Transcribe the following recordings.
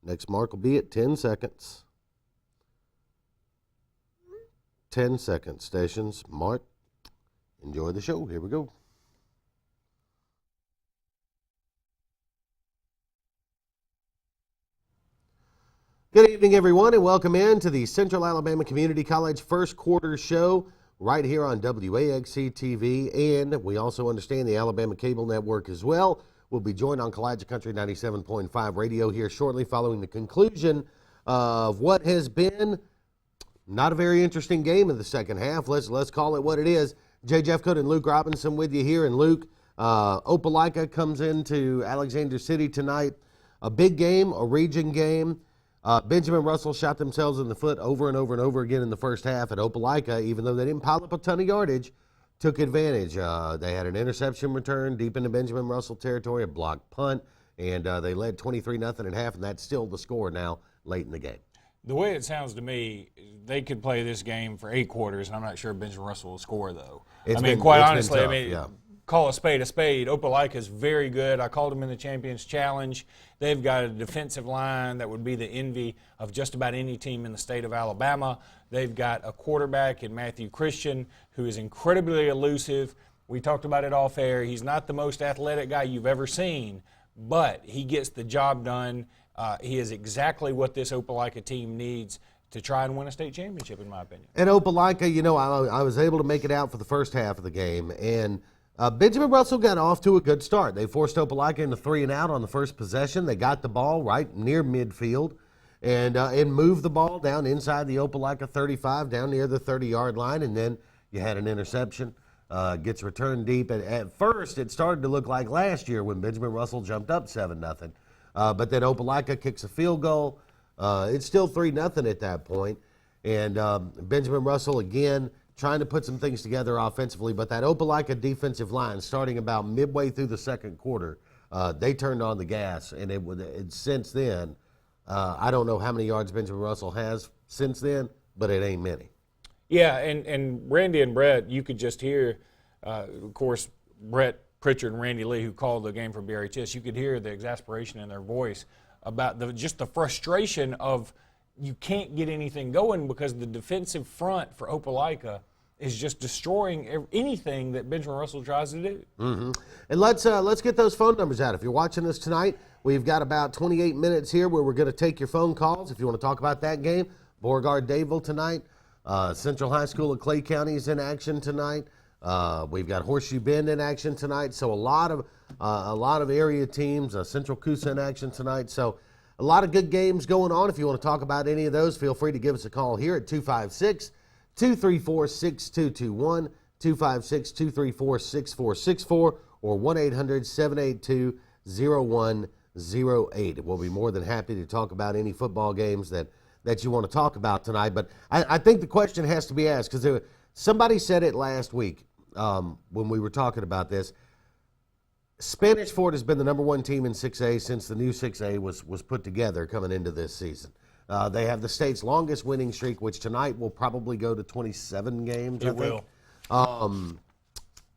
Next mark will be at 10 seconds. 10 seconds. Stations mark. Enjoy the show. Here we go. Good evening, everyone, and welcome in to the Central Alabama Community College First Quarter Show right here on WAXC TV, and we also understand the Alabama Cable Network as well. We'll be joined on Kalijah Country 97.5 radio here shortly following the conclusion of what has been not a very interesting game in the second half. Let's call it what it is. Jeffcoat and Luke Robinson with you here, and Luke, Opelika comes into Alexander City tonight. A big game, a region game. Benjamin Russell shot themselves in the foot over and over and over again in the first half at Opelika, even though they didn't pile up a ton of yardage, took advantage. They had an interception return deep into Benjamin Russell territory, a blocked punt, and they led 23-0 at half, and that's still the score now late in the game. The way it sounds to me, they could play this game for 8 quarters, and I'm not sure Benjamin Russell will score, though. Quite honestly, call a spade a spade. Opelika is very good. I called them in the Champions Challenge. They've got a defensive line that would be the envy of just about any team in the state of Alabama. They've got a quarterback in Matthew Christian who is incredibly elusive. We talked about it off air. He's not the most athletic guy you've ever seen, but he gets the job done. He is exactly what this Opelika team needs to try and win a state championship, in my opinion. And Opelika, I was able to make it out for the first half of the game, and Benjamin Russell got off to a good start. They forced Opelika into 3 and out on the first possession. They got the ball right near midfield and moved the ball down inside the Opelika 35, down near the 30-yard line, and then you had an interception. Gets returned deep. At first, it started to look like last year when Benjamin Russell jumped up 7-0. But then Opelika kicks a field goal. It's still 3-0 at that point. And Benjamin Russell, again, trying to put some things together offensively. But that Opelika defensive line, starting about midway through the second quarter, they turned on the gas. And since then, I don't know how many yards Benjamin Russell has since then, but it ain't many. Yeah, and Randy and Brett, you could just hear, of course, Brett Pritchard and Randy Lee, who called the game for BRHS, you could hear the exasperation in their voice about just the frustration of you can't get anything going because the defensive front for Opelika is just destroying anything that Benjamin Russell tries to do. Mm-hmm. And let's get those phone numbers out. If you're watching us tonight, we've got about 28 minutes here where we're going to take your phone calls. If you want to talk about that game, Beauregard-Dadeville tonight. Central High School of Clay County is in action tonight. We've got Horseshoe Bend in action tonight. So a lot of area teams. Central Coosa in action tonight. So a lot of good games going on. If you want to talk about any of those, feel free to give us a call here at 256-234-6221, 256-234-6464, or 1-800-782-0108. We'll be more than happy to talk about any football games that you want to talk about tonight. But I think the question has to be asked because somebody said it last week when we were talking about this. Spanish Fort has been the #1 team in 6A since the new 6A was put together coming into this season. They have the state's longest winning streak, which tonight will probably go to 27 games. It will.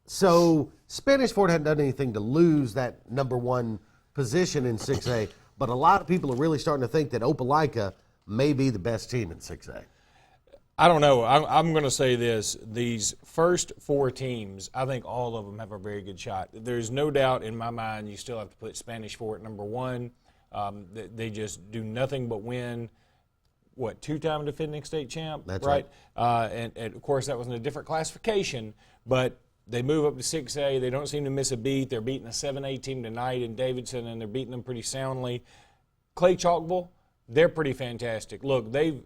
So Spanish Fort hadn't done anything to lose that #1 position in 6A, but a lot of people are really starting to think that Opelika may be the best team in 6A. I don't know. I'm going to say this. These first 4 teams, I think all of them have a very good shot. There's no doubt in my mind you still have to put Spanish Fort at #1. They just do nothing but win, 2-time defending state champ? That's right. And of course, that was in a different classification, but they move up to 6A. They don't seem to miss a beat. They're beating a 7A team tonight in Davidson, and they're beating them pretty soundly. Clay Chalkville, they're pretty fantastic. Look, they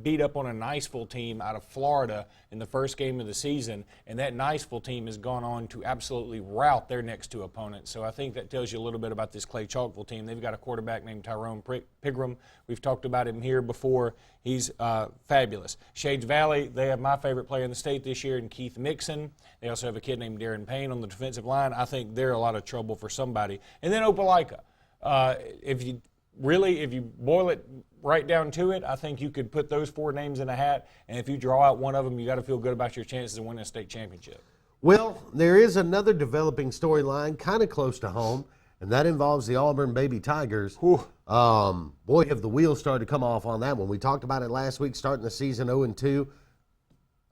beat up on a Niceville team out of Florida in the first game of the season, and that Niceville team has gone on to absolutely rout their next 2 opponents. So I think that tells you a little bit about this Clay Chalkville team. They've got a quarterback named Tyrone Pigram. We've talked about him here before. He's fabulous. Shades Valley, they have my favorite player in the state this year in Keith Mixon. They also have a kid named Darren Payne on the defensive line. I think they're a lot of trouble for somebody. And then Opelika. If you boil it right down to it, I think you could put those 4 names in a hat, and if you draw out one of them, you got to feel good about your chances of winning a state championship. Well, there is another developing storyline kind of close to home, and that involves the Auburn Baby Tigers. Boy, have the wheels started to come off on that one. We talked about it last week, starting the season 0-2.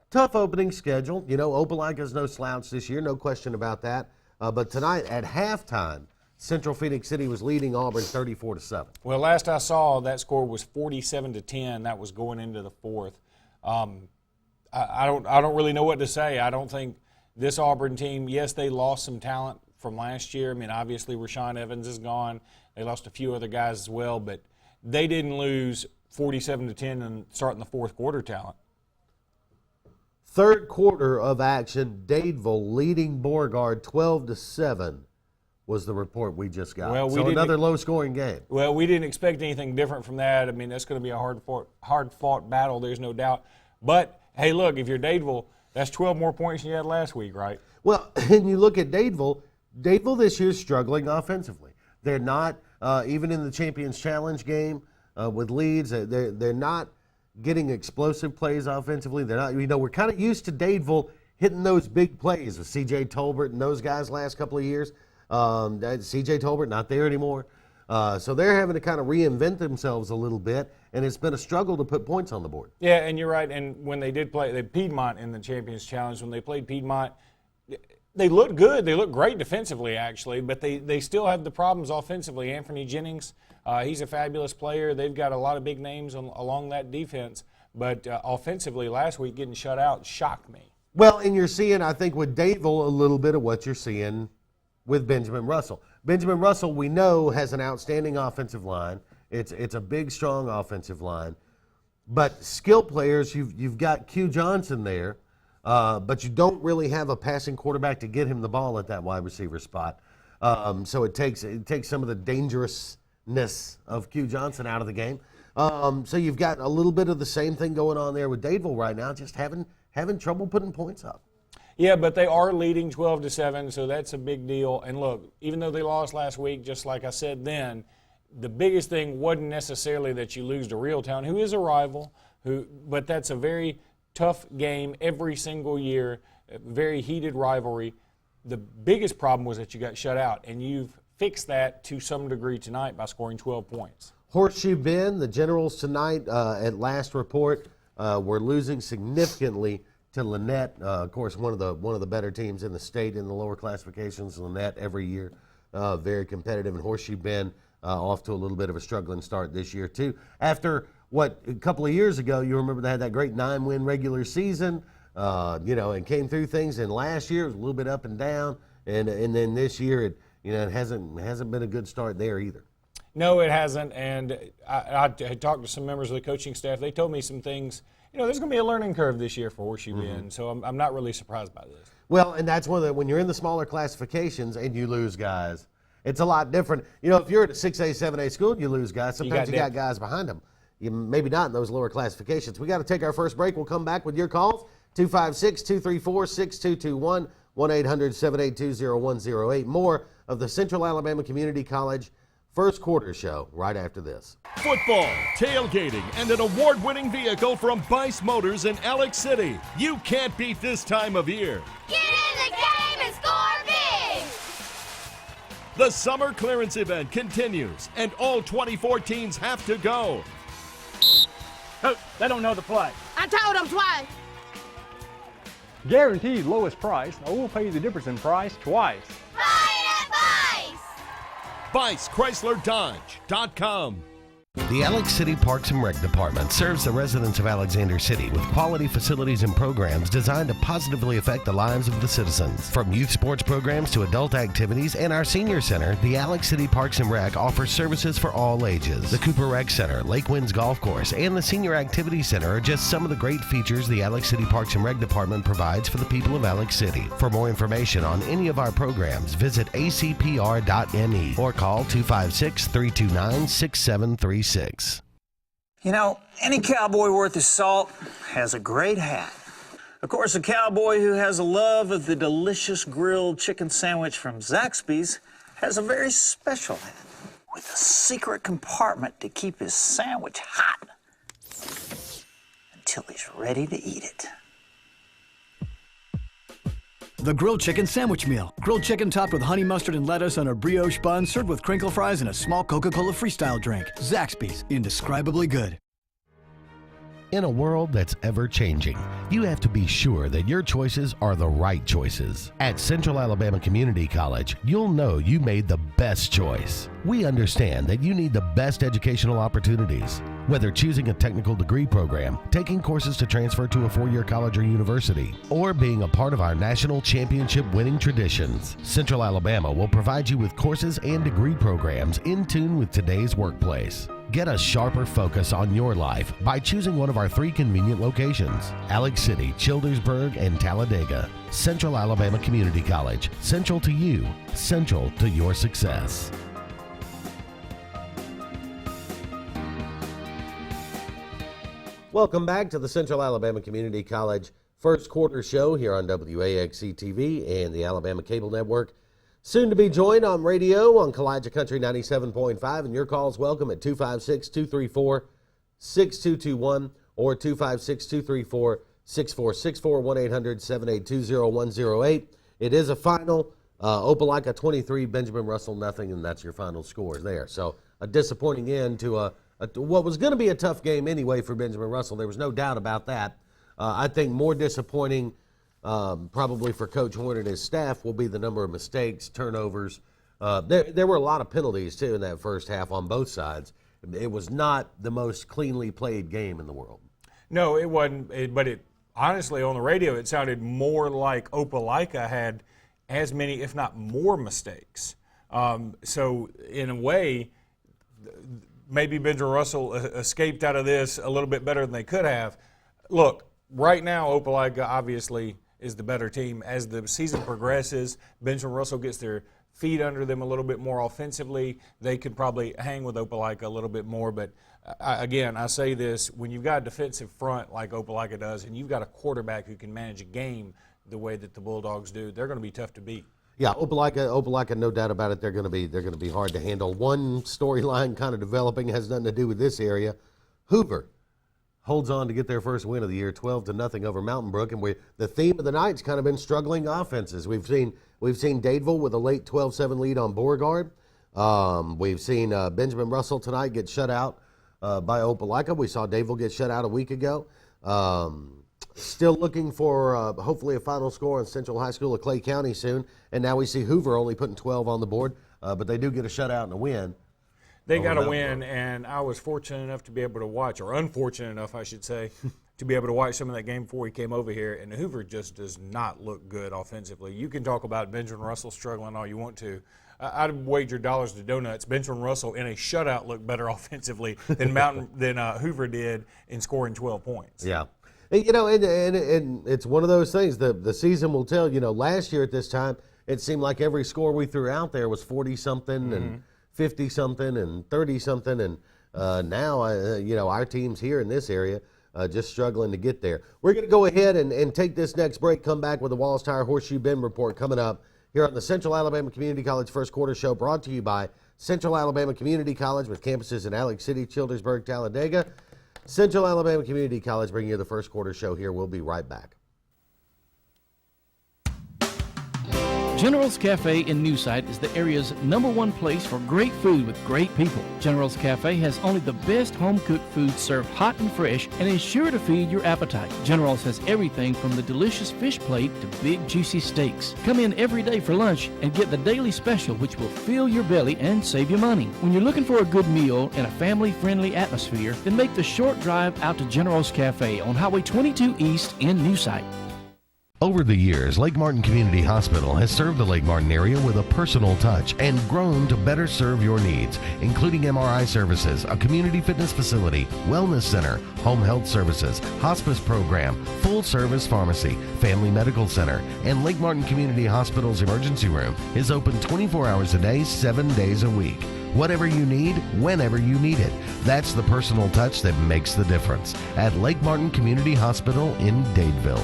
Tough opening schedule. You know, Opelika's no slouch this year, no question about that. But tonight at halftime, Central Phoenix City was leading Auburn 34-7. Well, last I saw, that score was 47-10. That was going into the fourth. I don't really know what to say. I don't think this Auburn team, yes, they lost some talent from last year. I mean, obviously Rashawn Evans is gone. They lost a few other guys as well, but they didn't lose 47-10 and starting the fourth quarter talent. Third quarter of action, Dadeville leading Beauregard 12-7 was the report we just got. Well, so another low-scoring game. Well, we didn't expect anything different from that. I mean, that's going to be a hard-fought battle, there's no doubt. But, hey, look, if you're Dadeville, that's 12 more points than you had last week, right? Well, and you look at Dadeville this year is struggling offensively. They're not, even in the Champions Challenge game with leads, they're not getting explosive plays offensively. They're not, we're kind of used to Dadeville hitting those big plays with C.J. Tolbert and those guys last couple of years. C.J. Tolbert not there anymore. So they're having to kind of reinvent themselves a little bit, and it's been a struggle to put points on the board. Yeah, and you're right. And when they did play Piedmont in the Champions Challenge, when they played Piedmont, they looked good. They looked great defensively, actually, but they still have the problems offensively. Anthony Jennings, he's a fabulous player. They've got a lot of big names along that defense, but offensively last week getting shut out shocked me. Well, and you're seeing, I think, with Dadeville a little bit of what you're seeing with Benjamin Russell. Benjamin Russell, we know, has an outstanding offensive line. It's a big, strong offensive line. But skill players, you've got Q Johnson there, but you don't really have a passing quarterback to get him the ball at that wide receiver spot. So it takes some of the dangerousness of Q Johnson out of the game. So you've got a little bit of the same thing going on there with Dadeville right now, just having trouble putting points up. Yeah, but they are leading 12-7, so that's a big deal. And look, even though they lost last week, just like I said then, the biggest thing wasn't necessarily that you lose to Reeltown, who is a rival, but that's a very tough game every single year, a very heated rivalry. The biggest problem was that you got shut out, and you've fixed that to some degree tonight by scoring 12 points. Horseshoe Bend, the Generals tonight, at last report, were losing significantly to Lynette. Of course, one of the better teams in the state in the lower classifications. Lynette every year, very competitive, and Horseshoe Bend off to a little bit of a struggling start this year too. After a couple of years ago, you remember they had that great 9-win regular season, and came through things. And last year it was a little bit up and down, and then this year it hasn't been a good start there either. No, it hasn't. And I had talked to some members of the coaching staff. They told me some things. There's going to be a learning curve this year for Horseshoe Bend, so I'm not really surprised by this. Well, and that's when you're in the smaller classifications and you lose guys, it's a lot different. If you're at a 6A, 7A school and you lose guys, sometimes you got guys behind them. Maybe not in those lower classifications. We got to take our first break. We'll come back with your calls, 256-234-6221, 1-800-782-0108. More of the Central Alabama Community College First Quarter Show right after this. Football, tailgating, and an award-winning vehicle from Bice Motors in Alex City. You can't beat this time of year. Get in the game and score big! The summer clearance event continues, and all 24 teams have to go. Oh, they don't know the play. I told them twice. Guaranteed lowest price. I will pay you the difference in price twice. Buy it at Bice! BiceChryslerDodge.com. The Alex City Parks and Rec Department serves the residents of Alexander City with quality facilities and programs designed to positively affect the lives of the citizens. From youth sports programs to adult activities and our senior center, the Alex City Parks and Rec offers services for all ages. The Cooper Rec Center, Lake Winds Golf Course, and the Senior Activity Center are just some of the great features the Alex City Parks and Rec Department provides for the people of Alex City. For more information on any of our programs, visit acpr.me or call 256-329-6736. Any cowboy worth his salt has a great hat. Of course, a cowboy who has a love of the delicious grilled chicken sandwich from Zaxby's has a very special hat with a secret compartment to keep his sandwich hot until he's ready to eat it. The grilled chicken sandwich meal. Grilled chicken topped with honey mustard and lettuce on a brioche bun, served with crinkle fries and a small Coca-Cola Freestyle drink. Zaxby's, indescribably good. In a world that's ever-changing, you have to be sure that your choices are the right choices. At Central Alabama Community College, you'll know you made the best choice. We understand that you need the best educational opportunities. Whether choosing a technical degree program, taking courses to transfer to a four-year college or university, or being a part of our national championship winning traditions, Central Alabama will provide you with courses and degree programs in tune with today's workplace. Get a sharper focus on your life by choosing one of our 3 convenient locations: Alex City, Childersburg, and Talladega. Central Alabama Community College. Central to you, central to your success. Welcome back to the Central Alabama Community College first quarter show here on WAXC TV and the Alabama Cable Network. Soon to be joined on radio on Kalijah Country 97.5, and your calls welcome at 256-234-6221 or 256-234-6464, 1-800-782-0108. It is a final. Opelika 23, Benjamin Russell nothing, and that's your final scores there. So a disappointing end to what was going to be a tough game anyway for Benjamin Russell. There was no doubt about that. I think more disappointing probably for Coach Horn and his staff will be the number of mistakes, turnovers. There were a lot of penalties, too, in that first half on both sides. It was not the most cleanly played game in the world. No, it wasn't. But honestly, on the radio, it sounded more like Opelika had as many, if not more, mistakes. So, in a way, maybe Benjamin Russell escaped out of this a little bit better than they could have. Look, right now, Opelika obviously is the better team. As the season progresses, Benjamin Russell gets their feet under them a little bit more offensively. They could probably hang with Opelika a little bit more. But, again, I say this, when you've got a defensive front like Opelika does and you've got a quarterback who can manage a game the way that the Bulldogs do, they're going to be tough to beat. Yeah, Opelika, no doubt about it, they're going to be hard to handle. One storyline kind of developing has nothing to do with this area. Hoover holds on to get their first win of the year, 12-0 over Mountain Brook, and the theme of the night's kind of been struggling offenses. We've seen Dadeville with a late 12-7 lead on Beauregard. We've seen Benjamin Russell tonight get shut out by Opelika. We saw Dadeville get shut out a week ago. Still looking for hopefully a final score on Central High School of Clay County soon. And now we see Hoover only putting 12 on the board, but they do get a shutout and a win. They got a win, and I was fortunate enough to be able to watch, or unfortunate enough, I should say, to be able to watch some of that game before he came over here. And Hoover just does not look good offensively. You can talk about Benjamin Russell struggling all you want to. I'd wager dollars to donuts. Benjamin Russell in a shutout looked better offensively than Hoover did in scoring 12 points. Yeah. You know, and it's one of those things. The season will tell. You know, last year at this time, it seemed like every score we threw out there was 40-something and 50-something and 30-something. And now, you know, our teams here in this area just struggling to get there. We're going to go ahead and take this next break, come back with the Wallace Tire Horseshoe Bend Report coming up here on the Central Alabama Community College First Quarter Show, brought to you by Central Alabama Community College with campuses in Alex City, Childersburg, Talladega. Central Alabama Community College bringing you the first quarter show here. We'll be right back. General's Cafe in Newside is the area's #1 place for great food with great people. General's Cafe has only the best home-cooked food served hot and fresh and is sure to feed your appetite. General's has everything from the delicious fish plate to big juicy steaks. Come in every day for lunch and get the daily special, which will fill your belly and save you money. When you're looking for a good meal in a family-friendly atmosphere, then make the short drive out to General's Cafe on Highway 22 East in Newside. Over the years, Lake Martin Community Hospital has served the Lake Martin area with a personal touch and grown to better serve your needs, including MRI services, a community fitness facility, wellness center, home health services, hospice program, full-service pharmacy, family medical center, and Lake Martin Community Hospital's emergency room is open 24 hours a day, 7 days a week. Whatever you need, whenever you need it. That's the personal touch that makes the difference at Lake Martin Community Hospital in Dadeville.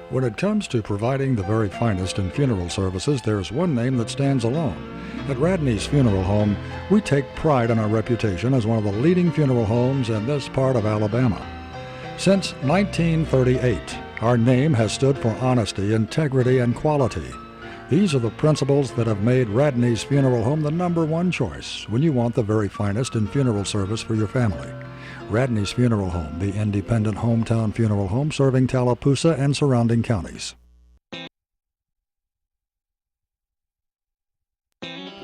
When it comes to providing the very finest in funeral services, there's one name that stands alone. At Radney's Funeral Home, we take pride in our reputation as one of the leading funeral homes in this part of Alabama. Since 1938, Our name has stood for honesty, integrity, and quality. These are the principles that have made Radney's Funeral Home the #1 choice when you want the very finest in funeral service for your family. Radney's Funeral Home, the independent hometown funeral home serving Tallapoosa and surrounding counties.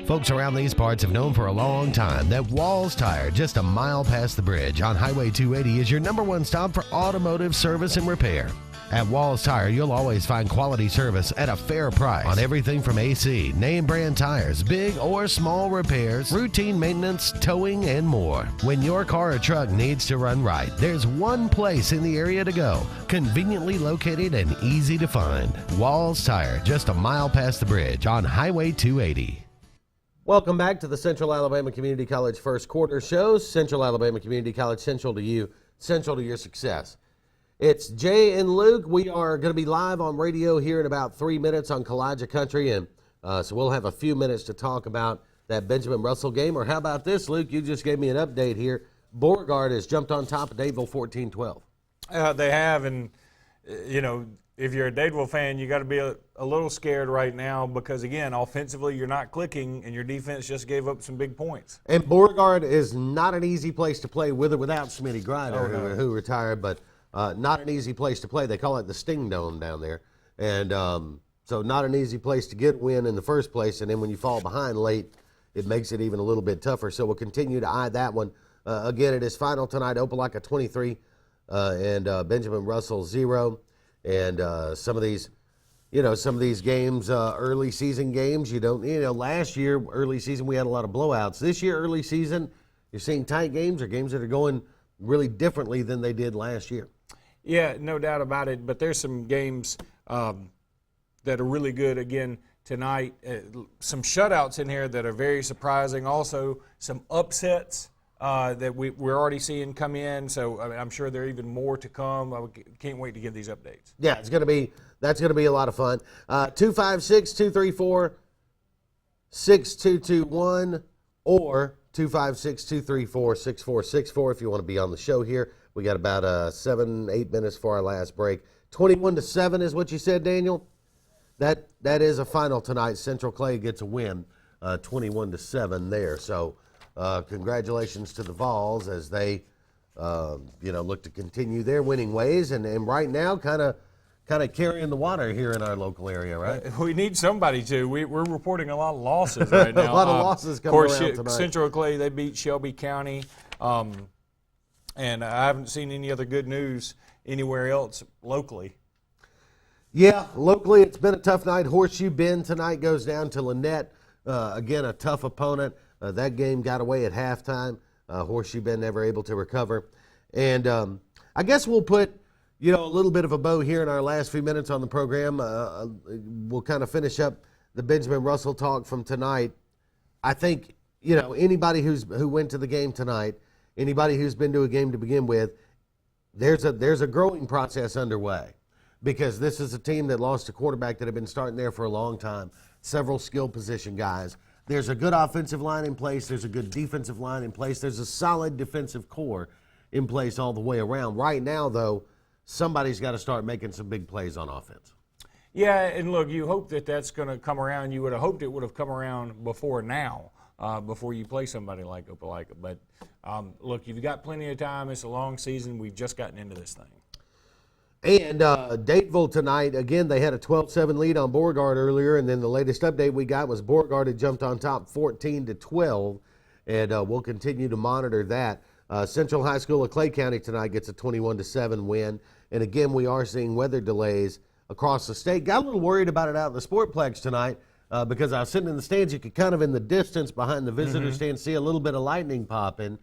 Folks around these parts have known for a long time that Walls Tire, just a mile past the bridge on Highway 280, is your #1 stop for automotive service and repair. At Walls Tire, you'll always find quality service at a fair price on everything from AC, name brand tires, big or small repairs, routine maintenance, towing, and more. When your car or truck needs to run right, there's one place in the area to go, conveniently located and easy to find. Walls Tire, just a mile past the bridge on Highway 280. Welcome back to the Central Alabama Community College first quarter show. Central Alabama Community College, central to you, central to your success. It's Jay and Luke. We are going to be live on radio here in about 3 minutes on Kalijah Country, and so we'll have a few minutes to talk about that Benjamin Russell game. Or how about this, Luke? You just gave me an update here. Beauregard has jumped on top of Dadeville 14-12. They have, and you know, if you're a Dadeville fan, you got to be a little scared right now because, again, offensively you're not clicking, and your defense just gave up some big points. And Beauregard is not an easy place to play with or without Smitty Grider, who retired, but not an easy place to play. They call it the Sting Dome down there. And so not an easy place to get a win in the first place. And then when you fall behind late, it makes it even a little bit tougher. So we'll continue to eye that one. Again, it is final tonight. Opelika 23 and Benjamin Russell 0. And some of these games, early season games, last year, early season, we had a lot of blowouts. This year, early season, you're seeing tight games or games that are going really differently than they did last year. Yeah, no doubt about it. But there's some games that are really good again tonight. Some shutouts in here that are very surprising. Also, some upsets that we're already seeing come in. So I'm sure there are even more to come. I can't wait to give these updates. Yeah, that's going to be a lot of fun. 256-234-6221 or 256-234-6464 if you want to be on the show here. We got about 7-8 minutes for our last break. 21-7 is what you said, Daniel? That is a final tonight. Central Clay gets a win, 21-7 there. So congratulations to the Vols as they look to continue their winning ways and right now kind of carrying the water here in our local area, right? We need somebody to. We're reporting a lot of losses right now. A lot of losses coming around tonight. Of course, Central Clay, they beat Shelby County. And I haven't seen any other good news anywhere else locally. Yeah, locally it's been a tough night. Horseshoe Bend tonight goes down to Lynette. Again, a tough opponent. That game got away at halftime. Horseshoe Bend never able to recover. And I guess we'll put a little bit of a bow here in our last few minutes on the program. We'll kind of finish up the Benjamin Russell talk from tonight. I think, anybody who went to the game tonight, anybody who's been to a game to begin with, there's a growing process underway because this is a team that lost a quarterback that had been starting there for a long time, several skill position guys. There's a good offensive line in place. There's a good defensive line in place. There's a solid defensive core in place all the way around. Right now, though, somebody's got to start making some big plays on offense. Yeah, and look, you hope that that's going to come around. You would have hoped it would have come around before now, before you play somebody like Opelika. But, look, you've got plenty of time. It's a long season. We've just gotten into this thing. And Dadeville tonight, again, they had a 12-7 lead on Beauregard earlier, and then the latest update we got was Beauregard had jumped on top 14-12, and we'll continue to monitor that. Central High School of Clay County tonight gets a 21-7 win, and again, we are seeing weather delays across the state. Got a little worried about it out in the Sportplex tonight because I was sitting in the stands. You could kind of in the distance behind the visitor stand see a little bit of lightning popping,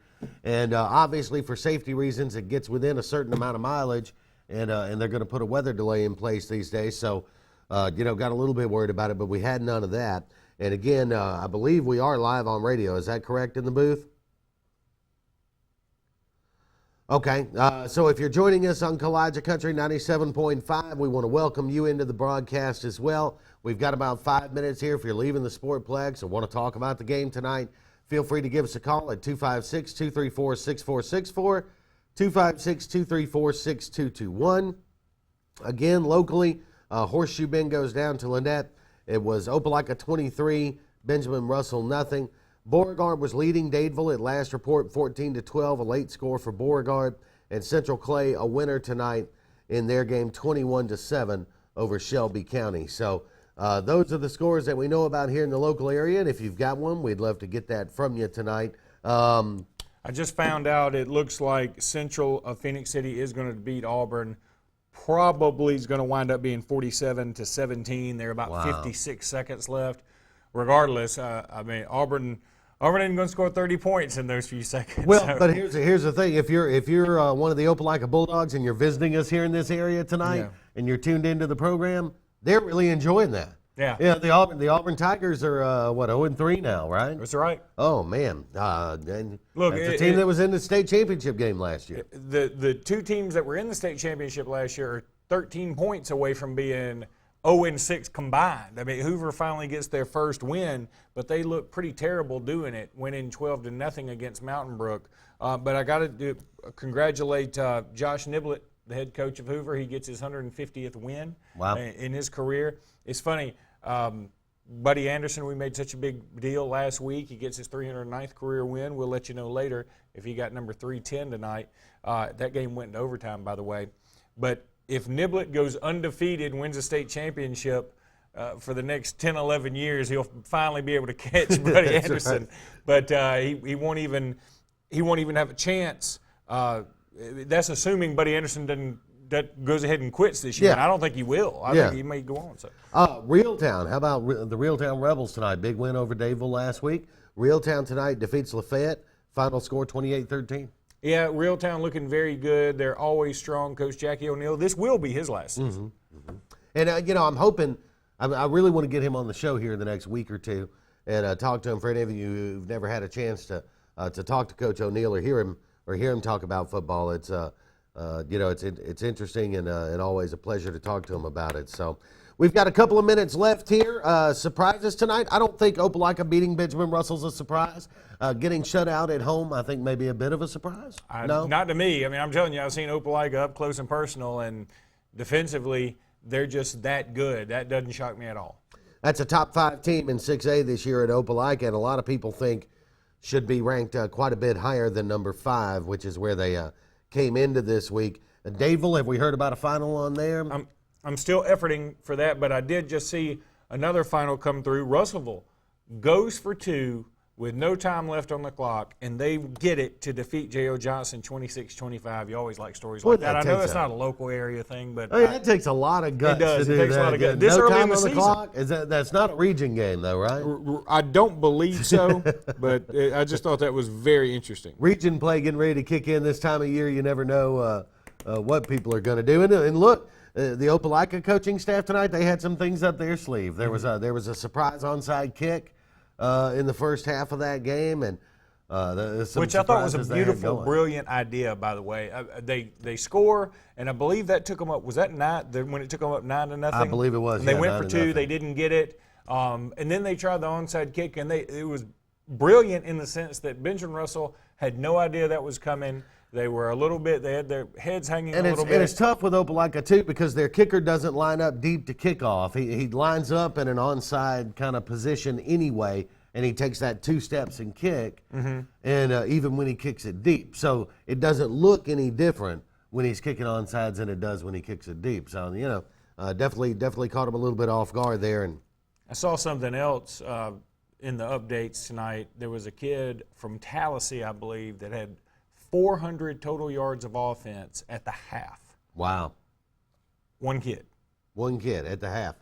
and obviously for safety reasons, it gets within a certain amount of mileage. And they're going to put a weather delay in place these days. So, got a little bit worried about it, but we had none of that. And again, I believe we are live on radio. Is that correct in the booth? Okay. So if you're joining us on Kalijah Country 97.5, we want to welcome you into the broadcast as well. We've got about 5 minutes here. If you're leaving the Sportplex or want to talk about the game tonight, feel free to give us a call at 256-234-6464. 256-234-6221. Again, locally, Horseshoe Bend goes down to Lynette. It was Opelika 23, Benjamin Russell nothing. Beauregard was leading Dadeville at last report 14-12, a late score for Beauregard. And Central Clay a winner tonight in their game 21-7 over Shelby County. So those are the scores that we know about here in the local area. And if you've got one, we'd love to get that from you tonight. I just found out it looks like Central of Phoenix City is going to beat Auburn. Probably is going to wind up being 47-17. There are about 56 seconds left. Regardless, I mean, Auburn ain't going to score 30 points in those few seconds. Well, but here's the thing: if you're one of the Opelika Bulldogs and you're visiting us here in this area tonight, and you're tuned into the program, they're really enjoying that. Yeah. Yeah. The Auburn Tigers are 0-3 now, right? That's right. Oh man. And look, that's the team that was in the state championship game last year. The two teams that were in the state championship last year are 13 points away from being 0-6 combined. I mean, Hoover finally gets their first win, but they look pretty terrible doing it, winning 12-0 against Mountain Brook. But I got to congratulate Josh Niblett, the head coach of Hoover. He gets his 150th win in his career. It's funny, Buddy Anderson, we made such a big deal last week. He gets his 309th career win. We'll let you know later if he got number 310 tonight. That game went into overtime, by the way. But if Niblett goes undefeated and wins a state championship for the next 10, 11 years, he'll finally be able to catch Buddy Anderson. Right. But he won't even have a chance. That's assuming Buddy Anderson goes ahead and quits this year. Yeah. And I don't think he will. I think he may go on. So. Reeltown, how about the Reeltown Rebels tonight? Big win over Dadeville last week. Reeltown tonight defeats Lafayette. Final score 28-13. Yeah, Reeltown looking very good. They're always strong. Coach Jackie O'Neill. This will be his last season. And, I'm hoping, I really want to get him on the show here in the next week or two and talk to him. For any of you who've never had a chance to talk to Coach O'Neill or hear him talk about football, it's it's interesting and always a pleasure to talk to him about it. So we've got a couple of minutes left here. Surprises tonight. I don't think Opelika beating Benjamin Russell's a surprise. Getting shut out at home, I think, may be a bit of a surprise. No? Not to me. I mean, I'm telling you, I've seen Opelika up close and personal, and defensively, they're just that good. That doesn't shock me at all. That's a top 5 team in 6A this year at Opelika, and a lot of people think should be ranked quite a bit higher than number 5, which is where they came into this week. Dadeville, have we heard about a final on there? I'm still efforting for that, but I did just see another final come through. Russellville goes for 2 with no time left on the clock, and they get it to defeat J.O. Johnson 26-25. You always like stories like that. I know that's not a local area thing, but that takes a lot of guts. It does. To it do takes that. a lot of guts. This no early time in the on the season. clock? That's not a region game, though, right? I don't believe so, but I just thought that was very interesting. Region play getting ready to kick in this time of year. You never know what people are going to do. And look, the Opelika coaching staff tonight, they had some things up their sleeve. There was a surprise onside kick in the first half of that game, and which I thought was a beautiful, brilliant idea. By the way, they score, and I believe that took them up. Was that when it took them up 9-0? I believe it was. And they went for 2. They didn't get it, and then they tried the onside kick, and it was brilliant in the sense that Benjamin Russell had no idea that was coming. They were they had their heads hanging a little bit. And it's tough with Opelika, too, because their kicker doesn't line up deep to kick off. He lines up in an onside kind of position anyway, and he takes that 2 steps and kick, and even when he kicks it deep. So it doesn't look any different when he's kicking onsides than it does when he kicks it deep. So, definitely caught him a little bit off guard there. And I saw something else in the updates tonight. There was a kid from Tallahassee, I believe, that had 400 total yards of offense at the half. Wow. One kid at the half.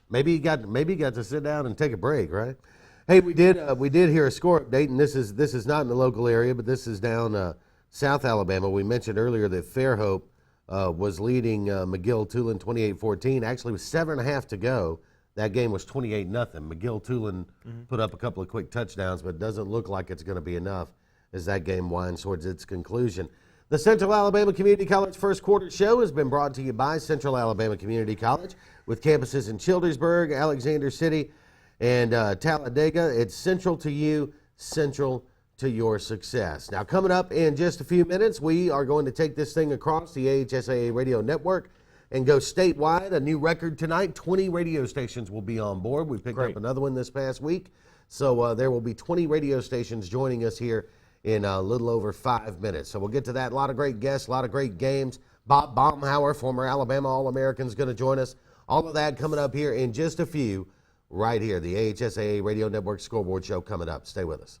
Maybe he got to sit down and take a break, right? Hey, we did hear a score update, and this is not in the local area, but this is down South Alabama. We mentioned earlier that Fairhope was leading McGill-Tulane 28-14. Actually, with 7.5 to go, that game was 28-0. McGill-Tulane put up a couple of quick touchdowns, but it doesn't look like it's going to be enough as that game winds towards its conclusion. The Central Alabama Community College First Quarter Show has been brought to you by Central Alabama Community College with campuses in Childersburg, Alexander City, and Talladega. It's central to you, central to your success. Now, coming up in just a few minutes, we are going to take this thing across the AHSAA radio network and go statewide. A new record tonight. 20 radio stations will be on board. We picked up another one this past week. So there will be 20 radio stations joining us here in a little over 5 minutes. So we'll get to that. A lot of great guests, a lot of great games. Bob Baumhauer, former Alabama All-American, is going to join us. All of that coming up here in just a few, right here. The AHSAA Radio Network Scoreboard Show coming up. Stay with us.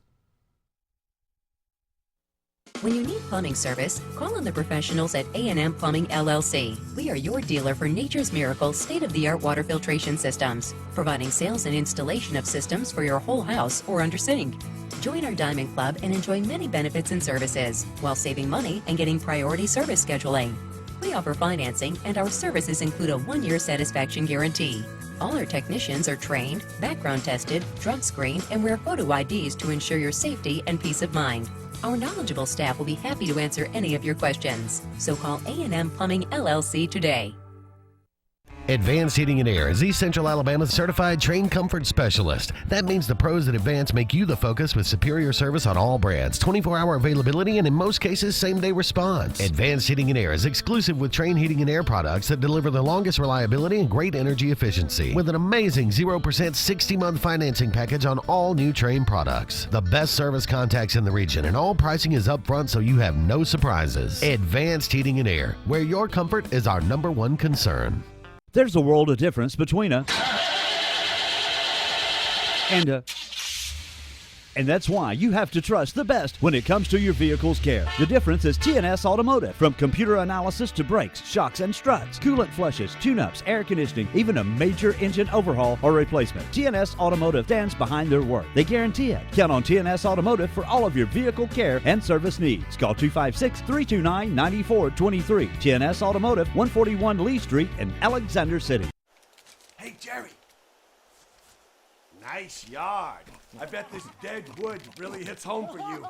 When you need plumbing service, call on the professionals at A&M Plumbing LLC. We are your dealer for Nature's Miracle state-of-the-art water filtration systems, providing sales and installation of systems for your whole house or under sink. Join our Diamond Club and enjoy many benefits and services while saving money and getting priority service scheduling. We offer financing, and our services include a 1-year satisfaction guarantee. All our technicians are trained, background tested, drug screened, and wear photo IDs to ensure your safety and peace of mind. Our knowledgeable staff will be happy to answer any of your questions. So call A&M Plumbing LLC today. Advanced Heating and Air is East Central Alabama's certified train comfort specialist. That means the pros at Advanced make you the focus with superior service on all brands, 24-hour availability, and in most cases, same-day response. Advanced Heating and Air is exclusive with Train Heating and Air products that deliver the longest reliability and great energy efficiency with an amazing 0% 60-month financing package on all new Train products. The best service contacts in the region, and all pricing is upfront so you have no surprises. Advanced Heating and Air, where your comfort is our #1 concern. There's a world of difference between a and a. And that's why you have to trust the best when it comes to your vehicle's care. The difference is TNS Automotive. From computer analysis to brakes, shocks, and struts, coolant flushes, tune-ups, air conditioning, even a major engine overhaul or replacement. TNS Automotive stands behind their work. They guarantee it. Count on TNS Automotive for all of your vehicle care and service needs. Call 256-329-9423. TNS Automotive, 141 Lee Street in Alexander City. Hey, Jerry. Nice yard. I bet this dead wood really hits home for you.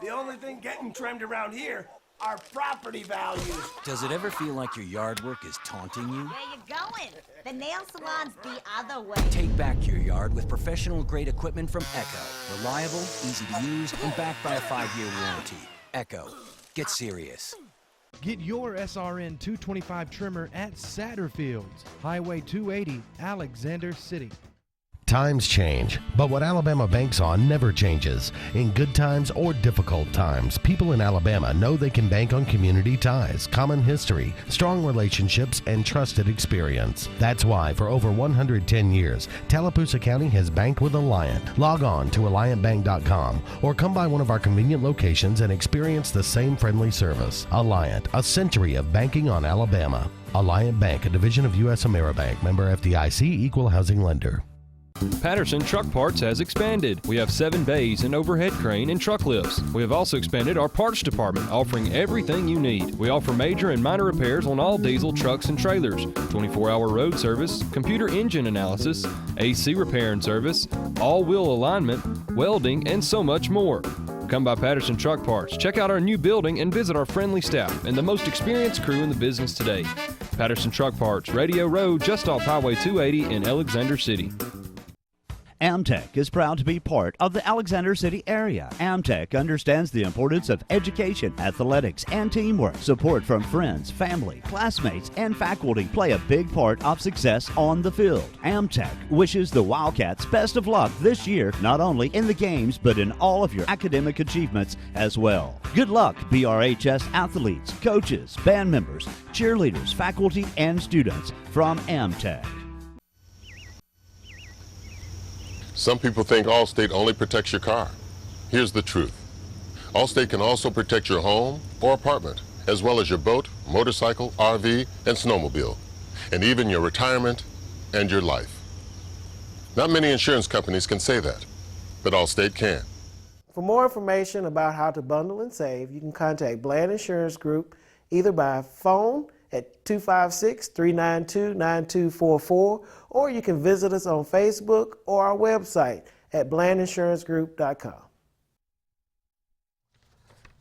The only thing getting trimmed around here are property values. Does it ever feel like your yard work is taunting you? Where you going? The nail salon's the other way. Take back your yard with professional-grade equipment from Echo. Reliable, easy to use, and backed by a 5-year warranty. Echo. Get serious. Get your SRN 225 trimmer at Satterfield's, Highway 280, Alexander City. Times change, but what Alabama banks on never changes. In good times or difficult times, people in Alabama know they can bank on community ties, common history, strong relationships, and trusted experience. That's why for over 110 years, Tallapoosa County has banked with Alliant. Log on to AlliantBank.com or come by one of our convenient locations and experience the same friendly service. Alliant, a century of banking on Alabama. Alliant Bank, a division of U.S. AmeriBank, member FDIC, equal housing lender. Patterson Truck Parts has expanded. We have 7 bays, an overhead crane, and truck lifts. We have also expanded our parts department, offering everything you need. We offer major and minor repairs on all diesel trucks and trailers, 24-hour road service, computer engine analysis, AC repair and service, all-wheel alignment, welding, and so much more. Come by Patterson Truck Parts, check out our new building, and visit our friendly staff and the most experienced crew in the business today. Patterson Truck Parts, Radio Road, just off Highway 280 in Alexander City. Amtech is proud to be part of the Alexander City area. Amtech understands the importance of education, athletics, and teamwork. Support from friends, family, classmates, and faculty play a big part of success on the field. Amtech wishes the Wildcats best of luck this year, not only in the games, but in all of your academic achievements as well. Good luck, BRHS athletes, coaches, band members, cheerleaders, faculty, and students from Amtech. Some people think Allstate only protects your car. Here's the truth. Allstate can also protect your home or apartment, as well as your boat, motorcycle, RV, and snowmobile, and even your retirement and your life. Not many insurance companies can say that, but Allstate can. For more information about how to bundle and save, you can contact Bland Insurance Group either by phone at 256-392-9244, or you can visit us on Facebook or our website at blandinsurancegroup.com.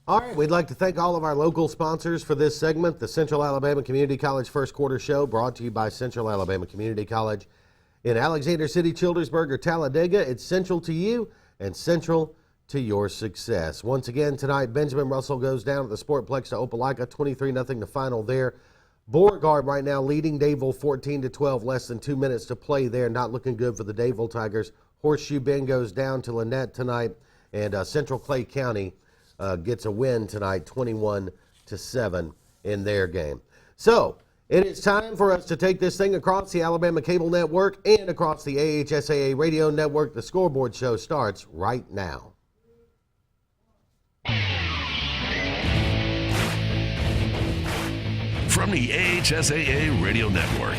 All right, we'd like to thank all of our local sponsors for this segment. The Central Alabama Community College First Quarter Show, brought to you by Central Alabama Community College in Alexander City, Childersburg, or Talladega. It's central to you and central to your success. Once again, tonight, Benjamin Russell goes down at the Sportplex to Opelika, 23-0 the final there. Beauregard right now leading Dadeville 14-12, less than 2 minutes to play there. Not looking good for the Dadeville Tigers. Horseshoe Bend goes down to Lynette tonight, and Central Clay County gets a win tonight, 21-7 in their game. So it is time for us to take this thing across the Alabama Cable Network and across the AHSAA Radio Network. The Scoreboard show starts right now. From the AHSAA Radio Network,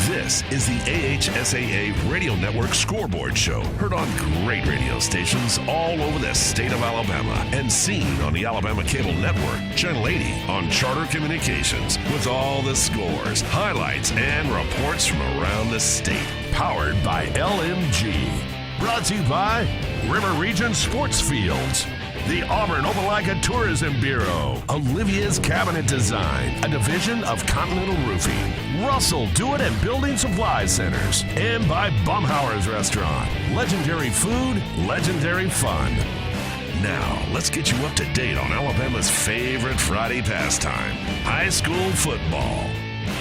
this is the AHSAA Radio Network Scoreboard Show, heard on great radio stations all over the state of Alabama and seen on the Alabama Cable Network, Channel 80 on Charter Communications, with all the scores, highlights, and reports from around the state. Powered by LMG. Brought to you by River Region Sports Fields, the Auburn Opelika Tourism Bureau, Olivia's Cabinet Design, a division of Continental Roofing, Russell Do-It and Building Supply Centers, and by Baumhauer's Restaurant. Legendary food, legendary fun. Now, let's get you up to date on Alabama's favorite Friday pastime, high school football.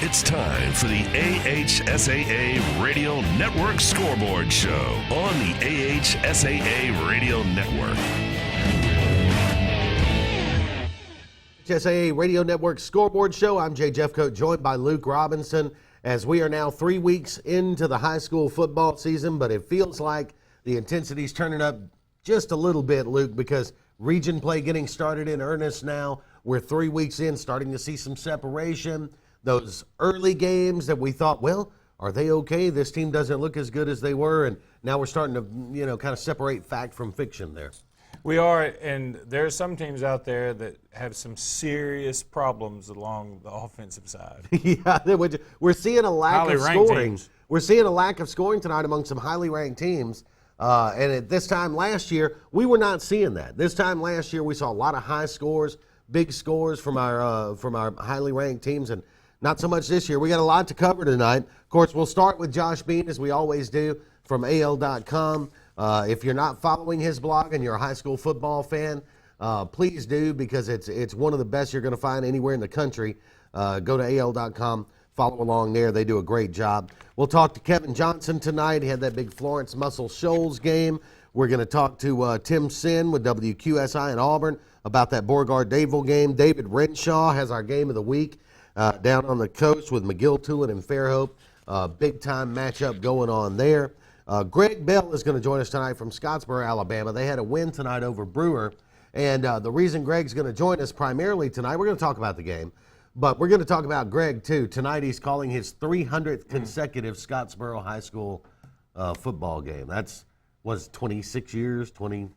It's time for the AHSAA Radio Network Scoreboard Show on the AHSAA Radio Network. AHSAA Radio Network Scoreboard Show. I'm Jay Jeffcoat, joined by Luke Robinson, as we are now 3 weeks into the high school football season, but it feels like the intensity's turning up just a little bit, Luke, because region play getting started in earnest now. We're 3 weeks in, starting to see some separation. Those early games that we thought, well, are they okay? This team doesn't look as good as they were, and now we're starting to, kind of separate fact from fiction there. We are, and there's some teams out there that have some serious problems along the offensive side. Yeah, we're seeing a lack of scoring. Teams. We're seeing a lack of scoring tonight among some highly ranked teams. And at this time last year, we were not seeing that. This time last year, we saw a lot of high scores, big scores from our highly ranked teams, and not so much this year. We got a lot to cover tonight. Of course, we'll start with Josh Bean, as we always do, from AL.com. If you're not following his blog and you're a high school football fan, please do, because it's one of the best you're going to find anywhere in the country. Go to AL.com, follow along there. They do a great job. We'll talk to Kevin Johnson tonight. He had that big Florence Muscle Shoals game. We're going to talk to Tim Sin with WQSI in Auburn about that Beauregard-Dadeville game. David Renshaw has our game of the week down on the coast with McGill-Tulane and Fairhope. Big-time matchup going on there. Greg Bell is going to join us tonight from Scottsboro, Alabama. They had a win tonight over Brewer. And the reason Greg's going to join us primarily tonight, we're going to talk about the game, but we're going to talk about Greg, too. Tonight he's calling his 300th consecutive Scottsboro High School football game. That's, 26 years, 20,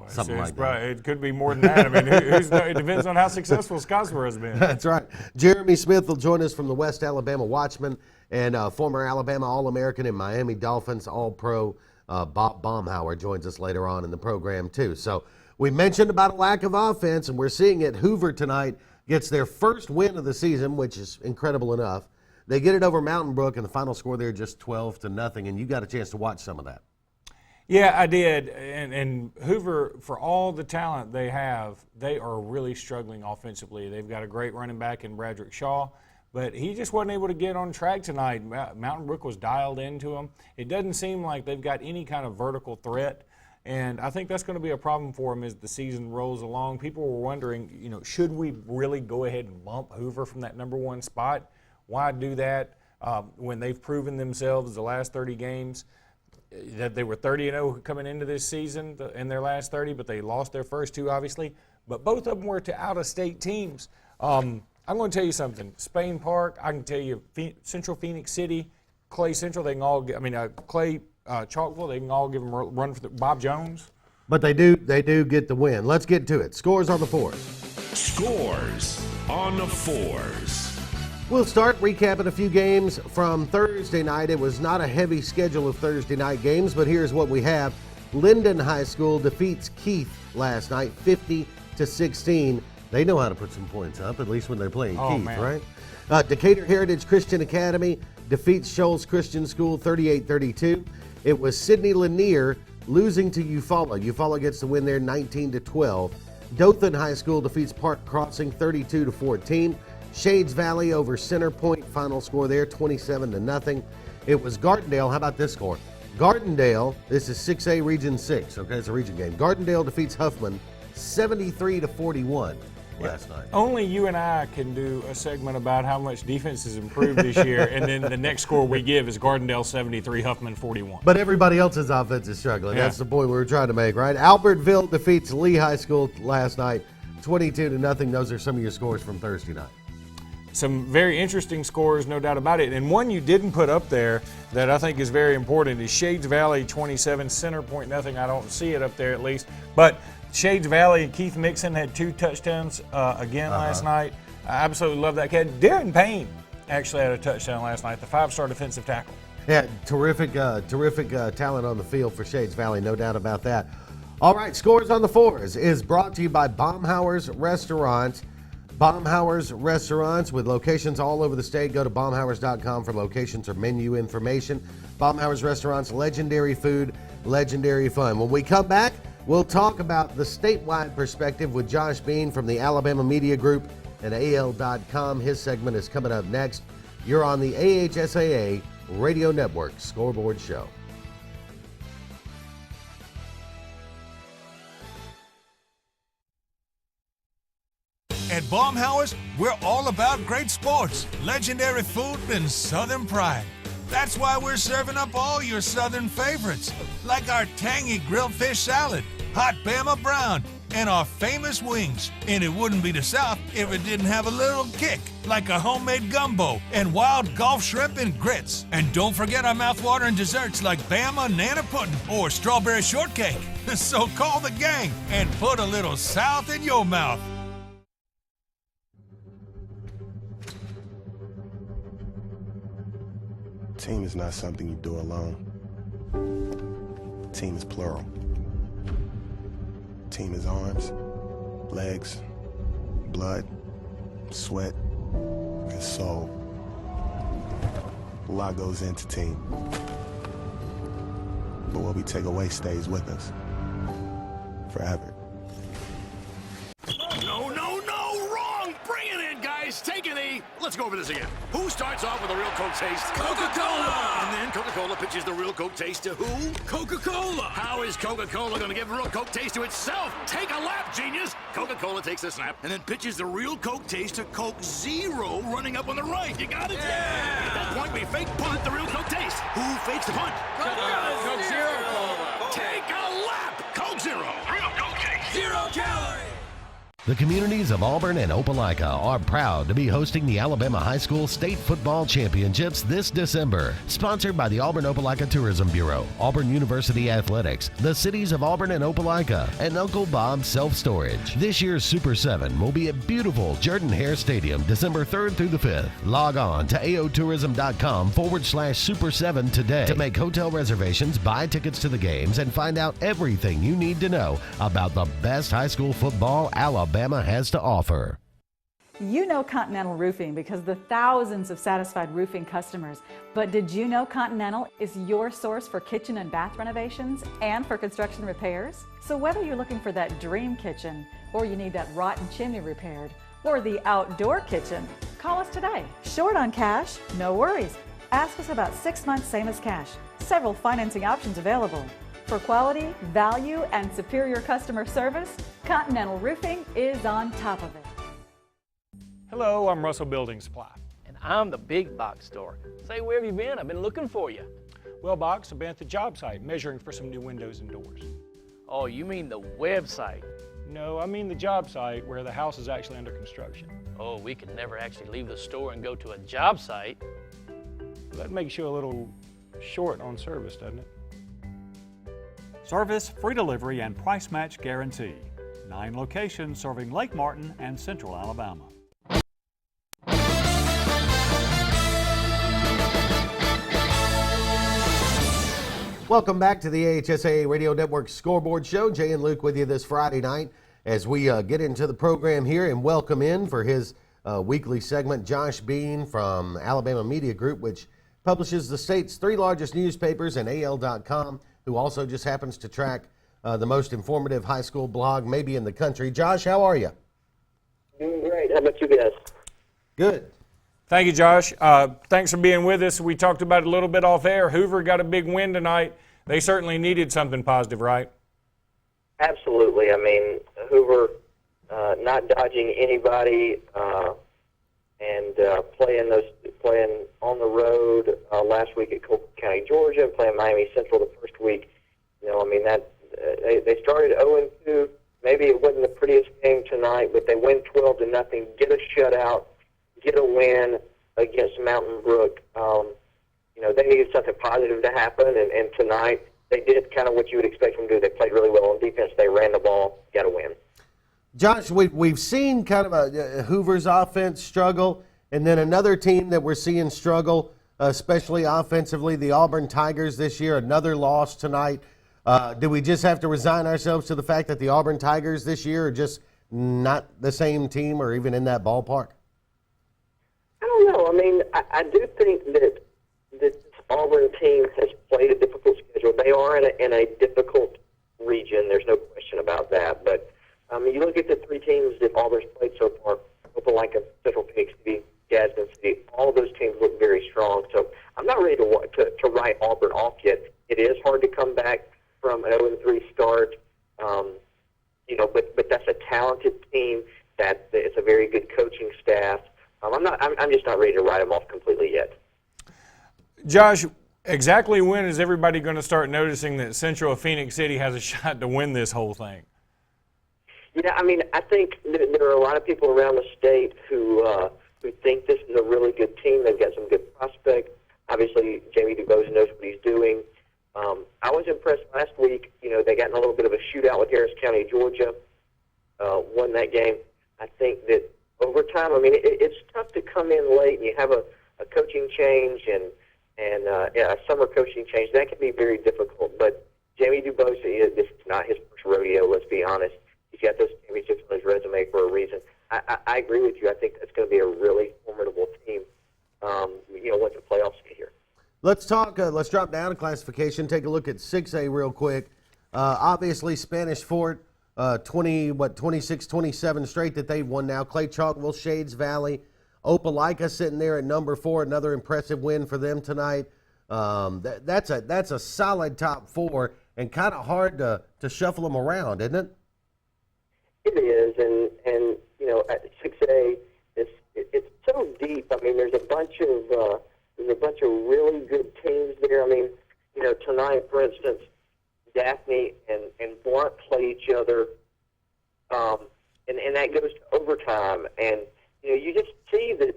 something like that. It could be more than that. I mean, it depends on how successful Scottsboro has been. That's right. Jeremy Smith will join us from the West Alabama Watchman, and former Alabama All-American and Miami Dolphins All-Pro Bob Baumhauer joins us later on in the program, too. So we mentioned about a lack of offense, and we're seeing it. Hoover tonight gets their first win of the season, which is incredible enough. They get it over Mountain Brook, and the final score there just 12-0, and you got a chance to watch some of that. Yeah, I did. And Hoover, for all the talent they have, they are really struggling offensively. They've got a great running back in Bradrick Shaw, but he just wasn't able to get on track tonight. Mountain Brook was dialed into him. It doesn't seem like they've got any kind of vertical threat, and I think that's going to be a problem for them as the season rolls along. People were wondering, should we really go ahead and bump Hoover from that number one spot? Why do that when they've proven themselves the last 30 games? That they were 30-0 coming into this season in their last 30, but they lost their first two, obviously. But both of them were to out-of-state teams. I'm going to tell you something. Spain Park, I can tell you, Central Phoenix City, Clay Central, they can all get, Clay Chalkville, they can all give them a run for Bob Jones. But they do get the win. Let's get to it. Scores on the fours. Scores on the fours. We'll start recapping a few games from Thursday night. It was not a heavy schedule of Thursday night games, but here's what we have. Linden High School defeats Keith last night, 50-16. They know how to put some points up, at least when they're playing Keith, man. Right? Decatur Heritage Christian Academy defeats Shoals Christian School 38-32. It was Sidney Lanier losing to Eufaula. Eufaula gets the win there 19-12. Dothan High School defeats Park Crossing 32-14. Shades Valley over Center Point. Final score there, 27-0. It was Gardendale. How about this score? Gardendale, this is 6A Region 6. Okay, it's a region game. Gardendale defeats Huffman 73-41 last night. Only you and I can do a segment about how much defense has improved this year, and then the next score we give is Gardendale 73, Huffman 41. But everybody else's offense is struggling. Yeah. That's the point we were trying to make, right? Albertville defeats Lee High School last night, 22-0. Those are some of your scores from Thursday night. Some very interesting scores, no doubt about it. And one you didn't put up there that I think is very important is Shades Valley 27, Center Point nothing. I don't see it up there at least. But Shades Valley, Keith Mixon had 2 touchdowns again last night. I absolutely love that kid. Darren Payne actually had a touchdown last night, the 5-star defensive tackle. Yeah, terrific talent on the field for Shades Valley, no doubt about that. All right, Scores on the Fours is brought to you by Baumhauer's Restaurants. Baumhauer's Restaurants with locations all over the state. Go to baumhauers.com for locations or menu information. Baumhauer's Restaurants, legendary food, legendary fun. When we come back, we'll talk about the statewide perspective with Josh Bean from the Alabama Media Group and AL.com. His segment is coming up next. You're on the AHSAA Radio Network Scoreboard Show. At Baumhauer's, we're all about great sports, legendary food, and Southern pride. That's why we're serving up all your Southern favorites, like our tangy grilled fish salad, hot Bama brown, and our famous wings. And it wouldn't be the South if it didn't have a little kick, like a homemade gumbo and wild Gulf shrimp and grits. And don't forget our mouthwatering desserts like Bama Nana Pudding or Strawberry Shortcake. So call the gang and put a little South in your mouth. Team is not something you do alone. Team is plural. Team is arms, legs, blood, sweat, and soul. A lot goes into team. But what we take away stays with us forever. No, no, no, wrong! Bring it in, guys! Take a knee! Let's go over this again. Who starts off with a real Coke taste? Coca-Cola! And then Coca-Cola pitches the real Coke taste to who? Coca-Cola! How is Coca-Cola gonna give real Coke taste to itself? Take a lap, genius! Coca-Cola takes a snap and then pitches the real Coke taste to Coke Zero running up on the right. You got it? Yeah! At that point, we fake punt the real Coke taste. Who fakes the punt? Coke Zero! Take a lap! Coke Zero! Real Coke taste! 0 calories! The communities of Auburn and Opelika are proud to be hosting the Alabama High School State Football Championships this December. Sponsored by the Auburn-Opelika Tourism Bureau, Auburn University Athletics, the cities of Auburn and Opelika, and Uncle Bob's Self Storage. This year's Super 7 will be at beautiful Jordan-Hare Stadium December 3rd through the 5th. Log on to aotourism.com/Super 7 today to make hotel reservations, buy tickets to the games, and find out everything you need to know about the best high school football Alabama has to offer. You know Continental Roofing because of the thousands of satisfied roofing customers. But did you know Continental is your source for kitchen and bath renovations and for construction repairs? So whether you're looking for that dream kitchen, or you need that rotten chimney repaired, or the outdoor kitchen, call us today. Short on cash? No worries. Ask us about 6 months same as cash. Several financing options available. For quality, value, and superior customer service, Continental Roofing is on top of it. Hello, I'm Russell Building Supply. And I'm the big box store. Say, where have you been? I've been looking for you. Well, Box, I've been at the job site measuring for some new windows and doors. Oh, you mean the website? No, I mean the job site where the house is actually under construction. Oh, we could never actually leave the store and go to a job site. That makes you a little short on service, doesn't it? Service, free delivery, and price match guarantee. 9 locations serving Lake Martin and Central Alabama. Welcome back to the AHSAA Radio Network Scoreboard Show. Jay and Luke with you this Friday night as we get into the program here and welcome in for his weekly segment Josh Bean from Alabama Media Group, which publishes the state's 3 largest newspapers and AL.com, who also just happens to track the most informative high school blog maybe in the country. Josh, how are you? Doing great. How about you guys? Good. Thank you, Josh. Thanks for being with us. We talked about it a little bit off air. Hoover got a big win tonight. They certainly needed something positive, right? Absolutely. I mean, Hoover not dodging anybody and playing on the road last week at Copeland County, Georgia, and playing Miami Central the first week. I mean that they started 0-2. Maybe it wasn't the prettiest game tonight, but they win 12-0, get a shutout, get a win against Mountain Brook. They needed something positive to happen, and tonight they did kind of what you would expect them to do. They played really well on defense. They ran the ball, got a win. Josh, we've seen kind of a Hoover's offense struggle, and then another team that we're seeing struggle, especially offensively, the Auburn Tigers this year, another loss tonight. Do we just have to resign ourselves to the fact that the Auburn Tigers this year are just not the same team or even in that ballpark? I don't know. I mean, I do think that this Auburn team has played a difficult schedule. They are in a difficult region. There's no question about that. But you look at the three teams that Auburn's played so far, Opelika, Central Phoenix City, Gadsden City, all of those teams look very strong. So I'm not ready to write Auburn off yet. It is hard to come back from an 0-3 start, but that's a talented team. That it's a very good coaching staff. I'm just not ready to write them off completely yet. Josh, exactly when is everybody going to start noticing that Central Phoenix City has a shot to win this whole thing? Yeah, I mean, I think there are a lot of people around the state who think this is a really good team. They've got some good prospects. Obviously, Jamie DuBose knows what he's doing. I was impressed last week. They got in a little bit of a shootout with Harris County, Georgia, won that game. I think that over time, I mean, it's tough to come in late and you have a coaching change and a summer coaching change. That can be very difficult. But Jamie DuBose, this is not his first rodeo, let's be honest. He's got those championships on his resume for a reason. I agree with you. I think that's going to be a really formidable team, once the playoffs get here. Let's talk. Let's drop down a classification. Take a look at 6A real quick. Obviously, Spanish Fort, 26, 27 straight that they've won now. Clay Chalkville, Shades Valley, Opelika sitting there at number 4. Another impressive win for them tonight. That's a solid top 4 and kind of hard to shuffle them around, isn't it? It is, and at 6A, it's so deep. I mean, there's a bunch of really good teams there. I mean, tonight, for instance, Daphne and Blunt play each other, and that goes to overtime. And you just see that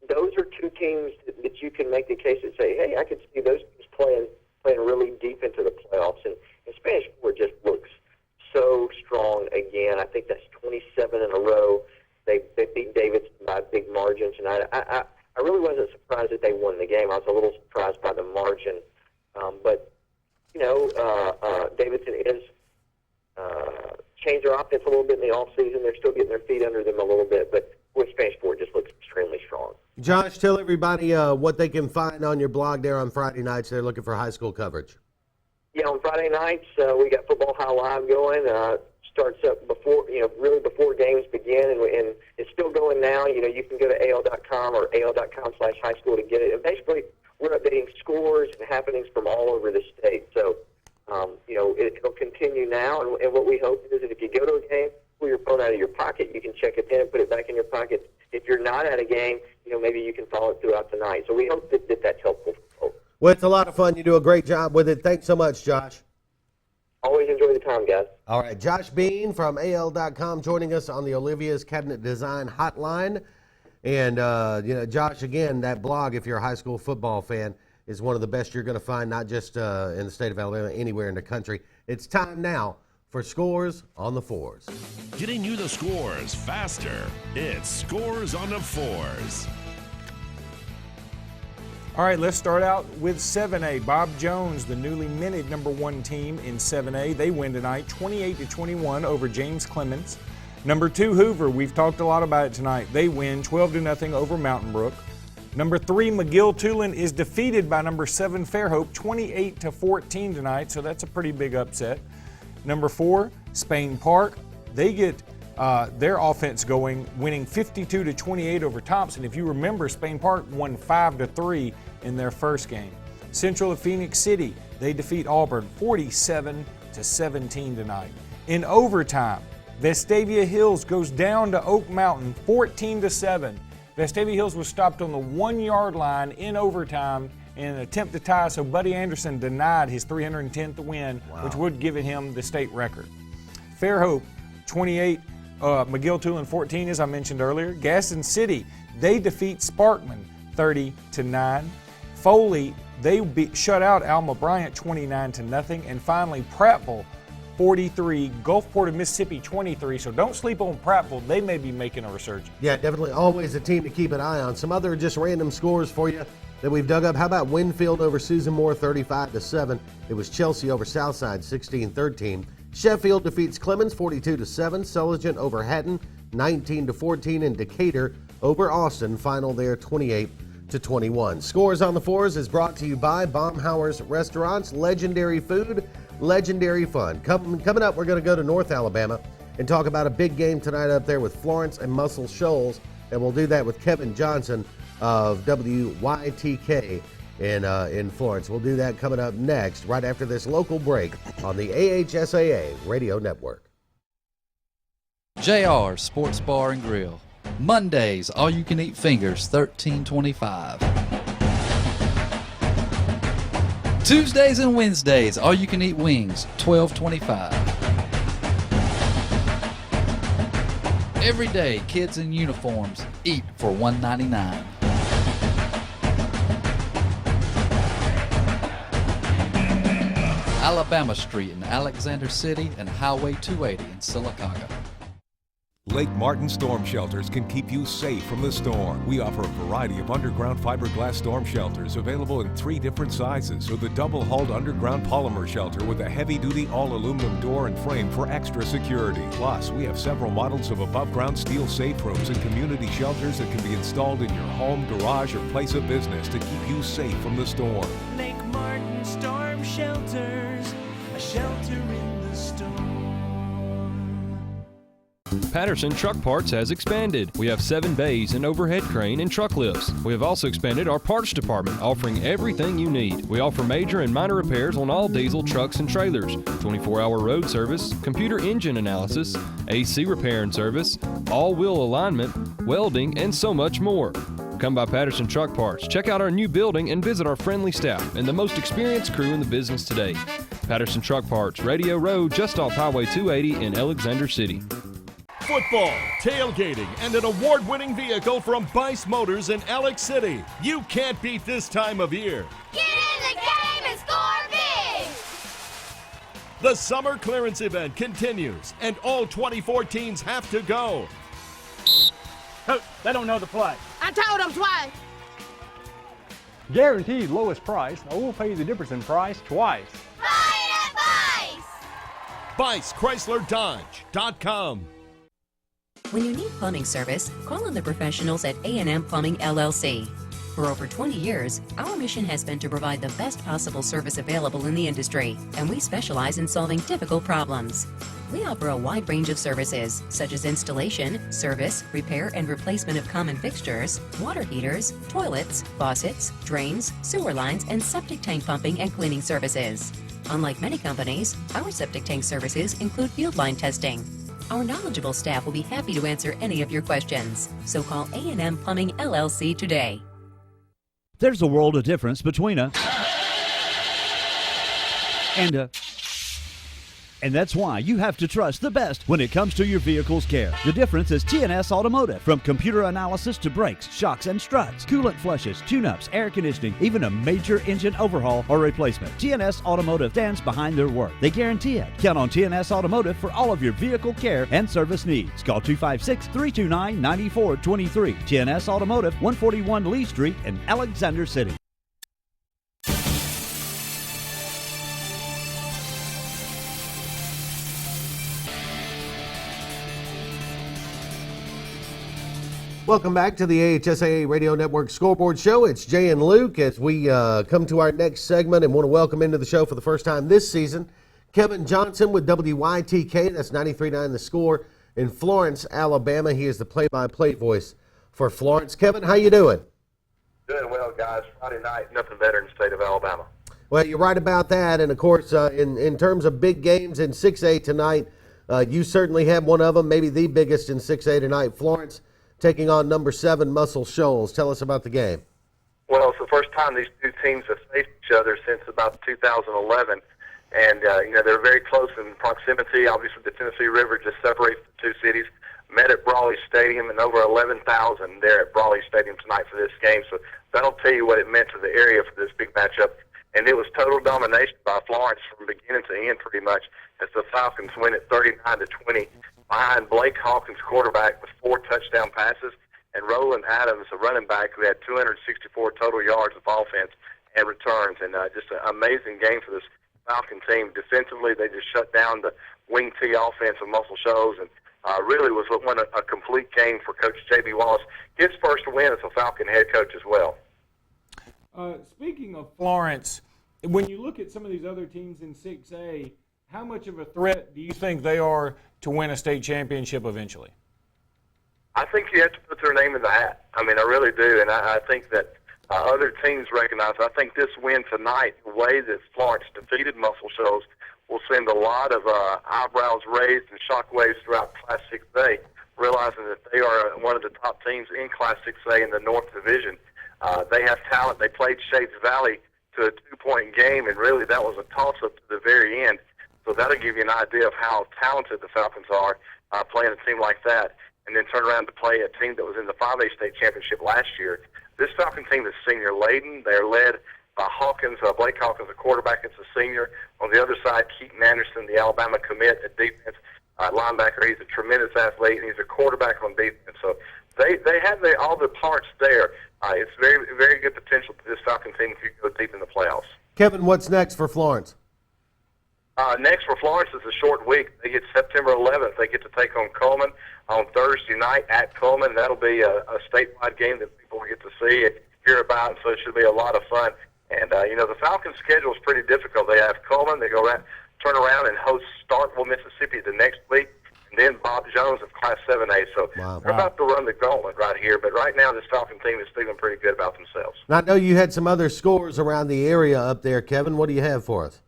those are two teams that you can make the case and say, hey, I could see those teams playing really deep into the playoffs. And Spanish Fort just looks so strong again. I think that's 27 in a row. They beat Davidson by a big margin tonight. I really wasn't surprised that they won the game. I was a little surprised by the margin. But Davidson is changed their offense a little bit in the offseason. They're still getting their feet under them a little bit. But with Spanish Fort just looks extremely strong. Josh, tell everybody what they can find on your blog there on Friday nights. They're looking for high school coverage. Yeah, on Friday nights, we got Football High Live going. Starts up before, really before games begin, and it's still going now. You can go to AL.com or AL.com/high school to get it. And basically, we're updating scores and happenings from all over the state. So, it'll continue now. And what we hope is that if you go to a game, pull your phone out of your pocket, you can check it in and put it back in your pocket. If you're not at a game, maybe you can follow it throughout the night. So we hope that that's helpful for folks. Well, it's a lot of fun. You do a great job with it. Thanks so much, Josh. Always enjoy the time, guys. All right, Josh Bean from AL.com joining us on the Olivia's Cabinet Design Hotline. And, Josh, again, that blog, if you're a high school football fan, is one of the best you're going to find, not just in the state of Alabama, anywhere in the country. It's time now for Scores on the Fours. Getting you the scores faster. It's Scores on the Fours. All right, let's start out with 7A. Bob Jones, the newly minted number 1 team in 7A. They win tonight 28-21 over James Clemens. Number 2, Hoover. We've talked a lot about it tonight. They win 12-0 over Mountain Brook. Number 3, McGill-Tulane is defeated by number 7, Fairhope, 28-14 tonight, so that's a pretty big upset. Number 4, Spain Park. They get their offense going, winning 52-28 over Thompson. If you remember, Spain Park won 5-3 in their first game. Central of Phoenix City, they defeat Auburn 47-17 tonight. In overtime, Vestavia Hills goes down to Oak Mountain 14-7. Vestavia Hills was stopped on the 1-yard line in overtime in an attempt to tie, so Buddy Anderson denied his 310th win, which would give him the state record. Fairhope 28, McGill-Tulane 14, as I mentioned earlier. Gaston City, they defeat Sparkman 30-9. Foley, they shut out Alma Bryant 29-0. And finally, Prattville 43, Gulfport of Mississippi 23. So don't sleep on Prattville. They may be making a resurgence. Yeah, definitely always a team to keep an eye on. Some other just random scores for you that we've dug up. How about Winfield over Susan Moore 35-7? It was Chelsea over Southside 16-13. Sheffield defeats Clemens 42-7. Sulligent over Hatton 19-14. And Decatur over Austin, final there 28-21. Scores on the Fours is brought to you by Baumhauer's Restaurants. Legendary food, legendary fun. Coming up, we're going to go to North Alabama and talk about a big game tonight up there with Florence and Muscle Shoals. And we'll do that with Kevin Johnson of WYTK in Florence. We'll do that coming up next, right after this local break on the AHSAA Radio Network. JR Sports Bar and Grill. Mondays, all-you-can-eat fingers, $13.25. Tuesdays and Wednesdays, all-you-can-eat wings, $12.25. Every day, kids in uniforms eat for $1.99. Alabama Street in Alexander City and Highway 280 in Sylacauga. Lake Martin Storm Shelters can keep you safe from the storm. We offer a variety of underground fiberglass storm shelters available in 3 different sizes, with a double-hulled underground polymer shelter with a heavy-duty all-aluminum door and frame for extra security. Plus, we have several models of above-ground steel safe rooms and community shelters that can be installed in your home, garage, or place of business to keep you safe from the storm. Lake Martin Storm Shelters, a shelter in the storm. Patterson Truck Parts has expanded. We have 7 bays, an overhead crane, and truck lifts. We have also expanded our parts department, offering everything you need. We offer major and minor repairs on all diesel trucks and trailers, 24-hour road service, computer engine analysis, AC repair and service, all-wheel alignment, welding, and so much more. Come by Patterson Truck Parts, check out our new building, and visit our friendly staff and the most experienced crew in the business today. Patterson Truck Parts, Radio Road, just off Highway 280 in Alexander City. Football, tailgating, and an award-winning vehicle from Bice Motors in Alex City. You can't beat this time of year. Get in the game and score big! The summer clearance event continues, and all 24 teams have to go. Coach, they don't know the play. I told them twice. Guaranteed lowest price, or we'll pay you the difference in price twice. Buy it at Bice! BiceChryslerDodge.com. When you need plumbing service, call on the professionals at A&M Plumbing LLC. For over 20 years, our mission has been to provide the best possible service available in the industry, and we specialize in solving difficult problems. We offer a wide range of services, such as installation, service, repair, and replacement of common fixtures, water heaters, toilets, faucets, drains, sewer lines, and septic tank pumping and cleaning services. Unlike many companies, our septic tank services include field line testing. Our knowledgeable staff will be happy to answer any of your questions. So call A&M Plumbing LLC today. There's a world of difference between a and a. And that's why you have to trust the best when it comes to your vehicle's care. The difference is TNS Automotive. From computer analysis to brakes, shocks, and struts, coolant flushes, tune-ups, air conditioning, even a major engine overhaul or replacement. TNS Automotive stands behind their work. They guarantee it. Count on TNS Automotive for all of your vehicle care and service needs. Call 256-329-9423. TNS Automotive, 141 Lee Street in Alexander City. Welcome back to the AHSAA Radio Network Scoreboard Show. It's Jay and Luke as we come to our next segment and want to welcome into the show for the first time this season Kevin Johnson with WYTK. That's 93.9 The Score. in Florence, Alabama. He is the play-by-play voice for Florence. Kevin, how you doing? Doing well, guys. Friday night, nothing better in the state of Alabama. Well, you're right about that. And, of course, in terms of big games in 6A tonight, you certainly have one of them, maybe the biggest in 6A tonight. Florence taking on number 7 Muscle Shoals. Tell us about the game. Well, it's the first time these two teams have faced each other since about 2011. And, they're very close in proximity. Obviously, the Tennessee River just separates the two cities. Met at Brawley Stadium, and over 11,000 there at Brawley Stadium tonight for this game. So that'll tell you what it meant to the area for this big matchup. And it was total domination by Florence from beginning to end pretty much as the Falcons win at 39-20 behind Blake Hawkins, quarterback, with 4 touchdown passes, and Roland Adams, a running back, who had 264 total yards of offense and returns. And just an amazing game for this Falcon team. Defensively, they just shut down the wing T offense of Muscle Shoals, and really was a complete game for Coach J.B. Wallace. His first win as a Falcon head coach as well. Speaking of Florence, when you look at some of these other teams in 6A, how much of a threat do you think they are to win a state championship eventually? I think you have to put their name in the hat. I mean, I really do, and I think that other teams recognize. I think this win tonight, the way that Florence defeated Muscle Shoals, will send a lot of eyebrows raised and shockwaves throughout Class 6A, realizing that they are one of the top teams in Class 6A in the North Division. They have talent. They played Shades Valley to a 2-point game, and really that was a toss-up to the very end. So that'll give you an idea of how talented the Falcons are playing a team like that, and then turn around to play a team that was in the 5A state championship last year. This Falcon team is senior-laden. They're led by Hawkins, Blake Hawkins, a quarterback that's a senior. On the other side, Keaton Anderson, the Alabama commit at defense, linebacker. He's a tremendous athlete, and he's a quarterback on defense. So they have all the parts there. It's very, very good potential for this Falcon team if you go deep in the playoffs. Kevin, what's next for Florence? Next for Florence is a short week. They get September 11th. They get to take on Coleman on Thursday night at Coleman. That'll be a statewide game that people will get to see and hear about, so it should be a lot of fun. And, the Falcons' schedule is pretty difficult. They have Coleman. They go around, turn around and host Starkville, Mississippi the next week, and then Bob Jones of Class 7A. So they're about to run the gauntlet right here. But right now, this Falcon team is feeling pretty good about themselves. Now, I know you had some other scores around the area up there, Kevin. What do you have for us?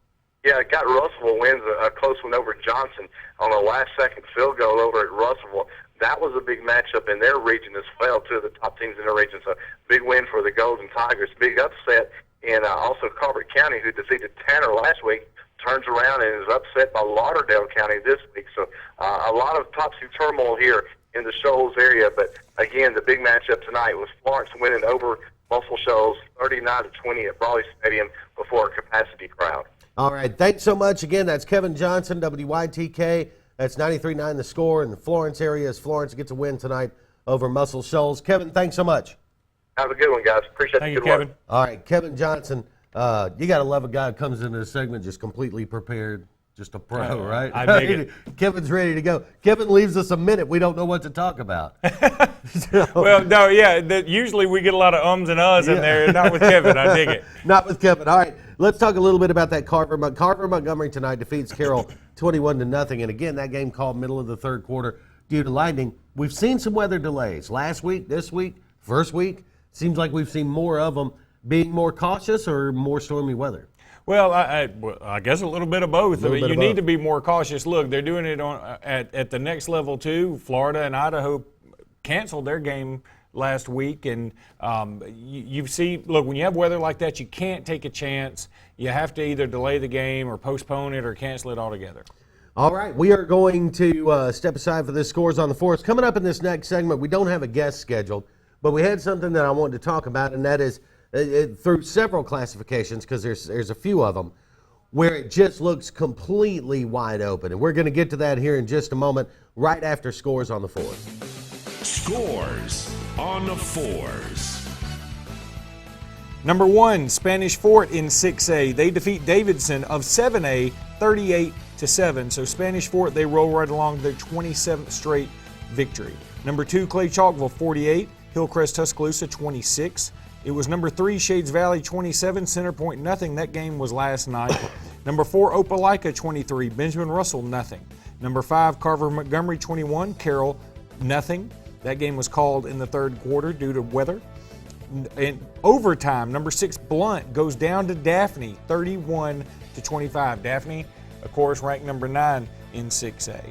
Yeah, got Russellville wins a close one over Johnson on a last-second field goal over at Russellville. That was a big matchup in their region as well, two of the top teams in their region. So big win for the Golden Tigers. Big upset in also Colbert County, who defeated Tanner last week, turns around and is upset by Lauderdale County this week. So a lot of topsy turmoil here in the Shoals area. But, again, the big matchup tonight was Florence winning over Muscle Shoals 39-20 at Brawley Stadium before a capacity crowd. All right, thanks so much. Again, that's Kevin Johnson, WYTK. That's 93.9 The Score in the Florence area as Florence gets a win tonight over Muscle Shoals. Kevin, thanks so much. Have a good one, guys. Appreciate Thank the you, good Kevin. work. All right, Kevin Johnson, you got to love a guy who comes into this segment just completely prepared, just a pro, right? I dig it. Kevin's ready to go. Kevin leaves us a minute. We don't know what to talk about. Well, no, yeah, usually we get a lot of ums and uhs in there. Not with Kevin. I dig it. Not with Kevin. All right, let's talk a little bit about that Carver Montgomery tonight defeats Carroll 21-0. And again, that game called middle of the third quarter due to lightning. We've seen some weather delays last week, this week, first week. Seems like we've seen more of them. Being more cautious or more stormy weather? Well, I guess a little bit of both. You need to be more cautious. Look, they're doing it at the next level too. Florida and Idaho canceled their game last week, and you see, look, when you have weather like that, you can't take a chance. You have to either delay the game or postpone it or cancel it altogether. All right, we are going to step aside for this Scores on the Forest. Coming up in this next segment, we don't have a guest scheduled, but we had something that I wanted to talk about, and that is through several classifications, because there's a few of them, where it just looks completely wide open. And we're going to get to that here in just a moment, right after Scores on the Forest. Scores on the Fours. Number 1, Spanish Fort in 6A. They defeat Davidson of 7A 38-7. So Spanish Fort, they roll right along their 27th straight victory. Number 2, Clay Chalkville 48, Hillcrest Tuscaloosa 26. It was number 3, Shades Valley 27, Centerpoint nothing. That game was last night. Number 4, Opelika 23, Benjamin Russell nothing. Number 5, Carver Montgomery 21, Carroll nothing. That game was called in the third quarter due to weather. In overtime, number 6, Blunt goes down to Daphne 31-25. Daphne, of course, ranked number 9 in 6A.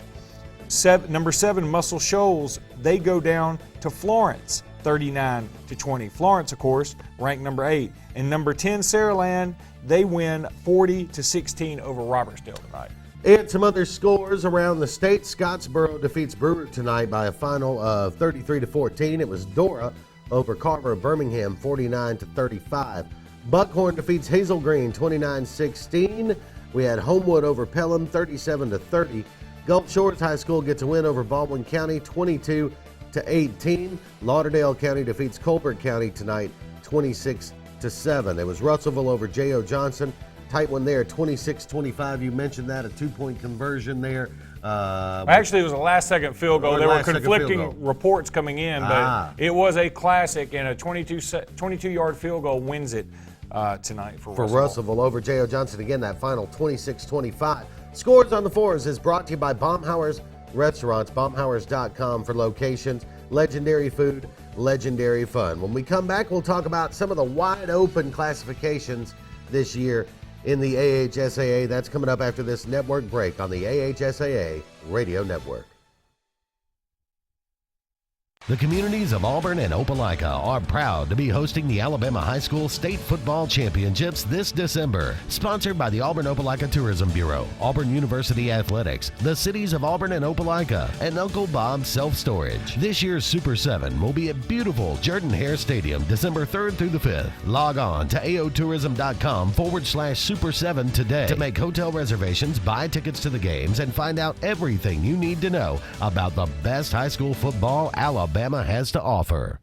Number 7, Muscle Shoals, they go down to Florence 39-20. Florence, of course, ranked number 8. And number 10, Saraland, they win 40-16 over Robertsdale tonight. And some other scores around the state. Scottsboro defeats Brewer tonight by a final of 33-14. It was Dora over Carver of Birmingham 49-35. Buckhorn defeats Hazel Green 29-16. We had Homewood over Pelham 37-30. Gulf Shores High School gets a win over Baldwin County 22-18. Lauderdale County defeats Colbert County tonight 26-7. It was Russellville over J.O. Johnson. Tight one there, 26-25. You mentioned that, a 2-point conversion there. Actually, it was a last-second field goal. There were conflicting reports coming in, but it was a classic, and a 22-yard field goal wins it tonight for Russellville over J.O. Johnson. Again, that final 26-25. Scores on the Fours is brought to you by Baumhauer's Restaurants, baumhauers.com for locations. Legendary food, legendary fun. When we come back, we'll talk about some of the wide-open classifications this year in the AHSAA. That's coming up after this network break on the AHSAA Radio Network. The communities of Auburn and Opelika are proud to be hosting the Alabama High School State Football Championships this December. Sponsored by the Auburn-Opelika Tourism Bureau, Auburn University Athletics, the cities of Auburn and Opelika, and Uncle Bob's Self-Storage. This year's Super 7 will be at beautiful Jordan-Hare Stadium December 3rd through the 5th. Log on to aotourism.com/Super7 today to make hotel reservations, buy tickets to the games, and find out everything you need to know about the best high school football Alabama has to offer.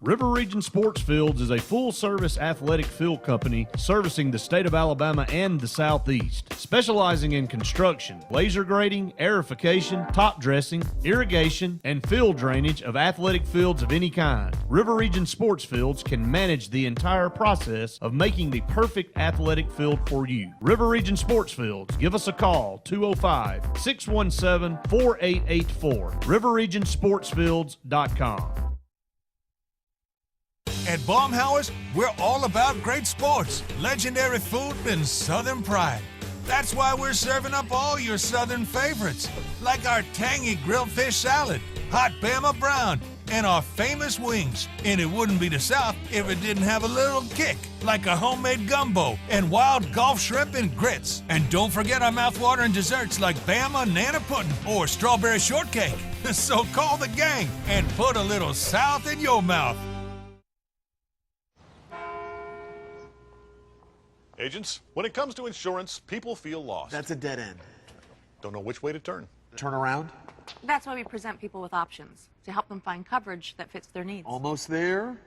River Region Sports Fields is a full-service athletic field company servicing the state of Alabama and the Southeast, specializing in construction, laser grading, aerification, top dressing, irrigation, and field drainage of athletic fields of any kind. River Region Sports Fields can manage the entire process of making the perfect athletic field for you. River Region Sports Fields. Give us a call, 205-617-4884, riverregionsportsfields.com. At Baumhauer's, we're all about great sports, legendary food, and Southern pride. That's why we're serving up all your Southern favorites, like our tangy grilled fish salad, hot Bama brown, and our famous wings. And it wouldn't be the South if it didn't have a little kick, like a homemade gumbo and wild Gulf shrimp and grits. And don't forget our mouthwatering desserts like Bama Nana Pudding or strawberry shortcake. So call the gang and put a little South in your mouth. Agents, when it comes to insurance, people feel lost. That's a dead end. Don't know which way to turn. Turn around? That's why we present people with options, to help them find coverage that fits their needs. Almost there.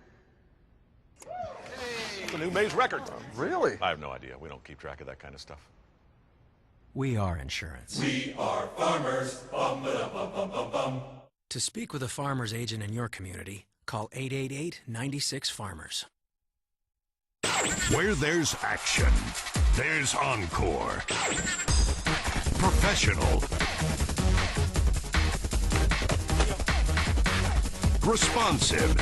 It's a new Maze record. Really? I have no idea. We don't keep track of that kind of stuff. We are insurance. We are farmers. Bum, ba, bum, bum, bum, bum. To speak with a farmer's agent in your community, call 888-96-FARMERS. Where there's action, there's Encore. Professional. Responsive.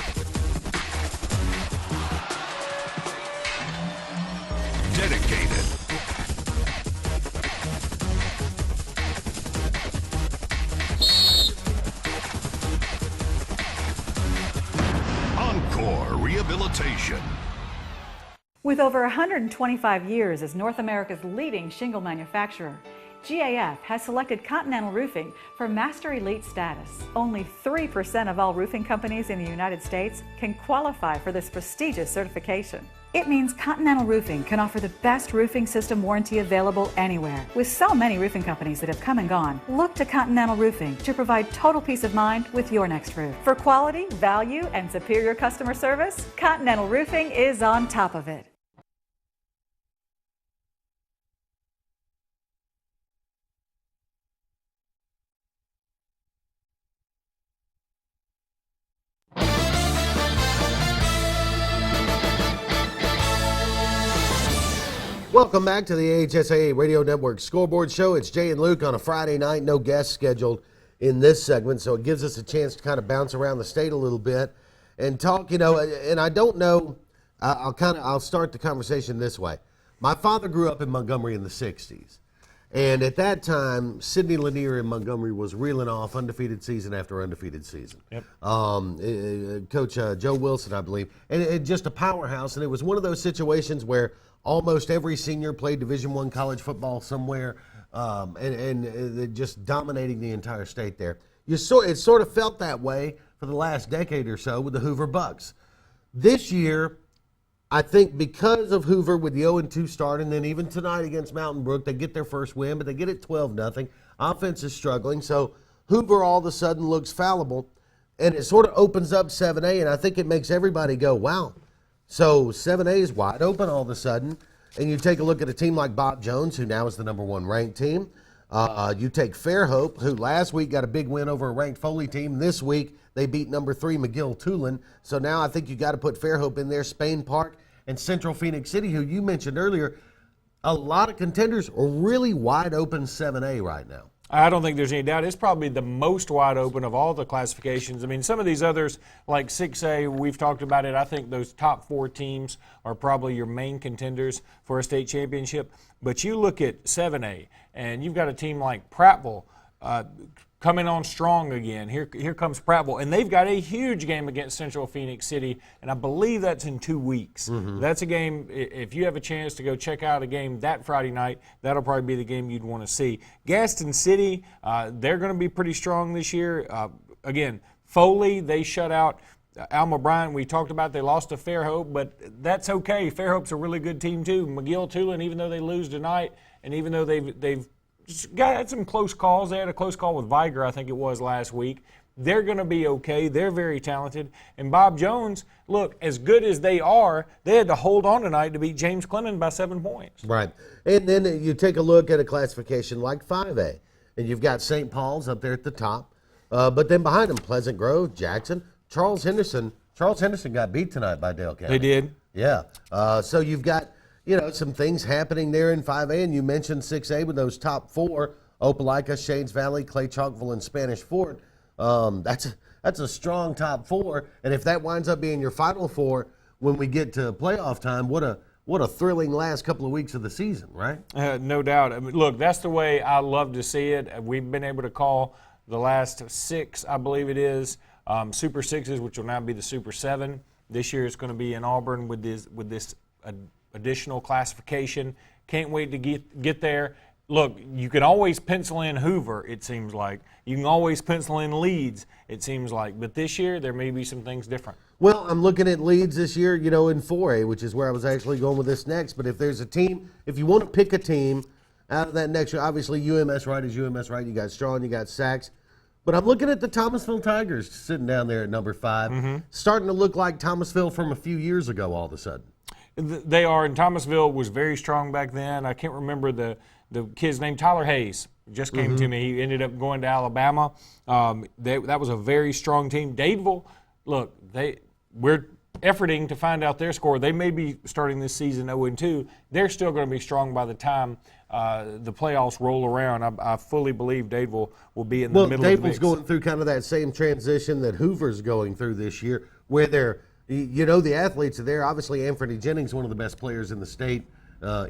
Dedicated. Encore Rehabilitation. With over 125 years as North America's leading shingle manufacturer, GAF has selected Continental Roofing for Master Elite status. Only 3% of all roofing companies in the United States can qualify for this prestigious certification. It means Continental Roofing can offer the best roofing system warranty available anywhere. With so many roofing companies that have come and gone, look to Continental Roofing to provide total peace of mind with your next roof. For quality, value, and superior customer service, Continental Roofing is on top of it. Welcome back to the AHSAA Radio Network Scoreboard Show. It's Jay and Luke on a Friday night. No guests scheduled in this segment, so it gives us a chance to kind of bounce around the state a little bit and talk, and I don't know, I'll start the conversation this way. My father grew up in Montgomery in the 60s, and at that time, Sidney Lanier in Montgomery was reeling off undefeated season after undefeated season. Yep. Coach Joe Wilson, I believe, and just a powerhouse, and it was one of those situations where almost every senior played Division I college football somewhere, and just dominating the entire state there. It sort of felt that way for the last decade or so with the Hoover Bucks. This year, I think because of Hoover with the 0-2 start, and then even tonight against Mountain Brook, they get their first win, but they get it 12-0. Offense is struggling, so Hoover all of a sudden looks fallible, and it sort of opens up 7A, and I think it makes everybody go, wow. So 7A is wide open all of a sudden, and you take a look at a team like Bob Jones, who now is the #1 ranked team. You take Fairhope, who last week got a big win over a ranked Foley team. This week they beat #3 McGill-Tulane. So now I think you got to put Fairhope in there. Spain Park and Central Phoenix City, who you mentioned earlier, a lot of contenders are really wide open 7A right now. I don't think there's any doubt. It's probably the most wide open of all the classifications. I mean, some of these others, like 6A, we've talked about it. I think those top 4 teams are probably your main contenders for a state championship. But you look at 7A, and you've got a team like Prattville coming on strong again. Here comes Prattville, and they've got a huge game against Central Phoenix City, and I believe that's in 2 weeks. Mm-hmm. That's a game, if you have a chance to go check out a game that Friday night, that'll probably be the game you'd want to see. Gaston City, they're going to be pretty strong this year. Again, Foley, they shut out Alma Bryant. We talked about they lost to Fairhope, but that's okay. Fairhope's a really good team too. McGill-Tulane, even though they lose tonight, and even though they've had some close calls. They had a close call with Viger, I think it was, last week. They're going to be okay. They're very talented. And Bob Jones, look, as good as they are, they had to hold on tonight to beat James Clemens by 7 points. Right. And then you take a look at a classification like 5A, and you've got St. Paul's up there at the top. But then behind them, Pleasant Grove, Jackson, Charles Henderson. Charles Henderson got beat tonight by Dale County. They did. Yeah. So you've got some things happening there in 5A, and you mentioned 6A with those top 4, Opelika, Shades Valley, Clay Chalkville, and Spanish Fort. That's a strong top 4, and if that winds up being your final 4 when we get to playoff time, what a thrilling last couple of weeks of the season, right? No doubt. I mean, look, that's the way I love to see it. We've been able to call the last 6, I believe it is, Super 6s, which will now be the Super 7. This year it's going to be in Auburn with this additional classification. Can't wait to get there. Look, you can always pencil in Hoover, it seems like. You can always pencil in Leeds, it seems like. But this year, there may be some things different. Well, I'm looking at Leeds this year, in 4A, which is where I was actually going with this next. But if there's a team, if you want to pick a team out of that next year, obviously UMS Wright is UMS Wright. You got Strawn, you got Sachs. But I'm looking at the Thomasville Tigers sitting down there at number 5, starting to look like Thomasville from a few years ago all of a sudden. They are, and Thomasville was very strong back then. I can't remember the kid's name. Tyler Hayes just came to me. He ended up going to Alabama. That was a very strong team. Dadeville, look, we're efforting to find out their score. They may be starting this season 0-2. They're still going to be strong by the time the playoffs roll around. I fully believe Dadeville will be in the middle of the mix. Dadeville's going through kind of that same transition that Hoover's going through this year, where the athletes are there. Obviously, Anthony Jennings, one of the best players in the state,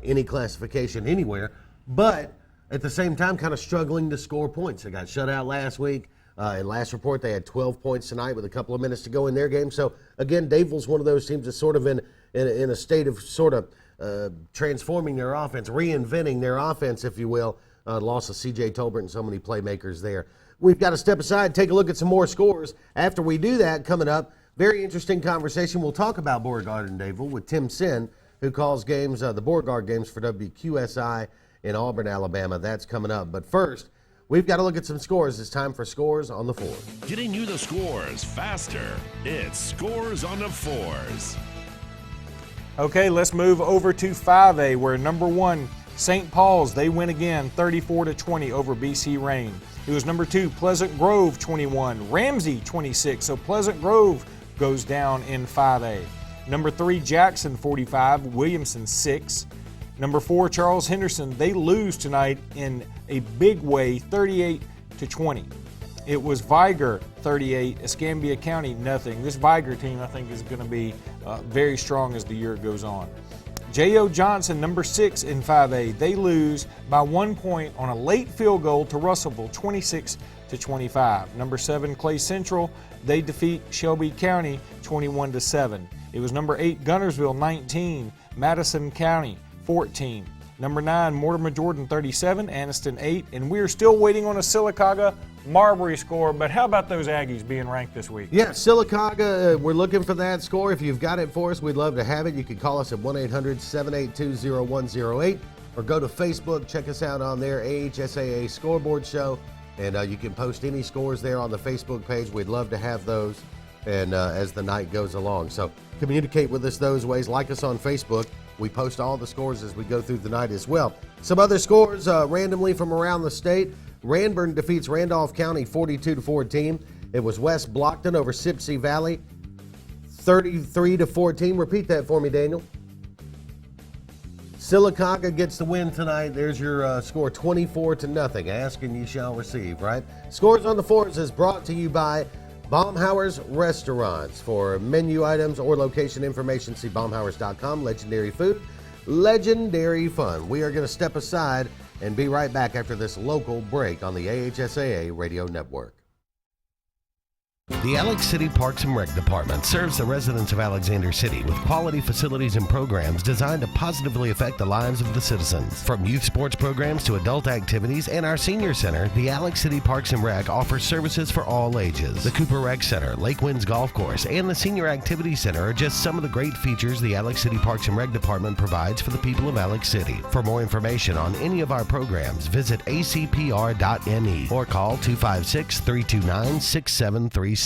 any classification anywhere, but at the same time kind of struggling to score points. They got shut out last week. In last report, they had 12 points tonight with a couple of minutes to go in their game. So, again, Dadeville's one of those teams that's sort of in a state of sort of transforming their offense, reinventing their offense, if you will. Loss of C.J. Tolbert and so many playmakers there. We've got to step aside, take a look at some more scores. After we do that, coming up, very interesting conversation. We'll talk about Beauregard and Dadeville with Tim Sin, who calls games, the Beauregard games for WQSI in Auburn, Alabama. That's coming up. But first, we've got to look at some scores. It's time for Scores on the Fours. Getting you the scores faster. It's Scores on the Fours. Okay, let's move over to 5A, where number 1, St. Paul's, they win again, 34-20 over BC Rain. It was number 2, Pleasant Grove, 21, Ramsey, 26. So Pleasant Grove goes down in 5A. Number 3, Jackson, 45, Williamson, 6. Number 4, Charles Henderson, they lose tonight in a big way, 38-20. It was Viger 38, Escambia County nothing. This Viger team, I think, is going to be very strong as the year goes on. J.O. Johnson, number 6 in 5A, they lose by 1 point on a late field goal to Russellville, 26-25. Number 7, Clay Central, they defeat Shelby County, 21-7. It was number 8, Gunnersville, 19, Madison County, 14. Number 9, Mortimer Jordan, 37, Anniston, 8. And we are still waiting on a Sylacauga Marbury score, but how about those Aggies being ranked this week? Yeah, Sylacauga, we're looking for that score. If you've got it for us, we'd love to have it. You can call us at 1-800-782-0108 or go to Facebook. Check us out on there, AHSAA Scoreboard Show, and you can post any scores there on the Facebook page. We'd love to have those and as the night goes along. So communicate with us those ways. Like us on Facebook. We post all the scores as we go through the night as well. Some other scores randomly from around the state. Ranburne defeats Randolph County 42-14. It was West Blockton over Sipsey Valley 33-14. Repeat that for me, Daniel. Sylacauga gets the win tonight. There's your score, 24-0. Ask and you shall receive, right? Scores on the Fours is brought to you by Baumhauer's Restaurants. For menu items or location information, see baumhauers.com. Legendary food, legendary fun. We are going to step aside and be right back after this local break on the AHSAA Radio Network. The Alex City Parks and Rec Department serves the residents of Alexander City with quality facilities and programs designed to positively affect the lives of the citizens. From youth sports programs to adult activities and our senior center, the Alex City Parks and Rec offers services for all ages. The Cooper Rec Center, Lake Winds Golf Course, and the Senior Activity Center are just some of the great features the Alex City Parks and Rec Department provides for the people of Alex City. For more information on any of our programs, visit acpr.ne or call 256-329-6736.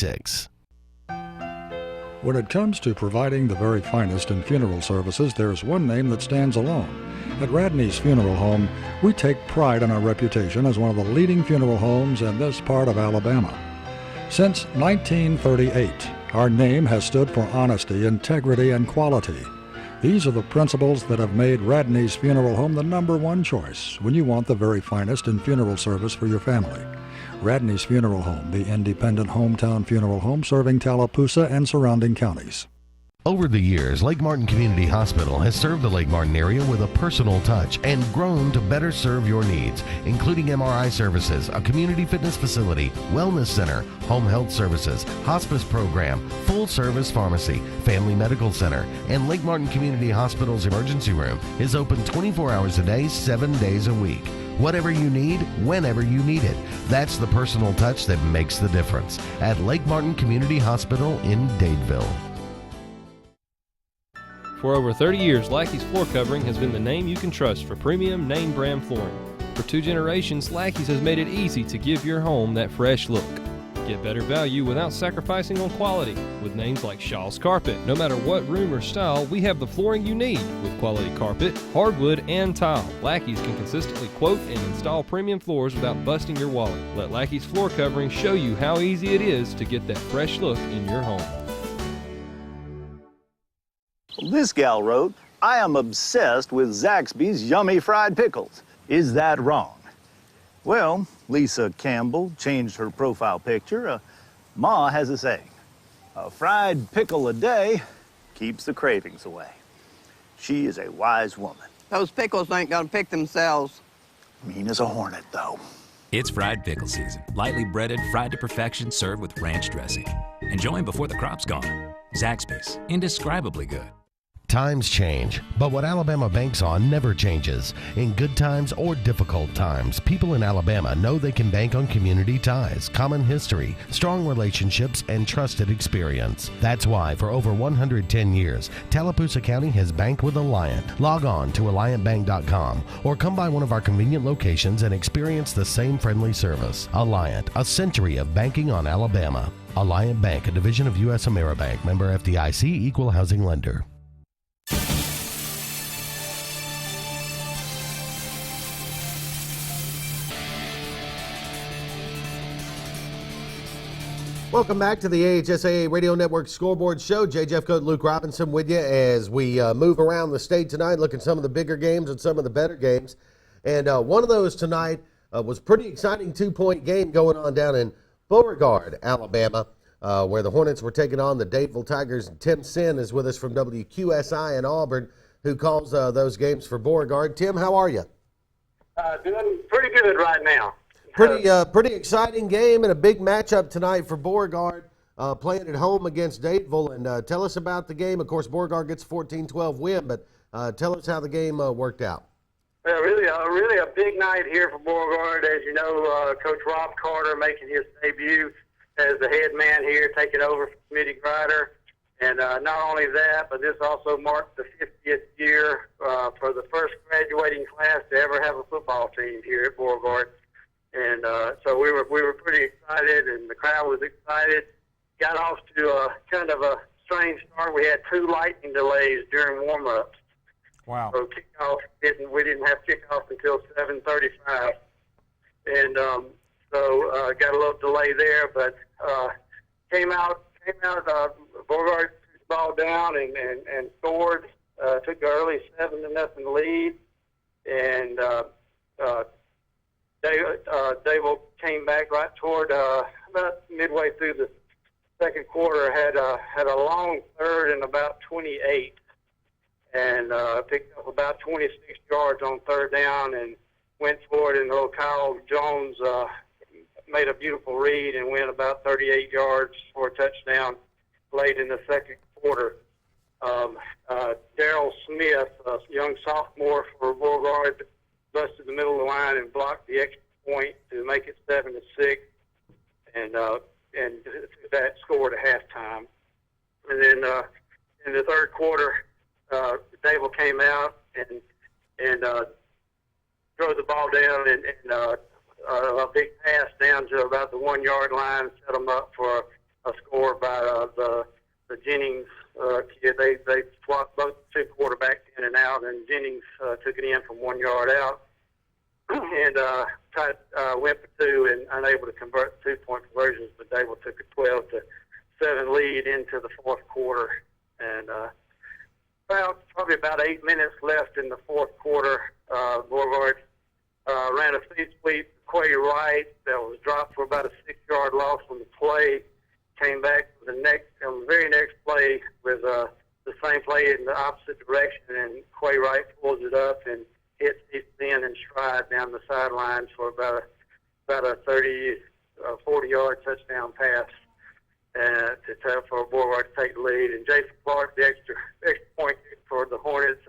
When it comes to providing the very finest in funeral services, there's one name that stands alone. At Radney's Funeral Home, we take pride in our reputation as one of the leading funeral homes in this part of Alabama. Since 1938, our name has stood for honesty, integrity, and quality. These are the principles that have made Radney's Funeral Home the #1 choice when you want the very finest in funeral service for your family. Radney's Funeral Home, the independent hometown funeral home serving Tallapoosa and surrounding counties. Over the years, Lake Martin Community Hospital has served the Lake Martin area with a personal touch and grown to better serve your needs, including MRI services, a community fitness facility, wellness center, home health services, hospice program, full-service pharmacy, family medical center, and Lake Martin Community Hospital's emergency room is open 24 hours a day, 7 days a week. Whatever you need, whenever you need it. That's the personal touch that makes the difference at Lake Martin Community Hospital in Dadeville. For over 30 years, Lackey's Floor Covering has been the name you can trust for premium name brand flooring. For 2 generations, Lackey's has made it easy to give your home that fresh look. Get better value without sacrificing on quality with names like Shaw's Carpet. No matter what room or style, we have the flooring you need with quality carpet, hardwood, and tile. Lackey's can consistently quote and install premium floors without busting your wallet. Let Lackey's Floor Covering show you how easy it is to get that fresh look in your home. This gal wrote, "I am obsessed with Zaxby's yummy fried pickles. Is that wrong?" Well, Lisa Campbell changed her profile picture. Ma has a saying, "A fried pickle a day keeps the cravings away." She is a wise woman. Those pickles ain't gonna pick themselves. Mean as a hornet, though. It's fried pickle season. Lightly breaded, fried to perfection, served with ranch dressing. Enjoy 'em before the crop's gone. Zaxby's, indescribably good. Times change, but what Alabama banks on never changes. In good times or difficult times, people in Alabama know they can bank on community ties, common history, strong relationships, and trusted experience. That's why for over 110 years, Tallapoosa County has banked with Alliant. Log on to AlliantBank.com or come by one of our convenient locations and experience the same friendly service. Alliant, a century of banking on Alabama. Alliant Bank, a division of U.S. Ameribank, member FDIC, equal housing lender. Welcome back to the AHSAA Radio Network Scoreboard Show. Jeffcoat, Luke Robinson with you as we move around the state tonight, looking at some of the bigger games and some of the better games. And one of those tonight was a pretty exciting 2-point game going on down in Beauregard, Alabama, where the Hornets were taking on the Dadeville Tigers. And Tim Sin is with us from WQSI in Auburn, who calls those games for Beauregard. Tim, how are you? Doing pretty good right now. Pretty exciting game and a big matchup tonight for Beauregard, playing at home against Dadeville. And tell us about the game. Of course, Beauregard gets a 14-12 win, but tell us how the game worked out. Really a big night here for Beauregard. As you know, Coach Rob Carter making his debut as the head man here, taking over from Smitty Grider. And not only that, but this also marked the 50th year for the first graduating class to ever have a football team here at Beauregard. And so we were pretty excited, and the crowd was excited. Got off to kind of a strange start. We had 2 lightning delays during warm-ups. Wow. So kickoff we didn't have kickoff until 7:35, and so got a little delay there. But came out. Beauregard took the ball down and scored. Took the early 7-0 lead, and Dadeville came back right toward about midway through the second quarter. Had a long third and about 28, and picked up about 26 yards on third down and went for it. And little Kyle Jones made a beautiful read and went about 38 yards for a touchdown late in the second quarter. Daryl Smith, a young sophomore for Beauregard, busted the middle of the line and blocked the extra point to make it 7-6, and that scored at halftime. And then in the third quarter, Dadeville came out and drove the ball down and a big pass down to about the 1-yard line, set them up for a score by the Jennings kid. They swapped both 2 quarterbacks in and out, and Jennings took it in from 1 yard out. And went for 2 and unable to convert 2-point conversions, but Dadeville took a 12-7 lead into the fourth quarter. And probably about 8 minutes left in the fourth quarter. Beauregard ran a speed sweep to Quay Wright that was dropped for about a 6-yard loss on the play. Came back for the very next play with the same play in the opposite direction, and Quay Wright pulls it up and hits Steve Sin in stride down the sidelines for about a 40-yard touchdown pass for Beauregard to take the lead. And Jason Clark, the extra point kick for the Hornets,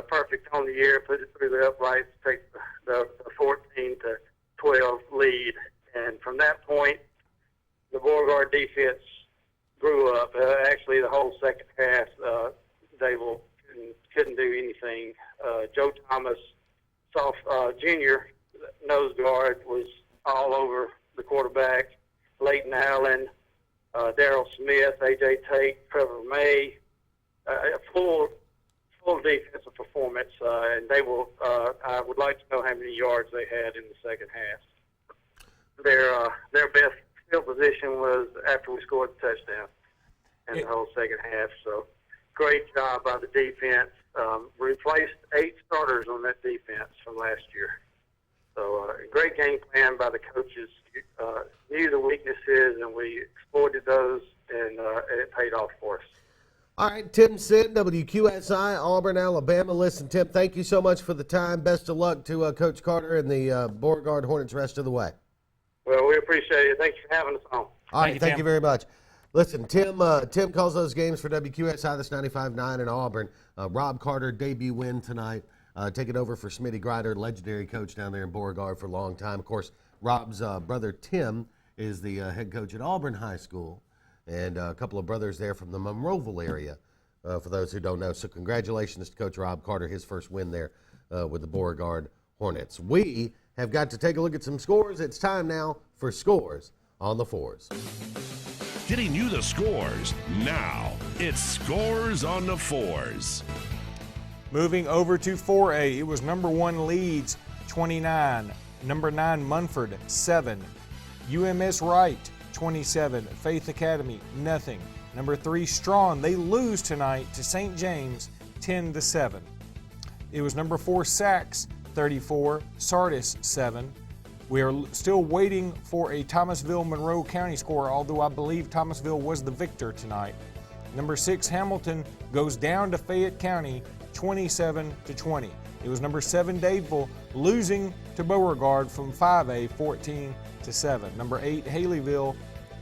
perfect on the year, put it through the uprights, take the 14-12 lead. And from that point, the Beauregard defense grew up. Actually, the whole second half, Dadeville couldn't do anything. Joe Thomas, junior nose guard, was all over the quarterback. Leighton Allen, Daryl Smith, A.J. Tate, Trevor May, full defensive performance. And I would like to know how many yards they had in the second half. Their best field position was after we scored the touchdown in the whole second half. So great job by the defense. Replaced 8 starters on that defense from last year. So great game plan by the coaches. Knew the weaknesses, and we exploited those, and it paid off for us. All right, Tim Sin, WQSI, Auburn, Alabama. Listen, Tim, thank you so much for the time. Best of luck to Coach Carter and the Beauregard Hornets rest of the way. Well, we appreciate it. Thanks for having us on. All right, thank you very much. Listen, Tim calls those games for WQSI. That's 95.9 in Auburn. Rob Carter, debut win tonight, taking over for Smitty Grider, legendary coach down there in Beauregard for a long time. Of course, Rob's brother Tim is the head coach at Auburn High School, and a couple of brothers there from the Monroeville area, for those who don't know. So congratulations to Coach Rob Carter, his first win there with the Beauregard Hornets. We have got to take a look at some scores. It's time now for Scores on the Fours. Getting you the scores now. It's Scores on the Fours. Moving over to 4A, it was number 1 Leeds, 29. Number 9 Munford, 7. UMS Wright, 27. Faith Academy, nothing. Number 3, Strawn, they lose tonight to St. James, 10-7. It was number 4, Sachs, 34. Sardis, 7. We are still waiting for a Thomasville-Monroe County score, although I believe Thomasville was the victor tonight. Number 6, Hamilton, goes down to Fayette County, 27-20. It was number 7, Dadeville, losing to Beauregard from 5A, 14-7. Number 8, Haleyville,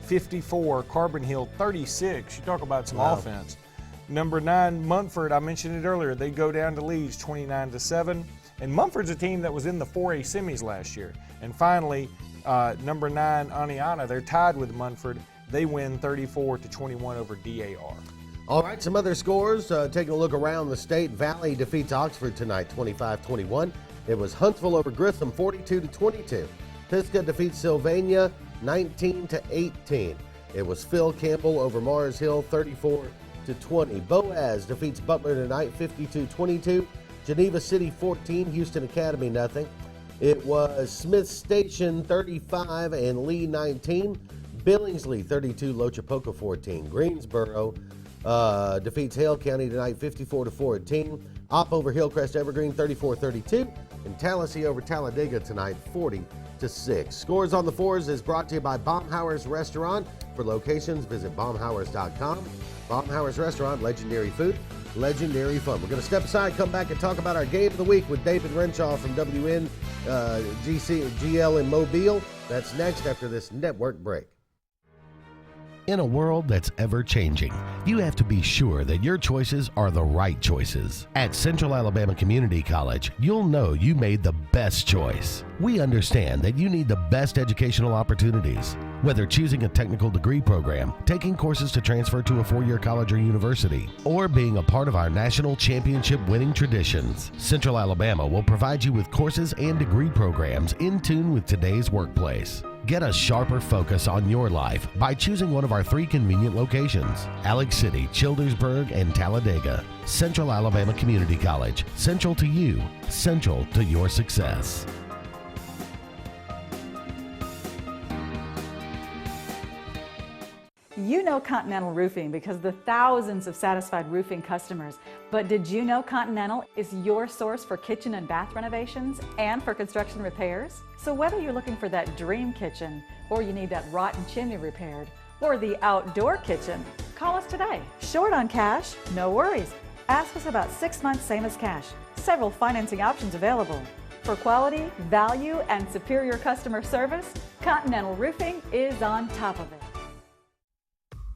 54. Carbon Hill, 36. You talk about some offense. Number 9, Munford, I mentioned it earlier. They go down to Leeds, 29-7. And Munford's a team that was in the 4A semis last year. And finally, number 9, Aniana, they're tied with Munford. They win 34-21 over DAR. All right, some other scores. Taking a look around the state. Valley defeats Oxford tonight, 25-21. It was Huntsville over Grissom, 42-22. Pisgah defeats Sylvania, 19-18. It was Phil Campbell over Mars Hill, 34-20. Boaz defeats Butler tonight, 52-22. Geneva City 14, Houston Academy nothing. It was Smith Station 35 and Lee 19. Billingsley 32, Lochapoka 14. Greensboro defeats Hale County tonight 54-14. Opp over Hillcrest Evergreen 34-32. And Tallahassee over Talladega tonight 40-6. Scores on the Fours is brought to you by Baumhauer's Restaurant. For locations, visit baumhauers.com. Baumhauer's Restaurant, legendary food, legendary fun. We're going to step aside, come back and talk about our game of the week with David Renshaw from WNGL in Mobile. That's next after this network break. In a world that's ever-changing, you have to be sure that your choices are the right choices. At Central Alabama Community College, you'll know you made the best choice. We understand that you need the best educational opportunities. Whether choosing a technical degree program, taking courses to transfer to a four-year college or university, or being a part of our national championship winning traditions, Central Alabama will provide you with courses and degree programs in tune with today's workplace. Get a sharper focus on your life by choosing one of our 3 convenient locations: Alex City, Childersburg, and Talladega. Central Alabama Community College. Central to you. Central to your success. You know Continental Roofing because of the thousands of satisfied roofing customers. But did you know Continental is your source for kitchen and bath renovations and for construction repairs? So whether you're looking for that dream kitchen, or you need that rotten chimney repaired, or the outdoor kitchen, call us today. Short on cash? No worries. Ask us about 6 months, same as cash. Several financing options available. For quality, value, and superior customer service, Continental Roofing is on top of it.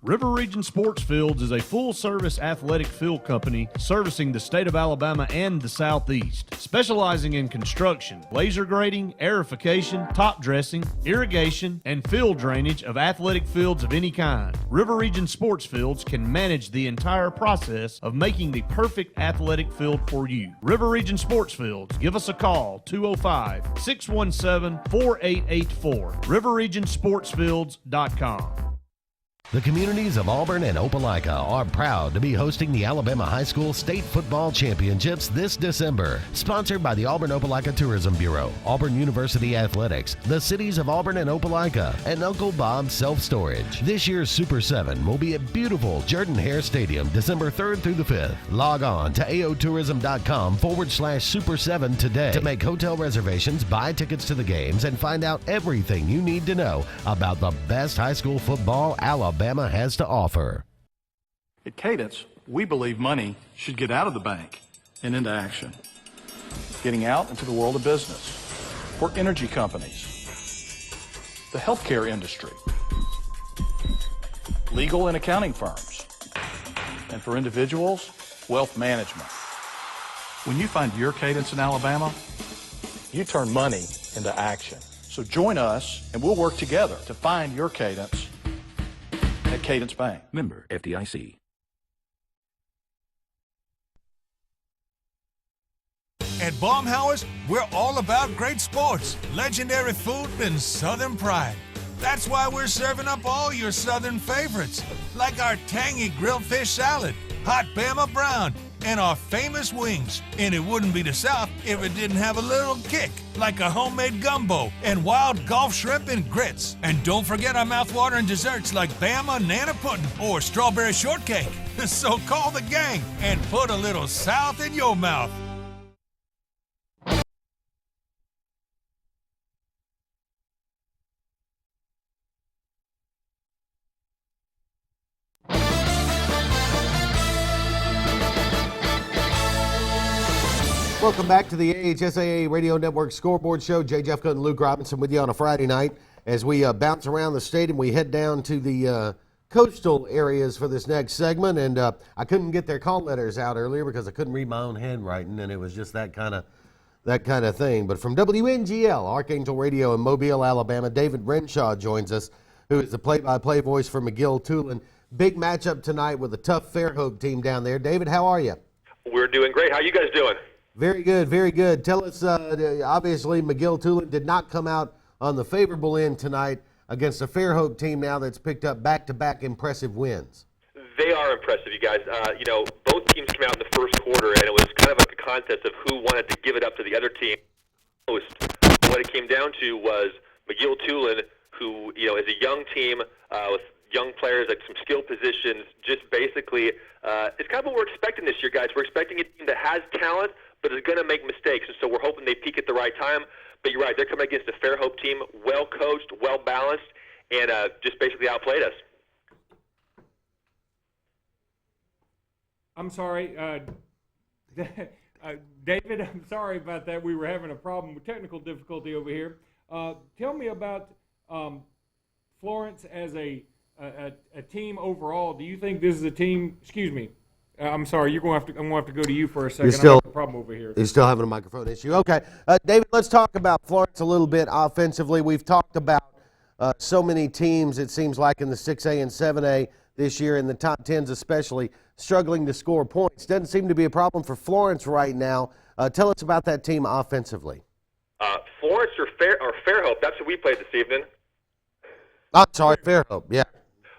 River Region Sports Fields is a full-service athletic field company servicing the state of Alabama and the Southeast, specializing in construction, laser grading, aerification, top dressing, irrigation, and field drainage of athletic fields of any kind. River Region Sports Fields can manage the entire process of making the perfect athletic field for you. River Region Sports Fields. Give us a call, 205-617-4884. RiverRegionSportsFields.com. The communities of Auburn and Opelika are proud to be hosting the Alabama High School State Football Championships this December. Sponsored by the Auburn-Opelika Tourism Bureau, Auburn University Athletics, the cities of Auburn and Opelika, and Uncle Bob's Self Storage. This year's Super 7 will be at beautiful Jordan-Hare Stadium December 3rd through the 5th. Log on to aotourism.com/Super 7 today to make hotel reservations, buy tickets to the games, and find out everything you need to know about the best high school football Alabama has to offer. At Cadence, we believe money should get out of the bank and into action, getting out into the world of business, for energy companies, the healthcare industry, legal and accounting firms, and for individuals, wealth management. When you find your Cadence in Alabama, you turn money into action. So join us and we'll work together to find your Cadence at Cadence Bank. Member FDIC. At Baumhauer's, we're all about great sports, legendary food, and Southern pride. That's why we're serving up all your Southern favorites, like our tangy grilled fish salad, hot Bama brown, and our famous wings. And it wouldn't be the South if it didn't have a little kick, like a homemade gumbo and wild Gulf shrimp and grits. And don't forget our mouthwatering desserts like Bama Nana Pudding or strawberry shortcake. So call the gang and put a little South in your mouth. Welcome back to the AHSAA Radio Network Scoreboard Show. Jeffcoat and Luke Robinson with you on a Friday night. As we bounce around the state and we head down to the coastal areas for this next segment. And I couldn't get their call letters out earlier because I couldn't read my own handwriting, and it was just that kind of thing. But from WNGL, Archangel Radio in Mobile, Alabama, David Renshaw joins us, who is the play-by-play voice for McGill-Tulane. Big matchup tonight with a tough Fairhope team down there. David, how are you? We're doing great. How you guys doing? Very good, very good. Tell us, obviously McGill-Tulane did not come out on the favorable end tonight against a Fairhope team now that's picked up back-to-back impressive wins. They are impressive, you guys. Both teams came out in the first quarter, and it was kind of like a contest of who wanted to give it up to the other team most. What it came down to was McGill-Tulane, who is a young team with young players at some skill positions. Just basically, it's kind of what we're expecting this year, guys. We're expecting a team that has talent, but is going to make mistakes, and so we're hoping they peak at the right time. But you're right, they're coming against a Fairhope team, well-coached, well-balanced, and just basically outplayed us. I'm sorry, David, I'm sorry about that. We were having a problem with technical difficulty over here. Tell me about Florence as a team overall. Do you think this is a team, excuse me, I'm sorry, I'm going to have to go to you for a second. Still, I have a problem over here. You're still having a microphone issue. Okay. David, let's talk about Florence a little bit offensively. We've talked about so many teams, it seems like, in the 6A and 7A this year, in the top 10s especially, struggling to score points. Doesn't seem to be a problem for Florence right now. Tell us about that team offensively. Florence or Fairhope, that's who we played this evening. Oh, sorry, Fairhope, yeah.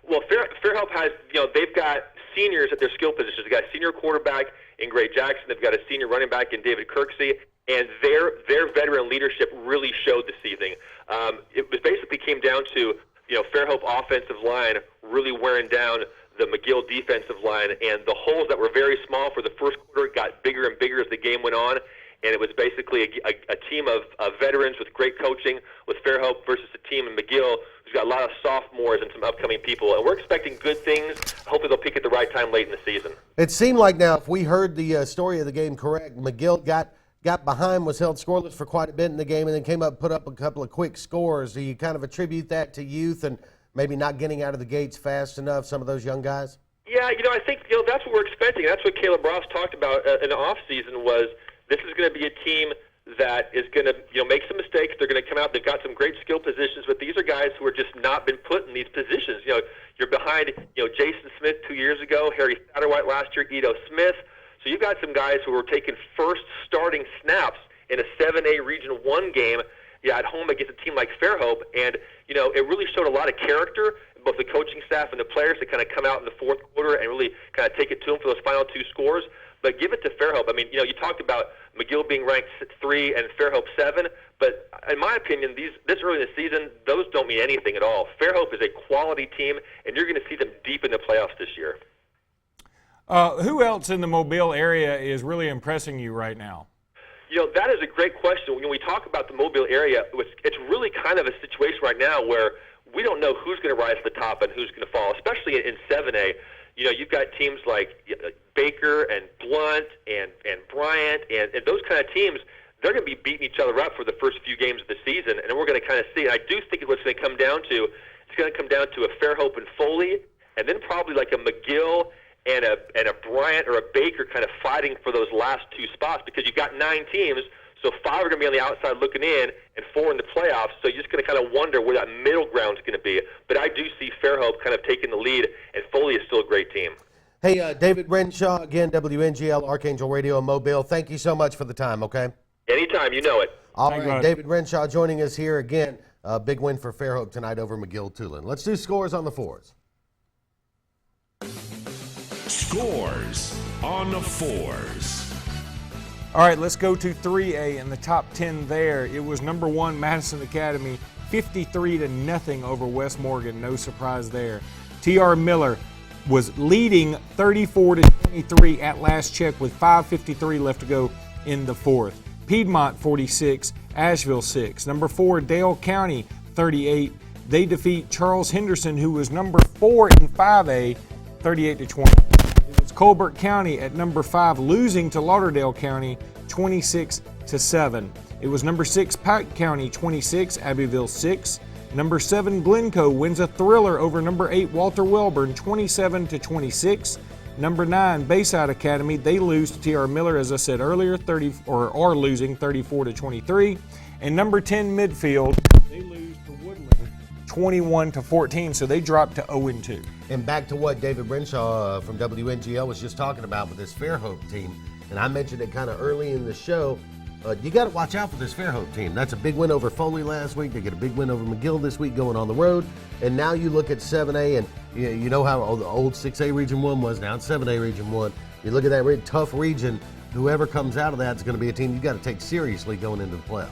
Well, Fairhope has, they've got seniors at their skill positions. They've got a senior quarterback in Gray Jackson. They've got a senior running back in David Kirksey, and their veteran leadership really showed this evening. It was basically came down to, Fairhope offensive line really wearing down the McGill defensive line, and the holes that were very small for the first quarter got bigger and bigger as the game went on. And it was basically a team of veterans with great coaching with Fairhope versus a team in McGill who's got a lot of sophomores and some upcoming people. And we're expecting good things. Hopefully they'll peak at the right time late in the season. It seemed like now, if we heard the story of the game correct, McGill got behind, was held scoreless for quite a bit in the game, and then came up and put up a couple of quick scores. Do you kind of attribute that to youth and maybe not getting out of the gates fast enough, some of those young guys? Yeah, I think that's what we're expecting. That's what Caleb Ross talked about in the offseason was this is going to be a team that is going to, make some mistakes. They're going to come out. They've got some great skill positions, but these are guys who are just not been put in these positions. You're behind, Jason Smith 2 years ago, Harry Satterwhite last year, Edo Smith. So you've got some guys who were taking first starting snaps in a 7A Region 1 game, at home against a team like Fairhope, and it really showed a lot of character, both the coaching staff and the players, to kind of come out in the fourth quarter and really kind of take it to them for those final two scores. But give it to Fairhope. I mean, you talked about McGill being ranked 3 and Fairhope 7, but in my opinion, this early in the season, those don't mean anything at all. Fairhope is a quality team, and you're going to see them deep in the playoffs this year. Who else in the Mobile area is really impressing you right now? That is a great question. When we talk about the Mobile area, it's really kind of a situation right now where we don't know who's going to rise to the top and who's going to fall, especially in 7A. You've got teams like Baker and Blunt and Bryant and those kind of teams. They're going to be beating each other up for the first few games of the season, and we're going to kind of see. And I do think what's going to come down to, it's going to come down to a Fairhope and Foley, and then probably like a McGill and a Bryant or a Baker kind of fighting for those last two spots, because you've got 9 teams. So 5 are going to be on the outside looking in, and 4 in the playoffs. So you're just going to kind of wonder where that middle ground is going to be. But I do see Fairhope kind of taking the lead, and Foley is still a great team. Hey, David Renshaw, again, WNGL, Archangel Radio in Mobile. Thank you so much for the time, okay? Anytime, you know it. All right, David Renshaw joining us here again. Big win for Fairhope tonight over McGill-Tulane. Let's do scores on the 4s. Scores on the 4s. All right, let's go to 3A in the top 10 there. It was number 1 Madison Academy, 53-0 over West Morgan. No surprise there. T.R. Miller was leading 34-23 at last check with 5:53 left to go in the fourth. Piedmont 46, Asheville 6. Number 4 Dale County 38. They defeat Charles Henderson, who was number 4 in 5A, 38-20. It was Colbert County at number 5 losing to Lauderdale County 26-7. It was number 6 Pike County 26, Abbeville 6. Number 7 Glencoe wins a thriller over number 8 Walter Welborn 27-26. Number 9 Bayside Academy, they lose to T.R. Miller, as I said earlier, are losing 34-23. And number 10 Midfield, they lose to Woodland 21-14, so they dropped to 0-2. And back to what David Renshaw from WNGL was just talking about with this Fairhope team, and I mentioned it kind of early in the show. You got to watch out for this Fairhope team. That's a big win over Foley last week. They get a big win over McGill this week going on the road. And now you look at 7A, and you know how the old 6A Region 1 was. Now it's 7A Region 1. You look at that tough region. Whoever comes out of that is going to be a team you got to take seriously going into the playoffs.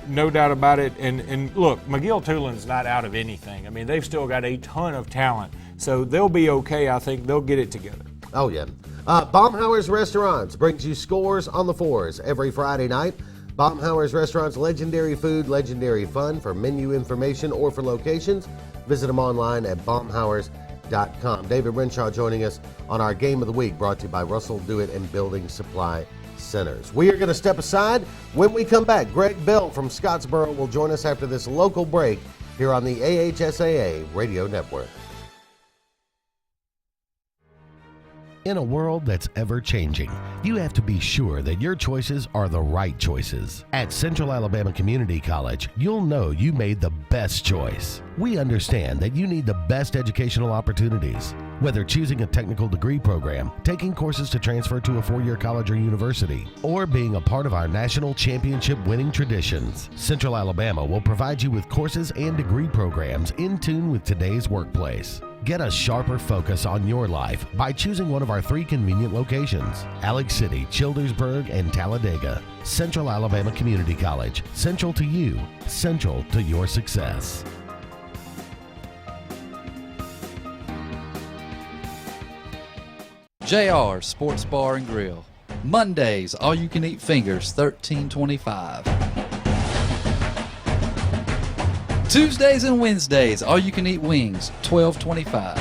No doubt about it. And look, McGill-Tulin's not out of anything. I mean, they've still got a ton of talent. So they'll be okay. I think they'll get it together. Oh, yeah. Baumhauer's Restaurants brings you Scores on the 4s every Friday night. Baumhauer's Restaurants, legendary food, legendary fun. For menu information or for locations, visit them online at baumhauers.com. David Renshaw joining us on our Game of the Week, brought to you by Russell Dewitt and Building Supply Centers. We are going to step aside. When we come back, Greg Bell from Scottsboro will join us after this local break here on the AHSAA Radio Network. In a world that's ever-changing, you have to be sure that your choices are the right choices. At Central Alabama Community College, you'll know you made the best choice. We understand that you need the best educational opportunities. Whether choosing a technical degree program, taking courses to transfer to a 4-year college or university, or being a part of our national championship winning traditions, Central Alabama will provide you with courses and degree programs in tune with today's workplace. Get a sharper focus on your life by choosing one of our 3 convenient locations: Alex City, Childersburg, and Talladega. Central Alabama Community College. Central to you. Central to your success. JR Sports Bar and Grill. Mondays, all you can eat fingers, $13.25. Tuesdays and Wednesdays, all you can eat wings, $12.25.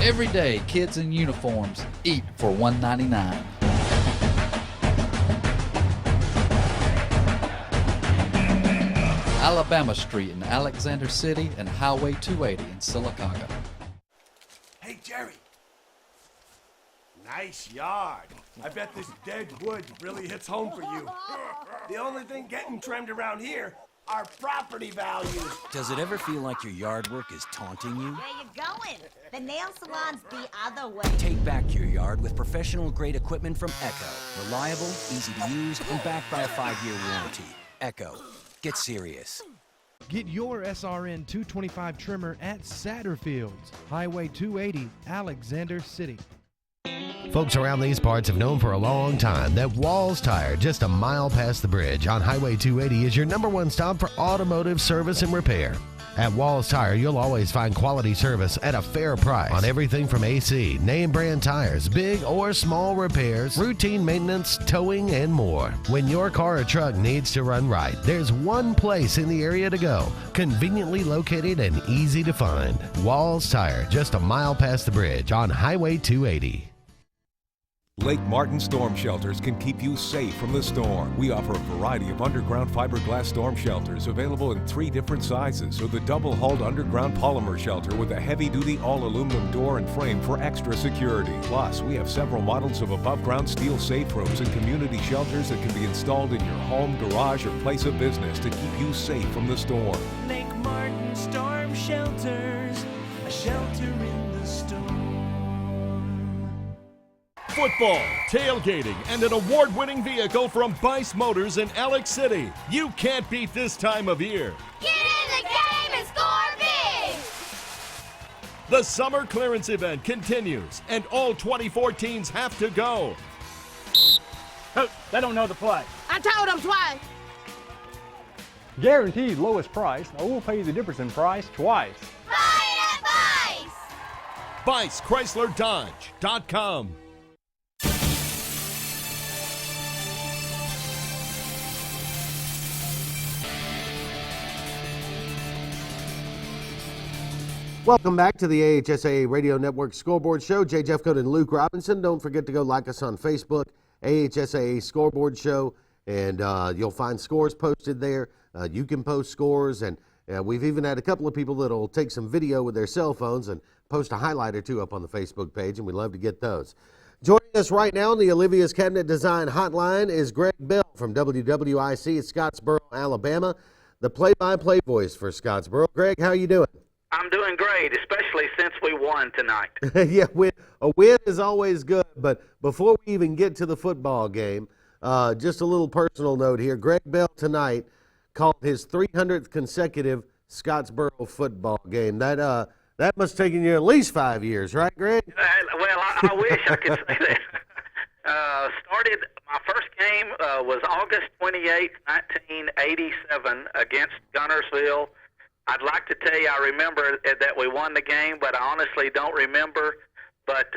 Every day, kids in uniforms eat for $1.99. Alabama Street in Alexander City and Highway 280 in Sylacauga. Hey, Jerry. Nice yard. I bet this dead wood really hits home for you. The only thing getting trimmed around here are property values. Does it ever feel like your yard work is taunting you? Where you going? The nail salon's the other way. Take back your yard with professional-grade equipment from Echo. Reliable, easy to use, and backed by a 5-year warranty. Echo. Get serious. Get your SRN 225 trimmer at Satterfield's, Highway 280, Alexander City. Folks around these parts have known for a long time that Walls Tire, just a mile past the bridge on Highway 280, is your #1 stop for automotive service and repair. At Walls Tire, you'll always find quality service at a fair price on everything from AC, name brand tires, big or small repairs, routine maintenance, towing, and more. When your car or truck needs to run right, there's one place in the area to go, conveniently located and easy to find. Walls Tire, just a mile past the bridge on Highway 280. Lake Martin Storm Shelters can keep you safe from the storm. We offer a variety of underground fiberglass storm shelters available in 3 different sizes, or the double-hulled underground polymer shelter with a heavy-duty all-aluminum door and frame for extra security. Plus, we have several models of above-ground steel safe rooms and community shelters that can be installed in your home, garage, or place of business to keep you safe from the storm. Lake Martin Storm Shelters, a shelter in the storm. Football, tailgating, and an award-winning vehicle from Bice Motors in Alex City. You can't beat this time of year. Get in the game and score big! The summer clearance event continues, and all 24 teams have to go. Coach, they don't know the play. I told them twice. Guaranteed lowest price, or we'll pay you the difference in price twice. Buy it at Vice! ViceChryslerDodge.com. Welcome back to the AHSAA Radio Network Scoreboard Show. Jeffcoat and Luke Robinson. Don't forget to go like us on Facebook, AHSAA Scoreboard Show, and you'll find scores posted there. You can post scores, and we've even had a couple of people that'll take some video with their cell phones and post a highlight or two up on the Facebook page, and we'd love to get those. Joining us right now on the Olivia's Cabinet Design Hotline is Greg Bell from WWIC at Scottsboro, Alabama, the play-by-play voice for Scottsboro. Greg, how are you doing? I'm doing great, especially since we won tonight. Yeah, a win is always good, but before we even get to the football game, just a little personal note here. Greg Bell tonight called his 300th consecutive Scottsboro football game. That must have taken you at least 5 years, right, Greg? Well, I wish I could say that. Started my first game was August 28th, 1987 against Gunnersville. I'd like to tell you I remember that we won the game, but I honestly don't remember. But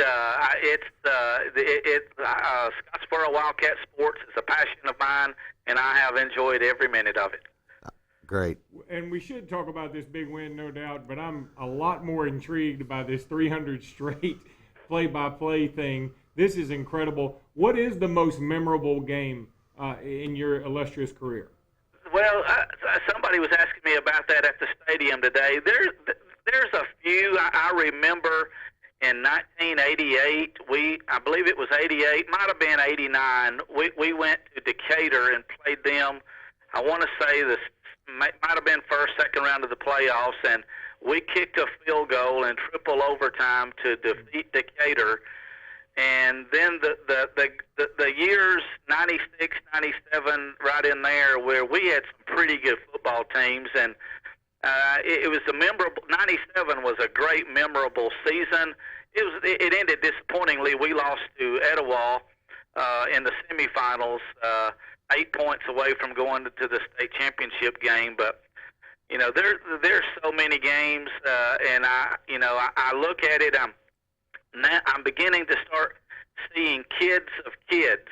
Scottsboro Wildcat Sports is a passion of mine, and I have enjoyed every minute of it. Great. And we should talk about this big win, no doubt, but I'm a lot more intrigued by this 300 straight play-by-play thing. This is incredible. What is the most memorable game in your illustrious career? Well, somebody was asking me about that at the stadium today. There's a few. I remember in 1988, I believe it was 88, might have been 89, we went to Decatur and played them. I want to say this might have been first, second round of the playoffs, and we kicked a field goal in triple overtime to defeat Decatur. And then the years 96, 97, right in there, where we had some pretty good football teams, and it was a memorable. 97 was a great, memorable season. It ended disappointingly. We lost to Etowah in the semifinals, 8 points away from going to the state championship game. But you know, there's so many games, and I look at it. I'm beginning to start seeing kids of kids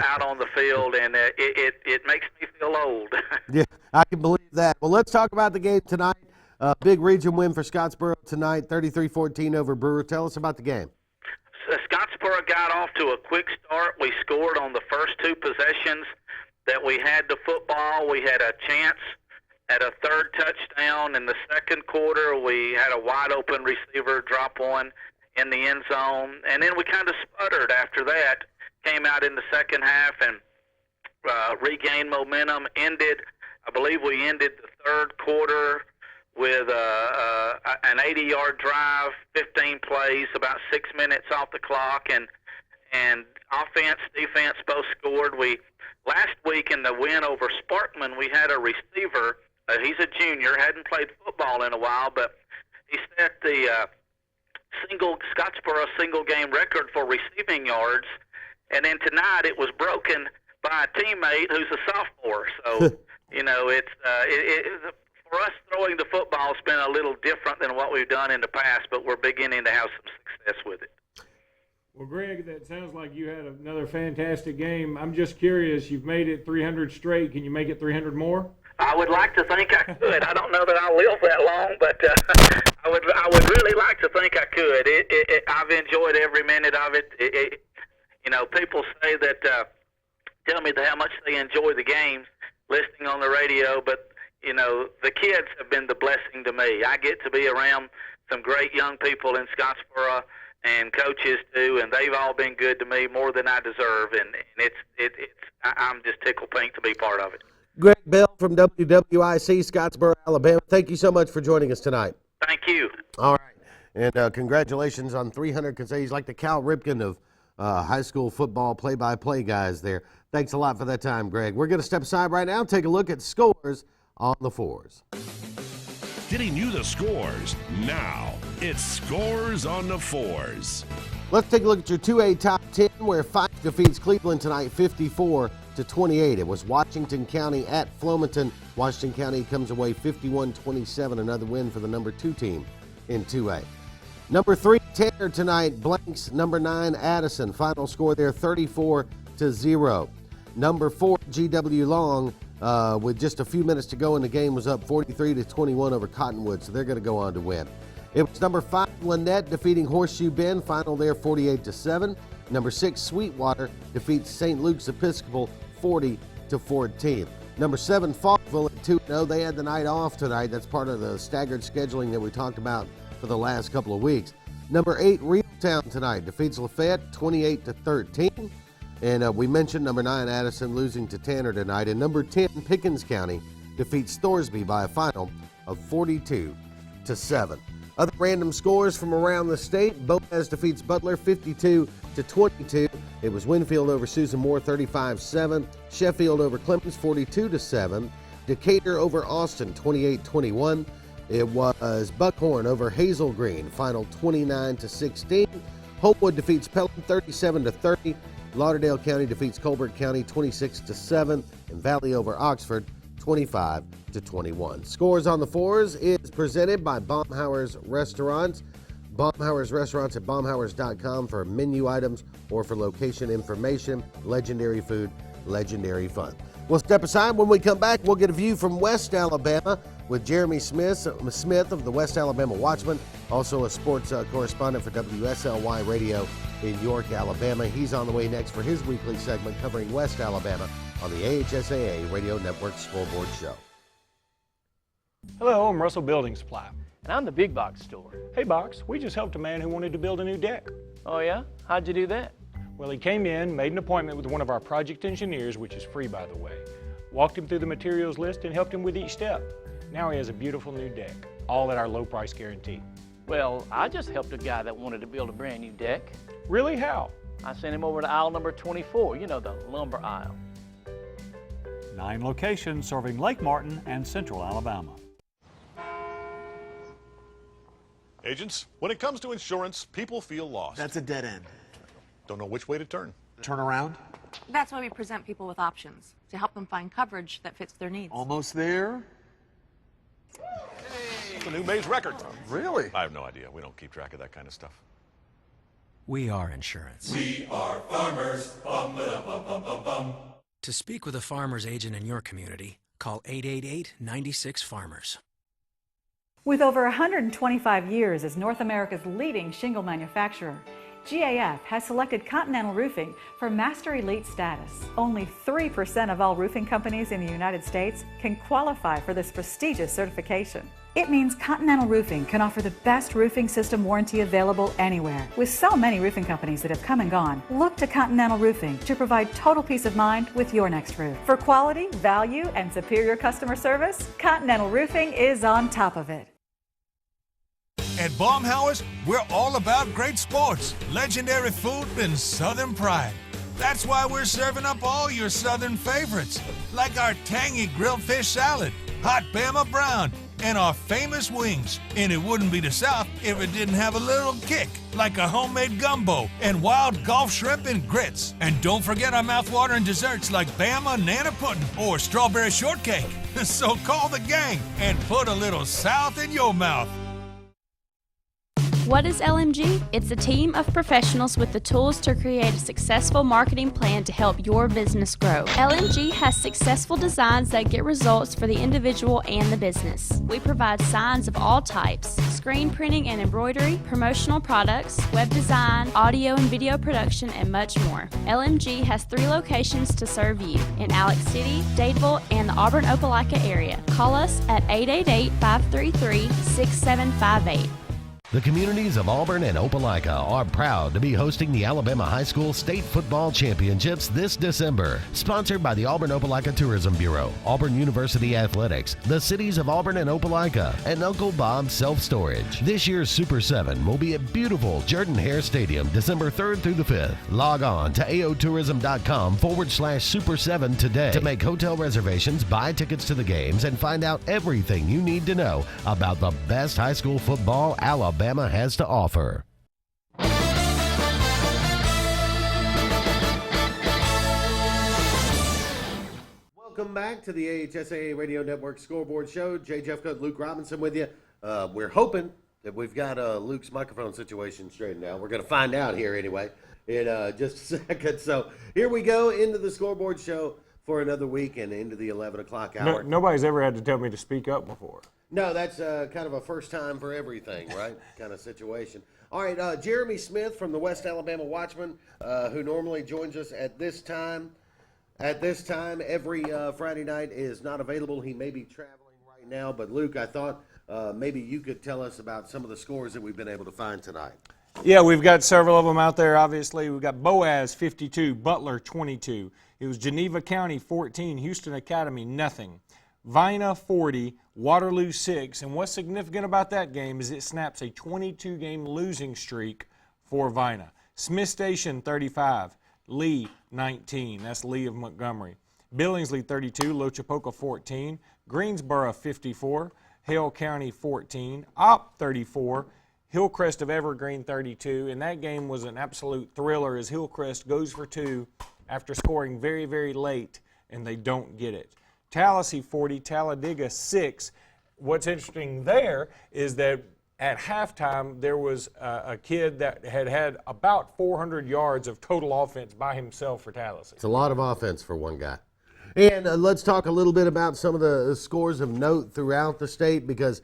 out on the field, and it makes me feel old. Yeah, I can believe that. Well, let's talk about the game tonight. Big region win for Scottsboro tonight, 33-14 over Brewer. Tell us about the game. Scottsboro got off to a quick start. We scored on the first two possessions that we had the football. We had a chance at a third touchdown. In the second quarter, we had a wide-open receiver drop one in the end zone. And then we kind of sputtered after that, came out in the second half and regained momentum. I believe we ended the third quarter with an 80-yard drive, 15 plays, about 6 minutes off the clock, and offense, defense both scored. Last week in the win over Sparkman, we had a receiver. He's a junior, hadn't played football in a while, but he set the Scottsboro single game record for receiving yards. And then tonight it was broken by a teammate who's a sophomore. So, you know, for us throwing the football has been a little different than what we've done in the past, but we're beginning to have some success with it. Well, Greg, that sounds like you had another fantastic game. I'm just curious, you've made it 300 straight. Can you make it 300 more? I would like to think I could. I don't know that I'll live that long, but I would really like to think I could. I've enjoyed every minute of it. You know, people say that, tell me how much they enjoy the games, listening on the radio, but, you know, the kids have been the blessing to me. I get to be around some great young people in Scottsboro and coaches too, and they've all been good to me more than I deserve, and I'm just tickled pink to be part of it. Greg Bell from WWIC, Scottsboro, Alabama. Thank you so much for joining us tonight. Thank you. All right. And congratulations on 300 consecutive. He's like the Cal Ripken of high school football play-by-play guys there. Thanks a lot for that time, Greg. We're going to step aside right now and take a look at scores on the fours. City knew the scores. Now it's Scores on the Fours. Let's take a look at your 2A top 10, where Fife defeats Cleveland tonight 54-28. It was Washington County at Flomaton. Washington County comes away 51-27, another win for the number 2 team in 2A. Number 3, Tanner tonight blanks number 9, Addison. Final score there 34-0. Number 4, GW Long, with just a few minutes to go in the game, was up 43-21 over Cottonwood, so they're going to go on to win. It was number 5, Lynette, defeating Horseshoe Bend. Final there 48-7. Number 6, Sweetwater, defeats St. Luke's Episcopal 40-14. Number 7, Falkville at 2-0. They had the night off tonight. That's part of the staggered scheduling that we talked about for the last couple of weeks. Number 8, Reeltown tonight defeats Lafayette 28-13. And we mentioned number 9, Addison, losing to Tanner tonight. And number 10, Pickens County defeats Thorsby by a final of 42-7. Other random scores from around the state: Boaz defeats Butler 52-22. It was Winfield over Susan Moore 35-7. Sheffield over Clemens 42-7. Decatur over Austin 28-21. It was Buckhorn over Hazel Green, final 29-16. Homewood defeats Pelham 37-30. Lauderdale County defeats Colbert County 26-7. And Valley over Oxford 25-21. Scores on the Fours is presented by Baumhauer's Restaurants. Baumhauer's Restaurants at baumhauers.com for menu items or for location information. Legendary food, legendary fun. We'll step aside. When we come back, we'll get a view from West Alabama with Jeremy Smith of the West Alabama Watchman, also a sports correspondent for WSLY Radio in York, Alabama. He's on the way next for his weekly segment covering West Alabama on the AHSAA Radio Network Scoreboard Show. Hello, I'm Russell Building Supply. And I'm the big box store. Hey, Box, we just helped a man who wanted to build a new deck. Oh, yeah? How'd you do that? Well, he came in, made an appointment with one of our project engineers, which is free, by the way, walked him through the materials list and helped him with each step. Now he has a beautiful new deck, all at our low price guarantee. Well, I just helped a guy that wanted to build a brand new deck. Really? How? I sent him over to aisle number 24, you know, the lumber aisle. 9 locations serving Lake Martin and Central Alabama. Agents, when it comes to insurance, people feel lost. That's a dead end. Don't know which way to turn. Turn around? That's why we present people with options, to help them find coverage that fits their needs. Almost there. It's a new Maze record. Really? I have no idea. We don't keep track of that kind of stuff. We are insurance. We are farmers. Bum, ba, bum, bum, bum, bum. To speak with a farmer's agent in your community, call 888-96-FARMERS. With over 125 years as North America's leading shingle manufacturer, GAF has selected Continental Roofing for Master Elite status. Only 3% of all roofing companies in the United States can qualify for this prestigious certification. It means Continental Roofing can offer the best roofing system warranty available anywhere. With so many roofing companies that have come and gone, look to Continental Roofing to provide total peace of mind with your next roof. For quality, value, and superior customer service, Continental Roofing is on top of it. At Baumhauer's, we're all about great sports, legendary food, and Southern pride. That's why we're serving up all your Southern favorites, like our tangy grilled fish salad, hot Bama brown, and our famous wings. And it wouldn't be the South if it didn't have a little kick, like a homemade gumbo and wild Gulf shrimp and grits. And don't forget our mouthwatering desserts like Bama Nana Pudding or strawberry shortcake. So call the gang and put a little South in your mouth. What is LMG? It's a team of professionals with the tools to create a successful marketing plan to help your business grow. LMG has successful designs that get results for the individual and the business. We provide signs of all types, screen printing and embroidery, promotional products, web design, audio and video production, and much more. LMG has 3 locations to serve you in Alex City, Dadeville, and the Auburn-Opelika area. Call us at 888-533-6758. The communities of Auburn and Opelika are proud to be hosting the Alabama High School State Football Championships this December. Sponsored by the Auburn-Opelika Tourism Bureau, Auburn University Athletics, the cities of Auburn and Opelika, and Uncle Bob's Self-Storage. This year's Super 7 will be at beautiful Jordan-Hare Stadium December 3rd through the 5th. Log on to aotourism.com/Super7 today to make hotel reservations, buy tickets to the games, and find out everything you need to know about the best high school football Alabama has to offer. Welcome back to the AHSAA Radio Network Scoreboard Show. Jay Jeffcoat, Luke Robinson with you. We're hoping that we've got Luke's microphone situation straightened out. We're going to find out here anyway in just a second. So here we go into the Scoreboard Show for another week and into the 11 o'clock hour. Nobody's ever had to tell me to speak up before. No, that's kind of a first time for everything, right? Kind of situation. All right, Jeremy Smith from the West Alabama Watchman, who normally joins us at this time. At this time, every Friday night is not available. He may be traveling right now. But, Luke, I thought maybe you could tell us about some of the scores that we've been able to find tonight. Yeah, we've got several of them out there, obviously. We've got Boaz, 52, Butler, 22. It was Geneva County, 14, Houston Academy, nothing. Vina, 40, Waterloo, 6. And what's significant about that game is it snaps a 22-game losing streak for Vina. Smith Station, 35. Lee, 19. That's Lee of Montgomery. Billingsley, 32. Lochapoka, 14. Greensboro, 54. Hale County, 14. Opp, 34. Hillcrest of Evergreen, 32. And that game was an absolute thriller as Hillcrest goes for 2 after scoring very, very late, and they don't get it. Tallahassee, 40. Talladega, 6. What's interesting there is that at halftime, there was a kid that had about 400 yards of total offense by himself for Tallahassee. It's a lot of offense for one guy. And let's talk a little bit about some of the scores of note throughout the state, because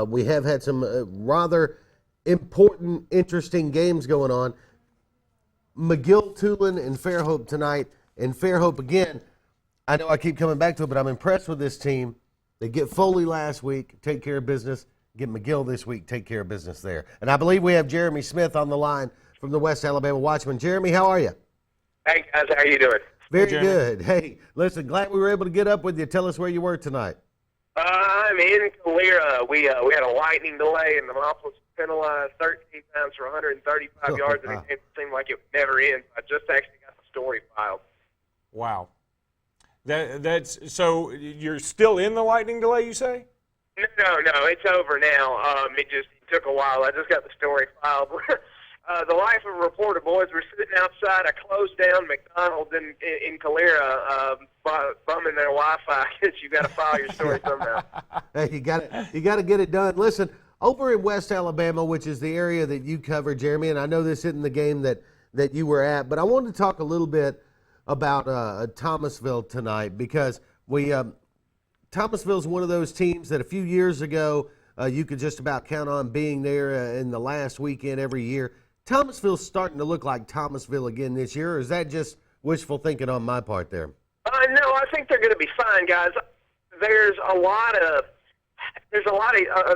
we have had some rather important, interesting games going on. McGill, Tulane, and Fairhope tonight. And Fairhope, again, I know I keep coming back to it, but I'm impressed with this team. They get Foley last week, take care of business. Get McGill this week, take care of business there. And I believe we have Jeremy Smith on the line from the West Alabama Watchman. Jeremy, how are you? Hey, guys, how are you doing? Very good. Hey, listen, glad we were able to get up with you. Tell us where you were tonight. I'm in Calera. We had a lightning delay, and the Mops was penalized 13 times for 135 yards, and it seemed like it would never end. I just actually got the story filed. Wow. That's so you're still in the lightning delay, you say? No, it's over now. It just took a while. I just got the story filed. The life of a reporter, boys. We're sitting outside a closed down McDonald's in Calera, bumming their Wi-Fi because you got to file your story somehow. Hey, you got to get it done. Listen, over in West Alabama, which is the area that you cover, Jeremy, and I know this isn't the game that you were at, but I wanted to talk a little bit about Thomasville tonight, because Thomasville's one of those teams that a few years ago you could just about count on being there in the last weekend every year. Thomasville's starting to look like Thomasville again this year, or is that just wishful thinking on my part there? No, I think they're going to be fine, guys. There's a lot of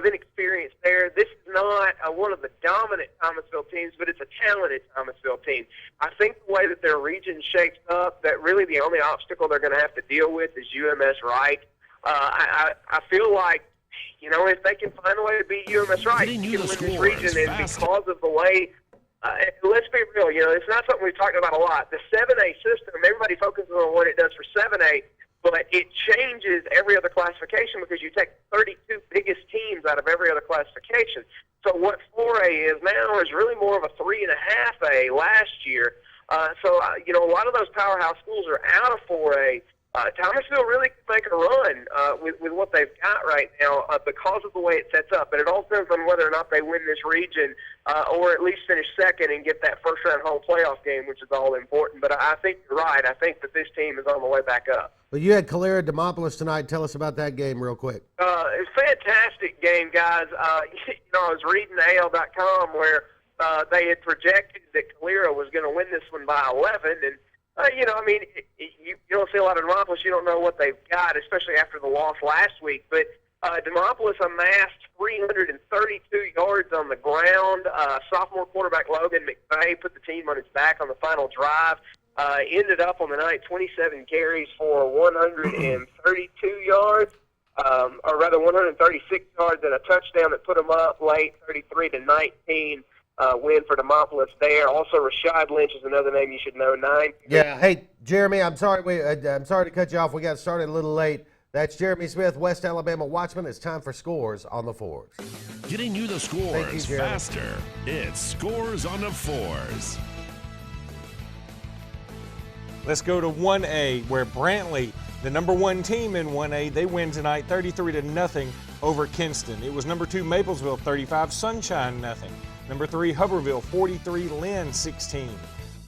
inexperience there. This is not one of the dominant Thomasville teams, but it's a talented Thomasville team. I think the way that their region shapes up, that really the only obstacle they're going to have to deal with is UMS Wright. I feel like, if they can find a way to beat UMS Wright, they can win this region. And because of the way, let's be real, it's not something we've talked about a lot. The 7A system, everybody focuses on what it does for 7A, but it changes every other classification because you take 32 biggest teams out of every other classification. So what 4A is now is really more of a 3.5A last year. So a lot of those powerhouse schools are out of 4A. Thomasville really could make a run with what they've got right now because of the way it sets up. But it all depends on whether or not they win this region or at least finish second and get that first-round home playoff game, which is all important. But I think you're right. I think that this team is on the way back up. Well, you had Calera Demopolis tonight. Tell us about that game real quick. It was a fantastic game, guys. I was reading AL.com where they had projected that Calera was going to win this one by 11, and you don't see a lot of Demopolis. You don't know what they've got, especially after the loss last week. But Demopolis amassed 332 yards on the ground. Sophomore quarterback Logan McVay put the team on his back on the final drive. Ended up on the night 27 carries for 132 yards, or rather 136 yards and a touchdown that put them up late, 33-19. Win for Demopolis there. Also, Rashad Lynch is another name you should know. 9. Yeah. Hey, Jeremy, I'm sorry. I'm sorry to cut you off. We got started a little late. That's Jeremy Smith, West Alabama Watchman. It's time for Scores on the Fours. Getting you the scores Jeremy. faster. It's Scores on the Fours. Let's go to 1A, where Brantley, the number 1 team in 1A, they win tonight 33-0 over Kinston. It was number 2 Maplesville 35, Sunshine 0. Number 3 Hubbardville 43, Lynn 16.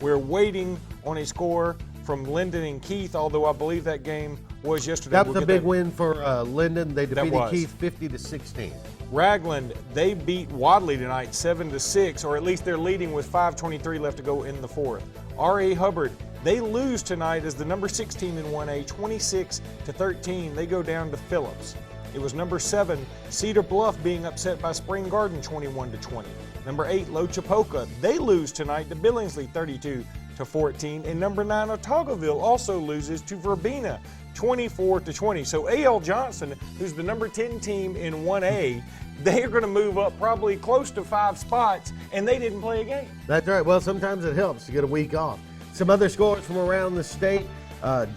We're waiting on a score from Linden and Keith, although I believe that game was yesterday. That was a big win for Linden. They defeated Keith 50-16. Ragland, they beat Wadley tonight 7-6, or at least they're leading with 5:23 left to go in the fourth. R.A. Hubbard, they lose tonight as the number 6 team in 1A, 26-13. They go down to Phillips. It was number 7, Cedar Bluff, being upset by Spring Garden 21-20. Number 8, Lochapoka, they lose tonight to Billingsley 32-14. And number 9, Otagoville also loses to Verbena 24-20. So A.L. Johnson, who's the number 10 team in 1A, they are going to move up probably close to 5 spots, and they didn't play a game. That's right. Well, sometimes it helps to get a week off. Some other scores from around the state.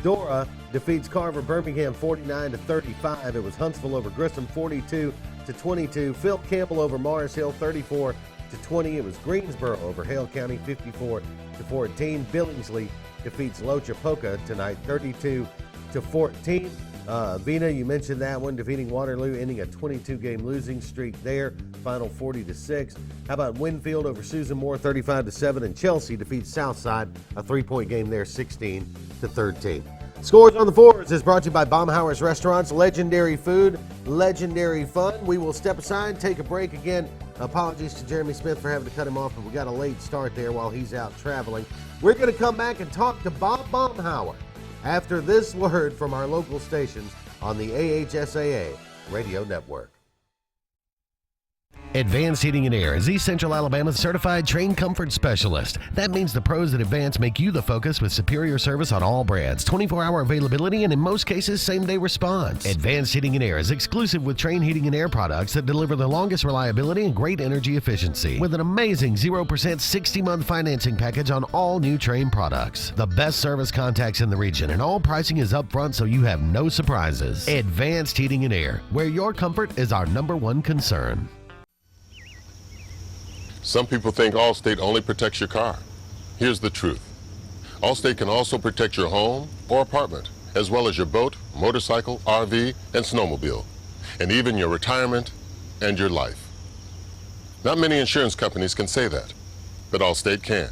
Dora defeats Carver Birmingham 49-35. It was Huntsville over Grissom 42-22. Phil Campbell over Morris Hill 34-20. It was Greensboro over Hale County 54-14. Billingsley defeats Lochapoka tonight 32-14. Vena, you mentioned that one, defeating Waterloo, ending a 22-game losing streak there. Final 40-6. How about Winfield over Susan Moore 35-7, and Chelsea defeats Southside, a 3-point game there, 16-13. Scores on the Fours is brought to you by Baumhauer's Restaurants. Legendary food, legendary fun. We will step aside, take a break again. Apologies to Jeremy Smith for having to cut him off, but we got a late start there while he's out traveling. We're going to come back and talk to Bob Baumhauer after this word from our local stations on the AHSAA Radio Network. Advanced Heating and Air is East Central Alabama's certified train comfort specialist. That means the pros at Advanced make you the focus with superior service on all brands, 24-hour availability, and in most cases, same-day response. Advanced Heating and Air is exclusive with Train Heating and Air products that deliver the longest reliability and great energy efficiency with an amazing 0% 60-month financing package on all new Train products. The best service contacts in the region, and all pricing is upfront so you have no surprises. Advanced Heating and Air, where your comfort is our #1 concern. Some people think Allstate only protects your car. Here's the truth. Allstate can also protect your home or apartment, as well as your boat, motorcycle, RV, and snowmobile, and even your retirement and your life. Not many insurance companies can say that, but Allstate can.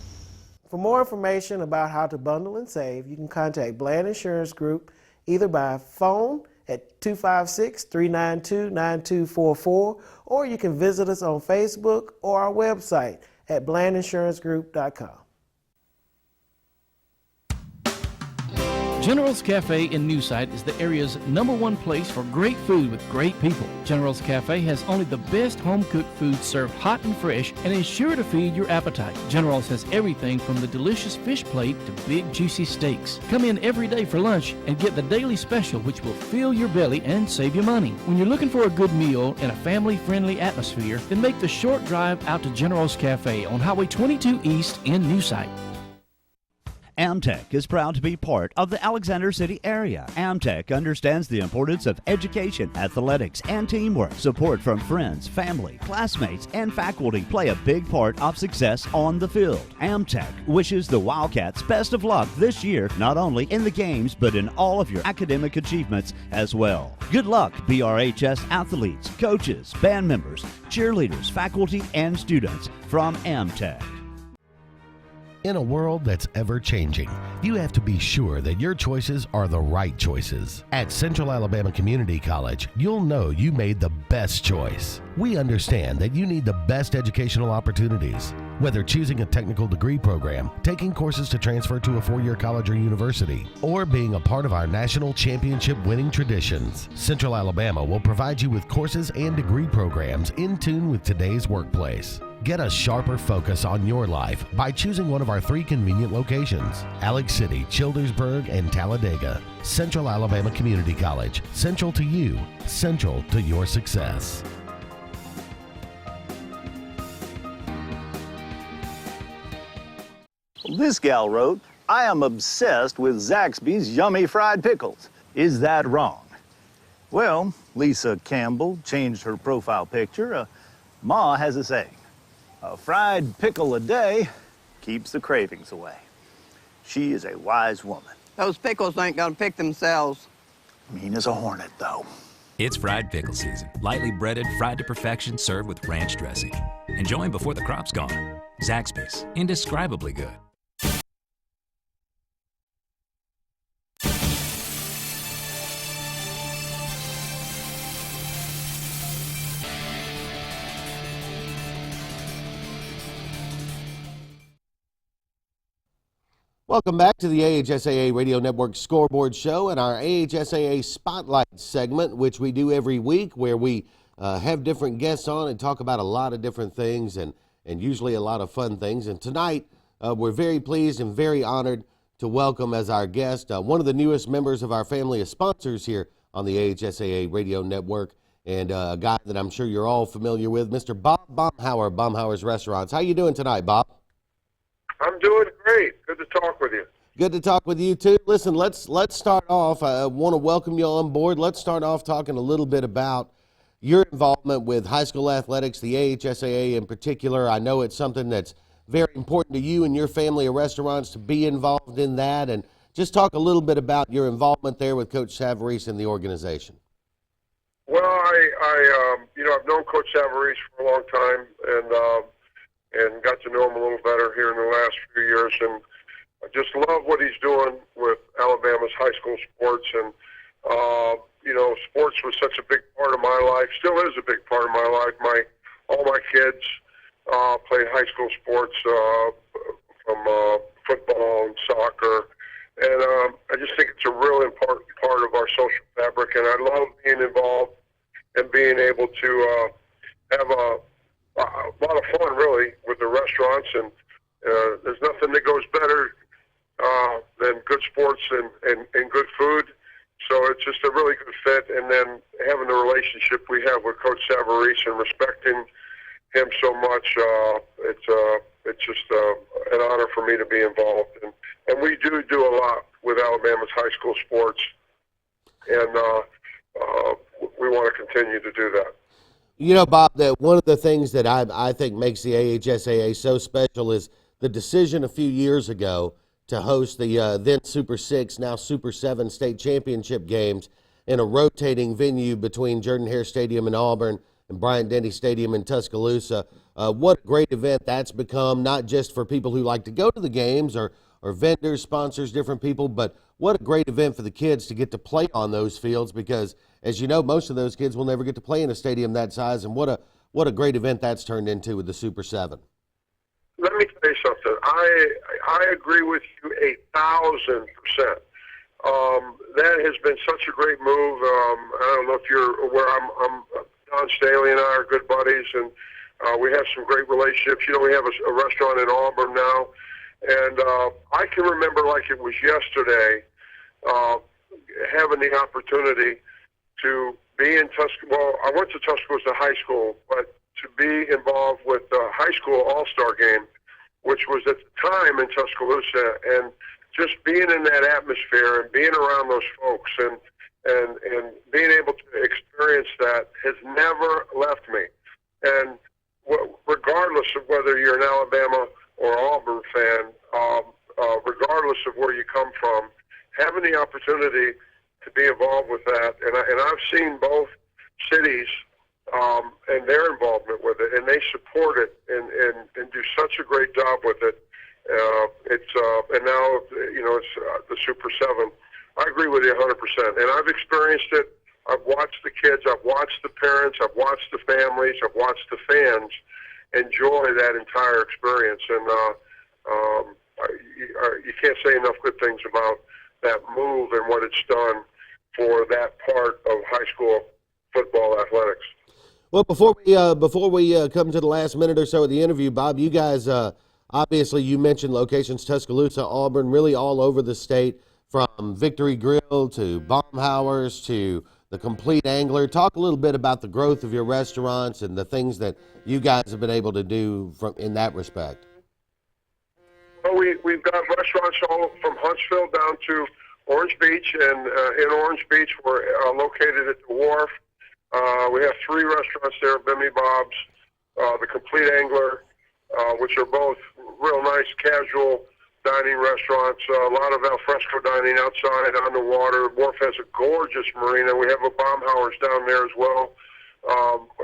For more information about how to bundle and save, you can contact Bland Insurance Group either by phone at 256-392-9244, or you can visit us on Facebook or our website at blandinsuranceGroup.com. General's Cafe in New Site is the area's #1 place for great food with great people. General's Cafe has only the best home-cooked food served hot and fresh and is sure to feed your appetite. General's has everything from the delicious fish plate to big juicy steaks. Come in every day for lunch and get the daily special, which will fill your belly and save you money. When you're looking for a good meal in a family-friendly atmosphere, then make the short drive out to General's Cafe on Highway 22 East in New Site. Amtech is proud to be part of the Alexander City area. Amtech understands the importance of education, athletics, and teamwork. Support from friends, family, classmates, and faculty play a big part of success on the field. Amtech wishes the Wildcats best of luck this year, not only in the games, but in all of your academic achievements as well. Good luck, BRHS athletes, coaches, band members, cheerleaders, faculty, and students from Amtech. In a world that's ever-changing, you have to be sure that your choices are the right choices. At Central Alabama Community College, you'll know you made the best choice. We understand that you need the best educational opportunities, Whether choosing a technical degree program, taking courses to transfer to a four-year college or university, or being a part of our national championship winning traditions, Central Alabama will provide you with courses and degree programs in tune with today's workplace. Get a sharper focus on your life by choosing one of our 3 convenient locations: Alex City, Childersburg, and Talladega. Central Alabama Community College. Central to you, central to your success. This gal wrote, "I am obsessed with Zaxby's yummy fried pickles. Is that wrong?" Well, Lisa Campbell changed her profile picture. Ma has a saying, "A fried pickle a day keeps the cravings away." She is a wise woman. Those pickles ain't gonna pick themselves. Mean as a hornet, though. It's fried pickle season. Lightly breaded, fried to perfection, served with ranch dressing. Enjoy them before the crop's gone. Zaxby's, indescribably good. Welcome back to the AHSAA Radio Network Scoreboard Show and our AHSAA Spotlight segment, which we do every week, where we have different guests on and talk about a lot of different things and usually a lot of fun things. And tonight, we're very pleased and very honored to welcome as our guest one of the newest members of our family of sponsors here on the AHSAA Radio Network, and a guy that I'm sure you're all familiar with, Mr. Bob Baumhauer, Baumhauer's Restaurants. How you doing tonight, Bob? I'm doing great. Good to talk with you. Good to talk with you, too. Listen, let's start off. I want to welcome you on board. Let's start off talking a little bit about your involvement with high school athletics, the AHSAA in particular. I know it's something that's very important to you and your family of restaurants to be involved in that. And just talk a little bit about your involvement there with Coach Savarese and the organization. Well, I've known Coach Savarese for a long time, and got to know him a little better here in the last few years, and I just love what he's doing with Alabama's high school sports. And sports was such a big part of my life, still is a big part of my life. All my kids played high school sports, from football and soccer, and I just think it's a real important part of our social fabric, and I love being involved and being able to have a lot of fun, really, with the restaurants, and there's nothing that goes better than good sports and good food. So it's just a really good fit, and then having the relationship we have with Coach Savarese and respecting him so much, it's just an honor for me to be involved. And we do a lot with Alabama's high school sports, and we want to continue to do that. You know, Bob, that one of the things that I think makes the AHSAA so special is the decision a few years ago to host the then Super 6, now Super 7 state championship games in a rotating venue between Jordan-Hare Stadium in Auburn and Bryant-Denny Stadium in Tuscaloosa. What a great event that's become, not just for people who like to go to the games or vendors, sponsors, different people, but what a great event for the kids to get to play on those fields, because as you know, most of those kids will never get to play in a stadium that size, and what a great event that's turned into with the Super 7. Let me tell you something. I agree with you 1,000%. That has been such a great move. I don't know if you're aware. I'm Don Staley and I are good buddies, and we have some great relationships. You know, we have a restaurant in Auburn now, and I can remember like it was yesterday having the opportunity to be in Tuscaloosa. Well, I went to Tuscaloosa High School, but to be involved with the high school all-star game, which was at the time in Tuscaloosa, and just being in that atmosphere and being around those folks and being able to experience that has never left me. And regardless of whether you're an Alabama or Auburn fan, regardless of where you come from, having the opportunity to be involved with that, and I've seen both cities and their involvement with it, and they support it and do such a great job with it. And now it's the Super 7. I agree with you 100%, and I've experienced it. I've watched the kids, I've watched the parents, I've watched the families, I've watched the fans, enjoy that entire experience. And you can't say enough good things about that move and what it's done for that part of high school football athletics. Well, before we come to the last minute or so of the interview, Bob, you guys obviously you mentioned locations Tuscaloosa, Auburn, really all over the state, from Victory Grill to Baumhauer's to the Complete Angler. Talk a little bit about the growth of your restaurants and the things that you guys have been able to do in that respect. Well, we've got restaurants all from Huntsville down to Orange Beach, and in Orange Beach we're located at the Wharf. We have 3 restaurants there, Bimmy Bob's, the Complete Angler, which are both real nice casual dining restaurants, a lot of al fresco dining outside on the water. Wharf has a gorgeous marina. We have a Baumhauer's down there as well,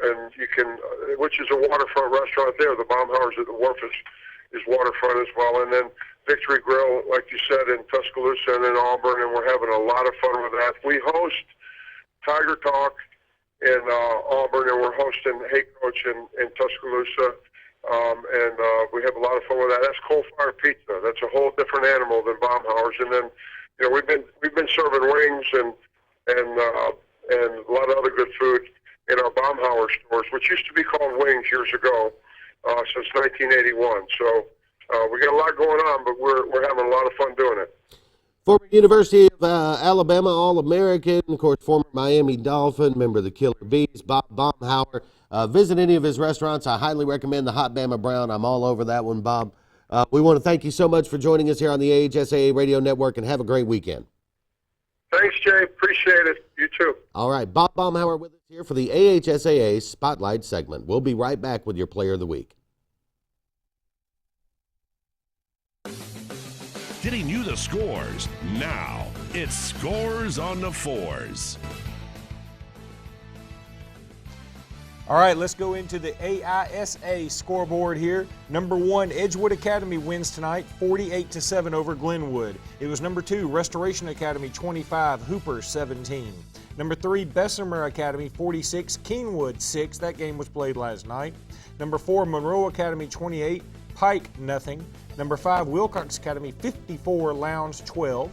and you can, which is a waterfront restaurant there. The Baumhauer's at the Wharf is waterfront as well. And then Victory Grill, like you said, in Tuscaloosa and in Auburn, and we're having a lot of fun with that. We host Tiger Talk in Auburn, and we're hosting Hey Coach in Tuscaloosa. And we have a lot of fun with that. That's coal-fired pizza. That's a whole different animal than Baumhauer's. And then, you know, we've been serving wings and a lot of other good food in our Baumhauer stores, which used to be called Wings years ago, since 1981. So we got a lot going on, but we're having a lot of fun doing it. Former University of Alabama All-American, of course, former Miami Dolphin, member of the Killer Bees, Bob Baumhauer. Visit any of his restaurants. I highly recommend the Hot Bama Brown. I'm all over that one, Bob. We want to thank you so much for joining us here on the AHSAA Radio Network, and have a great weekend. Thanks, Jay. Appreciate it. You too. All right, Bob Baumhauer with us here for the AHSAA Spotlight segment. We'll be right back with your Player of the Week. Getting you the scores. Now, it's Scores on the Fours. All right, let's go into the AHSAA scoreboard here. Number 1, Edgewood Academy wins tonight, 48-7 over Glenwood. It was number 2, Restoration Academy 25, Hooper 17. Number 3, Bessemer Academy 46, Keenwood 6. That game was played last night. Number 4, Monroe Academy 28, Pike nothing. Number 5, Wilcox Academy 54, Lowndes 12.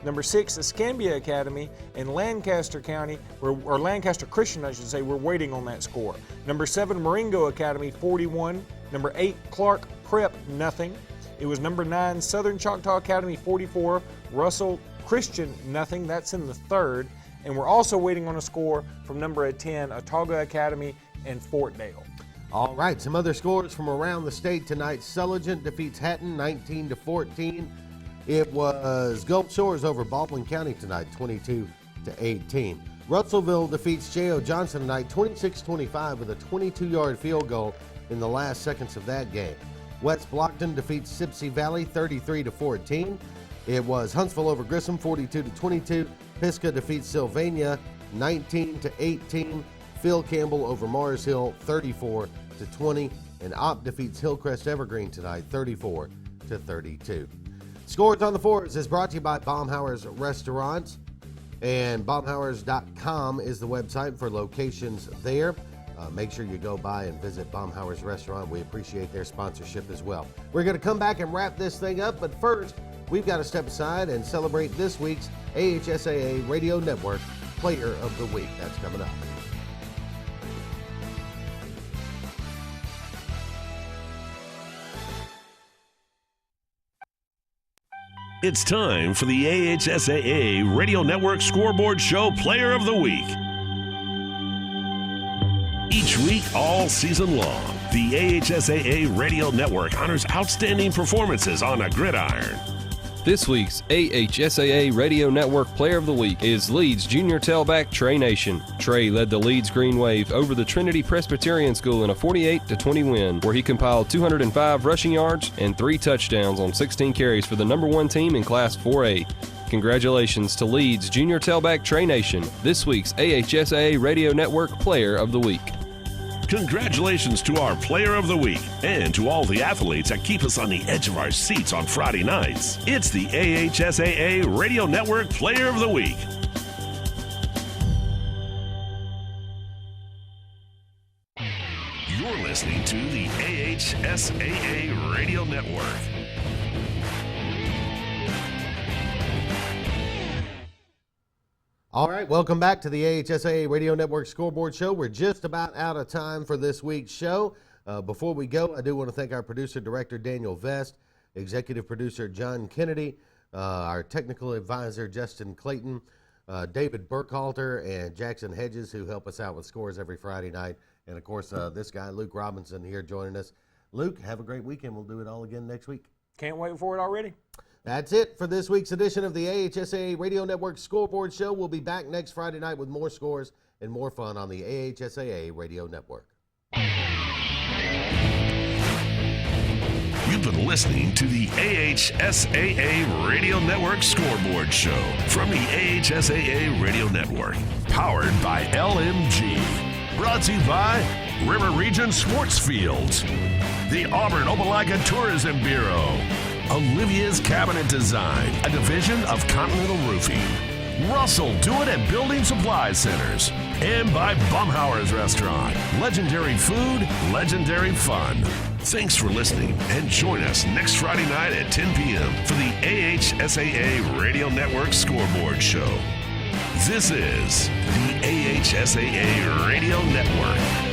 Number 6, Escambia Academy in Lancaster County, or Lancaster Christian, I should say, we're waiting on that score. Number 7, Marengo Academy 41. Number 8, Clark Prep nothing. It was number 9, Southern Choctaw Academy 44, Russell Christian nothing. That's in the 3rd. And we're also waiting on a score from number 10, Autauga Academy and Fort Dale. All right, some other scores from around the state tonight. Sulligent defeats Hatton 19-14. It was Gulf Shores over Baldwin County tonight, 22-18. Russellville defeats J.O. Johnson tonight, 26-25, with a 22-yard field goal in the last seconds of that game. West Blockton defeats Sipsey Valley, 33-14. It was Huntsville over Grissom, 42-22. Pisgah defeats Sylvania, 19-18. Phil Campbell over Mars Hill, 34-20. And Opp defeats Hillcrest Evergreen tonight, 34-32. Scores on the Fours is brought to you by Baumhauer's Restaurants, and Baumhauers.com is the website for locations there. Make sure you go by and visit Baumhauer's Restaurant. We appreciate their sponsorship as well. We're going to come back and wrap this thing up, but first, we've got to step aside and celebrate this week's AHSAA Radio Network Player of the Week. That's coming up. It's time for the AHSAA Radio Network Scoreboard Show Player of the Week. Each week, all season long, the AHSAA Radio Network honors outstanding performances on a gridiron. This week's AHSAA Radio Network Player of the Week is Leeds junior tailback Trey Nation. Trey led the Leeds Green Wave over the Trinity Presbyterian School in a 48-20 win, where he compiled 205 rushing yards and 3 touchdowns on 16 carries for the number 1 team in Class 4A. Congratulations to Leeds junior tailback Trey Nation, this week's AHSAA Radio Network Player of the Week. Congratulations to our Player of the Week and to all the athletes that keep us on the edge of our seats on Friday nights. It's the AHSAA Radio Network Player of the Week. You're listening to the AHSAA Radio Network. All right, welcome back to the AHSAA Radio Network Scoreboard Show. We're just about out of time for this week's show. Before we go, I do want to thank our producer, director, Daniel Vest, executive producer, John Kennedy, our technical advisor, Justin Clayton, David Burkhalter, and Jackson Hedges, who help us out with scores every Friday night. And, of course, this guy, Luke Robinson, here joining us. Luke, have a great weekend. We'll do it all again next week. Can't wait for it already. That's it for this week's edition of the AHSAA Radio Network Scoreboard Show. We'll be back next Friday night with more scores and more fun on the AHSAA Radio Network. You've been listening to the AHSAA Radio Network Scoreboard Show from the AHSAA Radio Network, powered by LMG. Brought to you by River Region Sports Fields, the Auburn Opelika Tourism Bureau, Olivia's Cabinet Design, a division of Continental Roofing, Russell Do It at Building Supply Centers, and by Bumhauer's Restaurant. Legendary food, legendary fun. Thanks for listening, and join us next Friday night at 10 p.m. for the AHSAA Radio Network Scoreboard Show. This is the AHSAA Radio Network.